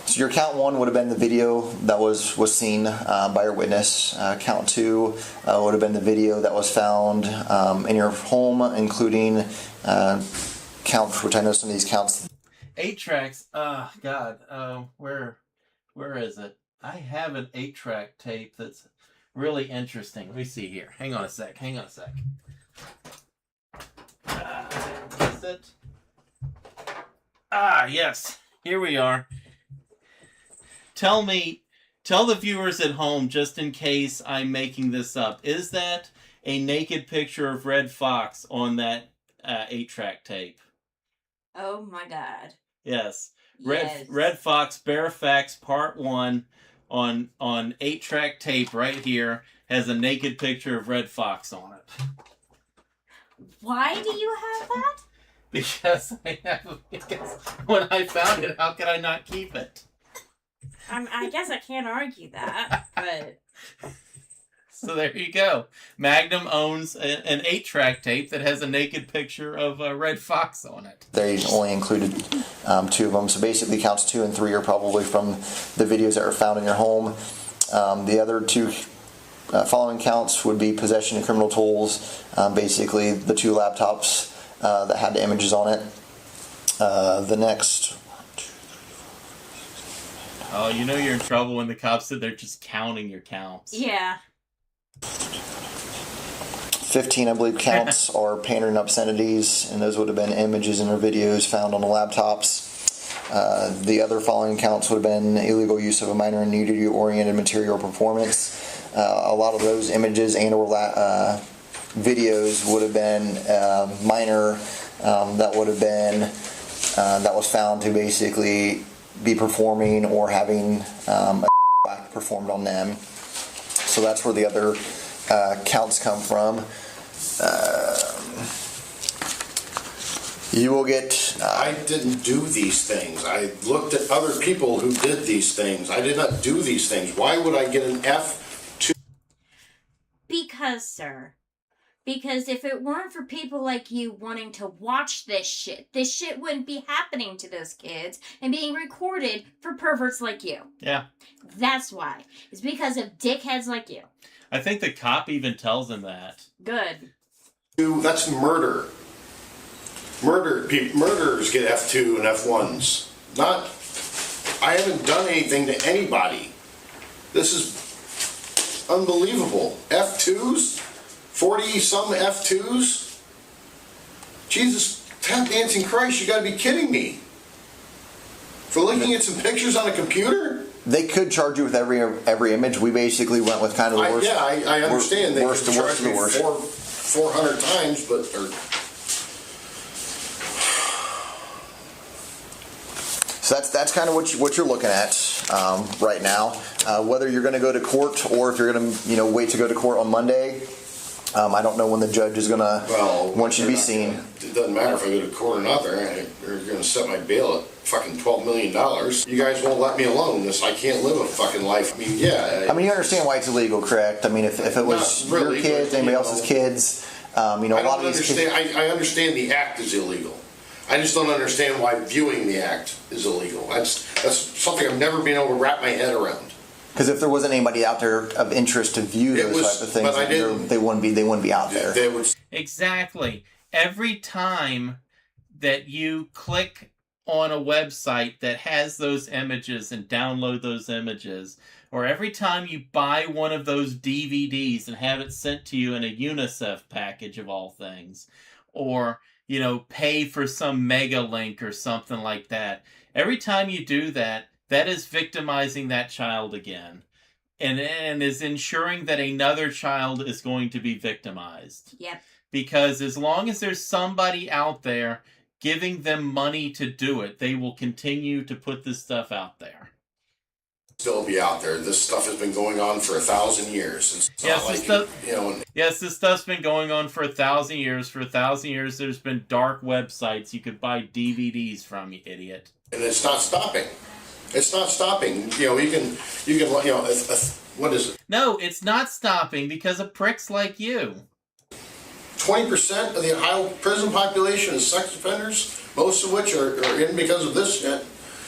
So your count 1 would have been the video that was seen by your witness. Count 2 would have been the video that was found in your home, including counts, which I know some of these counts. 8 tracks. Oh God. Where is it? I have an 8-track tape that's really interesting. Let me see here. Hang on a sec. Is it? Yes. Here we are. Tell the viewers at home, just in case I'm making this up, is that a naked picture of Red Fox on that 8-track tape? Oh my God. Yes. Yes. Red Fox Bare Facts Part 1 on 8-track tape right here has a naked picture of Red Fox on it. Why do you have that? Because when I found it, how could I not keep it? I guess I can't argue that, but So there you go. Magnum owns an 8-track tape that has a naked picture of a red fox on it. They only included 2 of them, so basically counts 2 and 3 are probably from the videos that were found in your home. The other 2 following counts would be possession of criminal tools, basically the 2 laptops that had the images on it. The next... Oh, you know you're in trouble when the cops said they're just counting your counts. yeah. 15, I believe, counts are pandering obscenities, and those would have been images and or videos found on the laptops. The other following counts would have been illegal use of a minor in nudity-oriented material performance. A lot of those images and or videos would have been minor that would have been that was found to basically be performing or having a act performed on them. So that's where the other counts come from. You will get... I didn't do these things. I looked at other people who did these things. I did not do these things. Why would I get an F2? Because, sir. Because if it weren't for people like you wanting to watch this shit wouldn't be happening to those kids and being recorded for perverts like you. Yeah. That's why. It's because of dickheads like you. I think the cop even tells him that. Good. That's murder. Murderers get F2 and F1s. I haven't done anything to anybody. This is unbelievable. F2s? 40-some F2s? Jesus, tap dancing Christ, you gotta be kidding me. For looking at some pictures on a computer? They could charge you with every image. We basically went with kind of the worst. I understand they worst could to charge worst to me worst. 400 times, but... So that's kind of what you're looking at right now. Whether you're going to go to court or if you're going to wait to go to court on Monday. I don't know when the judge is going to want you to be seen. It doesn't matter if I go to court or not. They're going to set my bail at fucking $12 million. You guys won't let me alone. I can't live a fucking life. I mean, yeah. I mean, you understand why it's illegal, correct? I mean, if it was really, your kids, anybody else's kids, a lot of these kids... I understand the act is illegal. I just don't understand why viewing the act is illegal. That's something I've never been able to wrap my head around. Because if there wasn't anybody out there of interest to view those type of things, they wouldn't be out there. Exactly. Every time that you click on a website that has those images and download those images, or every time you buy one of those DVDs and have it sent to you in a UNICEF package of all things, or pay for some mega link or something like that, every time you do that, that is victimizing that child again, and is ensuring that another child is going to be victimized. Yep. Because as long as there's somebody out there giving them money to do it, they will continue to put this stuff out there. Still be out there. This stuff has been going on for 1,000 years. Yes, this stuff's been going on for 1,000 years. For 1,000 years, there's been dark websites you could buy DVDs from, you idiot. And it's not stopping. It's not stopping. What is it? No, it's not stopping because of pricks like you. 20% of the Ohio prison population is sex offenders, most of which are in because of this shit.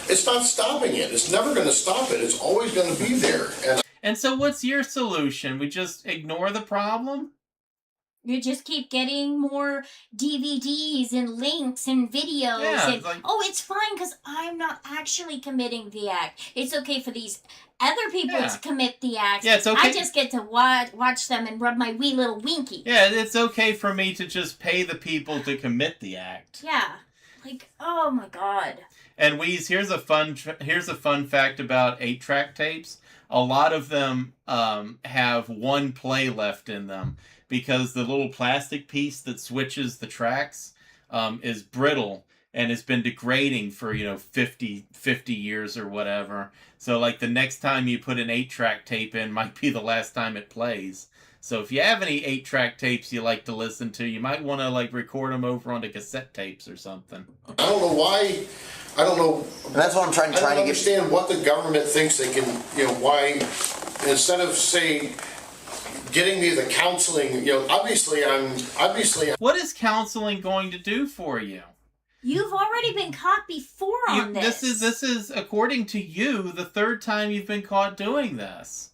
It's not stopping it. It's never going to stop it. It's always going to be there. And so what's your solution? We just ignore the problem? You just keep getting more DVDs and links and videos. Yeah, and, it's fine because I'm not actually committing the act. It's okay for these other people to commit the act. Yeah, it's okay. I just get to watch them and rub my wee little winky. Yeah, it's okay for me to just pay the people to commit the act. Yeah. Oh my God. And Weeze, here's a fun fact about 8-track tapes. A lot of them have one play left in them because the little plastic piece that switches the tracks is brittle and has been degrading for 50 years or whatever. So the next time you put an 8-track tape in might be the last time it plays. So if you have any 8-track tapes you like to listen to, you might want to like record them over onto cassette tapes or something. I don't know why. I don't know. And that's what I'm trying I don't to understand what the government thinks they can. Why instead of say getting me the counseling. Obviously I'm. What is counseling going to do for you? You've already been caught before on this. This is according to you the third time you've been caught doing this.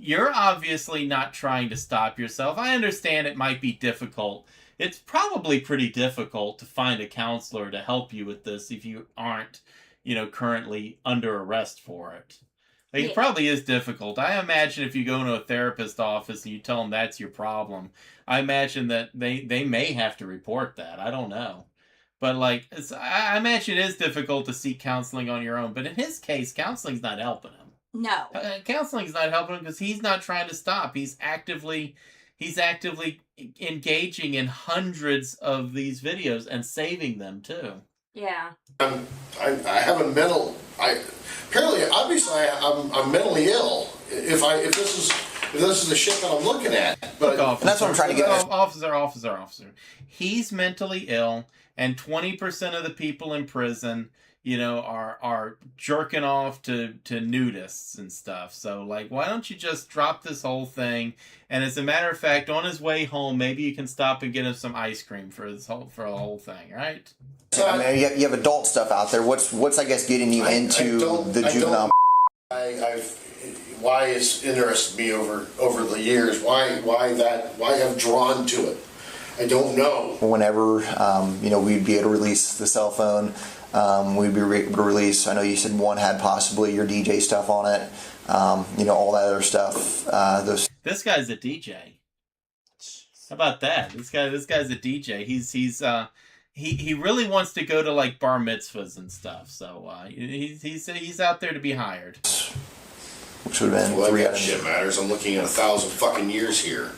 You're obviously not trying to stop yourself. I understand it might be difficult. It's probably pretty difficult to find a counselor to help you with this if you aren't, currently under arrest for it. It probably is difficult. I imagine if you go into a therapist's office and you tell them that's your problem, I imagine that they may have to report that. I don't know. But I imagine it is difficult to seek counseling on your own. But in his case, counseling's not helping him. No. Counseling's not helping him because he's not trying to stop. He's actively engaging in hundreds of these videos and saving them too. Yeah. I have a mental. Obviously, I'm mentally ill. If this is the shit that I'm looking at, but that's what I'm trying to get at. Officer. He's mentally ill, and 20% of the people in prison, are jerking off to nudists and stuff. So, why don't you just drop this whole thing? And as a matter of fact, on his way home, maybe you can stop and get him some ice cream for the whole thing, right? I mean, you have adult stuff out there. What's I guess getting you into the juvenile? Why it's interested me over the years? Why I've drawn to it? I don't know. Whenever we'd be able to release the cell phone, we'd be able to release. I know you said one had possibly your DJ stuff on it. All that other stuff. This guy's a DJ. How about that? This guy's a DJ. He really wants to go to bar mitzvahs and stuff. So he's out there to be hired. Which would have been 3 out of shit matters. I'm looking at 1,000 fucking years here.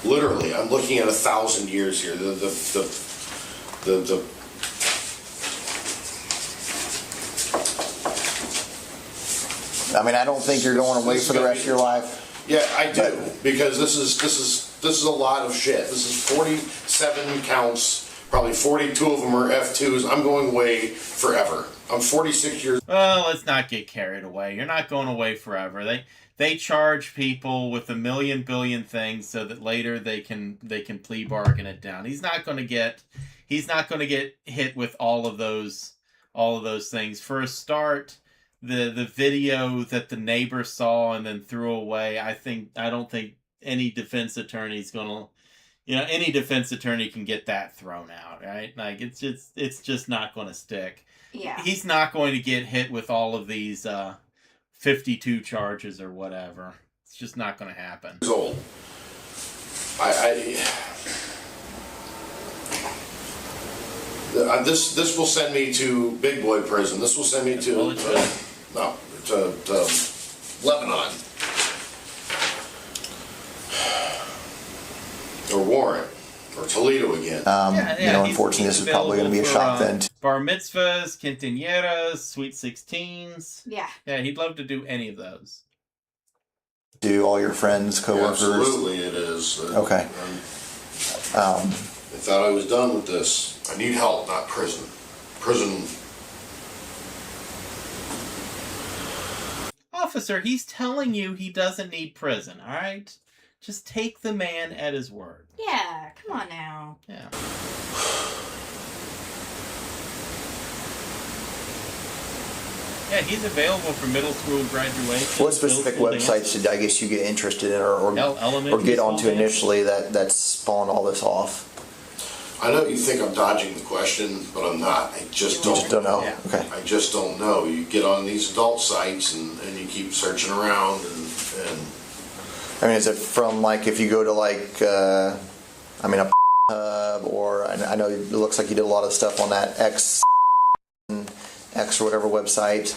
Literally, I'm looking at 1,000 years here. I mean, I don't think you're going away for the rest of your life. Yeah, I do, because this is a lot of shit. This is 47 counts. Probably 42 of them are F2s. I'm going away forever. I'm 46 years. Well, let's not get carried away. You're not going away forever. They charge people with a million billion things so that later they can plea bargain it down. He's not going to get hit with all of those things. For a start, the video that the neighbor saw and then threw away, I don't think any defense attorney's going to, any defense attorney can get that thrown out, right? It's just not going to stick. Yeah. He's not going to get hit with all of these 52 charges or whatever. It's just not going to happen. Old. This will send me to big boy prison. This will send me to Lebanon or Warren or Toledo again. Unfortunately, this is probably going to be a shock then. Bar mitzvahs, quinceañeras, sweet 16s. Yeah. Yeah, he'd love to do any of those. Do all your friends, coworkers? Yeah, absolutely, it is. Okay. I thought I was done with this. I need help, not prison. Prison. Officer, he's telling you he doesn't need prison, all right? Just take the man at his word. Yeah, come on now. Yeah. Yeah, he's available for middle school graduation. What specific websites did I guess you get interested in or get onto initially that spawned all this off? I know you think I'm dodging the question, but I'm not. I just don't know. Yeah. Okay. I just don't know. You get on these adult sites and you keep searching around and I mean, is it from if you go to a hub or I know it looks like you did a lot of stuff on that X or whatever website,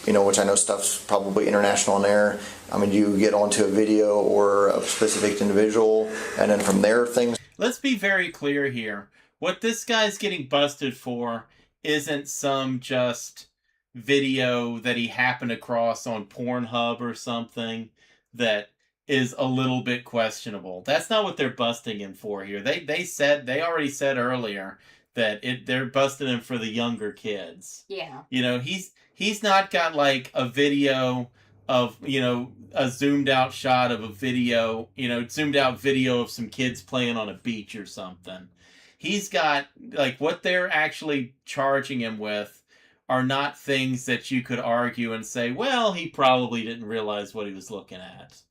which I know stuff's probably international in there. I mean, do you get onto a video or a specific individual and then from there things? Let's be very clear here. What this guy's getting busted for isn't some just video that he happened across on Pornhub or something that is a little bit questionable. That's not what they're busting him for here. They already said earlier that they're busting him for the younger kids. Yeah. You know, he's not got like a video of, you know, a zoomed out shot of a video, you know, zoomed out video of some kids playing on a beach or something. He's got, like, what they're actually charging him with are not things that you could argue and say, well, he probably didn't realize what he was looking at.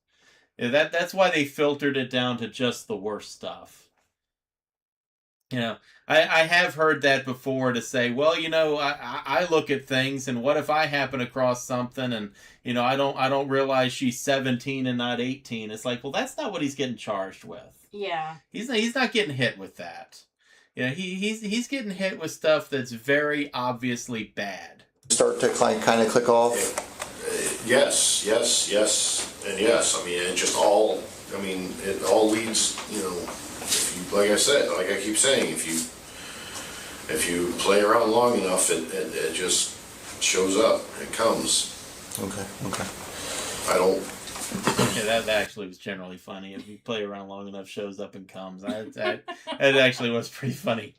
That's why they filtered it down to just the worst stuff. You know, I have heard that before, to say, well, you know, I look at things, and what if I happen across something and, you know, I don't realize she's 17 and not 18. It's like, well, that's not what he's getting charged with. Yeah. He's not getting hit with that. You know, he's getting hit with stuff that's very obviously bad. Start to kind of click off. Yes, and yes. I mean, it just all. I mean, it all leads. You know, if you, like I said, like I keep saying, if you play around long enough, it just shows up. It comes. Okay. I don't. Yeah, that actually was generally funny. If you play around long enough, shows up and comes. That actually was pretty funny.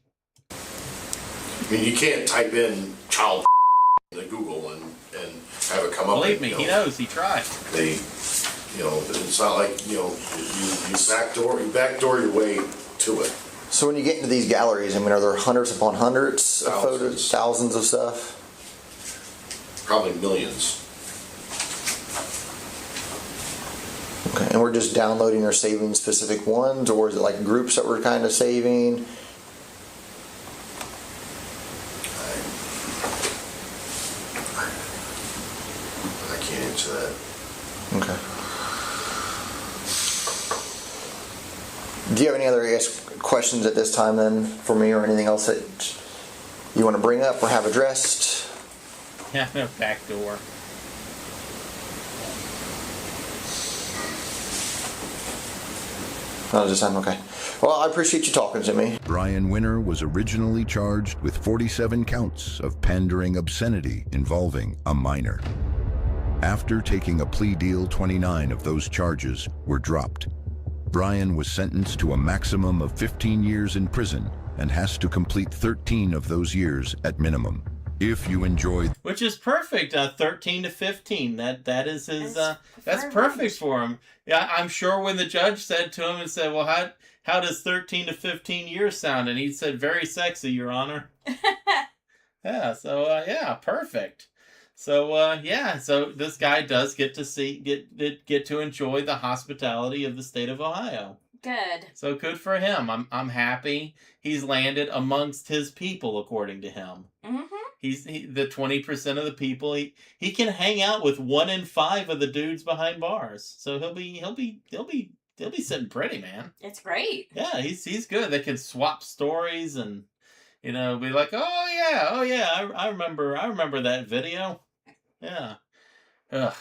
I mean, you can't type in child into Google and have it come up. Believe me, he knows. He tried. You know, it's not like, you know, you backdoor your way to it. So when you get into these galleries, I mean, are there hundreds upon hundreds of photos, thousands of stuff? Probably millions. Okay, and we're just downloading or saving specific ones, or is it like groups that we're kind of saving? I can't answer that. Okay. Do you have any other, I guess, questions at this time then for me, or anything else that you want to bring up or have addressed? Yeah, no backdoor. No, this time, okay. Well, I appreciate you talking to me. Brian Winner was originally charged with 47 counts of pandering obscenity involving a minor. After taking a plea deal, 29 of those charges were dropped. Brian was sentenced to a maximum of 15 years in prison and has to complete 13 of those years at minimum. If you enjoyed, which is perfect, 13 to 15. That is his. That's perfect for him. Yeah, I'm sure when the judge said to him and said, "Well, how does 13 to 15 years sound?" and he said, "Very sexy, Your Honor." Yeah. So yeah, perfect. So yeah. So this guy does get to enjoy the hospitality of the state of Ohio. Good. So good for him. I'm happy he's landed amongst his people, according to him. Mm-hmm. He's the 20% of the people. He can hang out with 1 in 5 of the dudes behind bars. So he'll be sitting pretty, man. It's great. Yeah, he's good. They can swap stories and, you know, be like, oh yeah, I remember that video. Yeah. Ugh.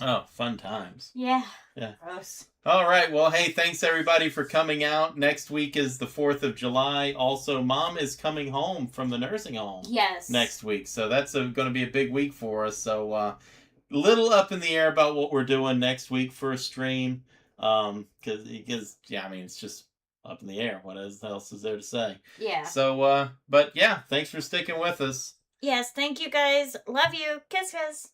Oh, fun times. Yeah. Yeah. Gross. All right. Well, hey, thanks everybody for coming out. Next week is the 4th of July. Also, Mom is coming home from the nursing home. Yes. Next week. So that's going to be a big week for us. So, little up in the air about what we're doing next week for a stream. Because yeah, I mean, it's just up in the air. What else is there to say? Yeah. So, but yeah, thanks for sticking with us. Yes, thank you guys. Love you. Kiss, kiss.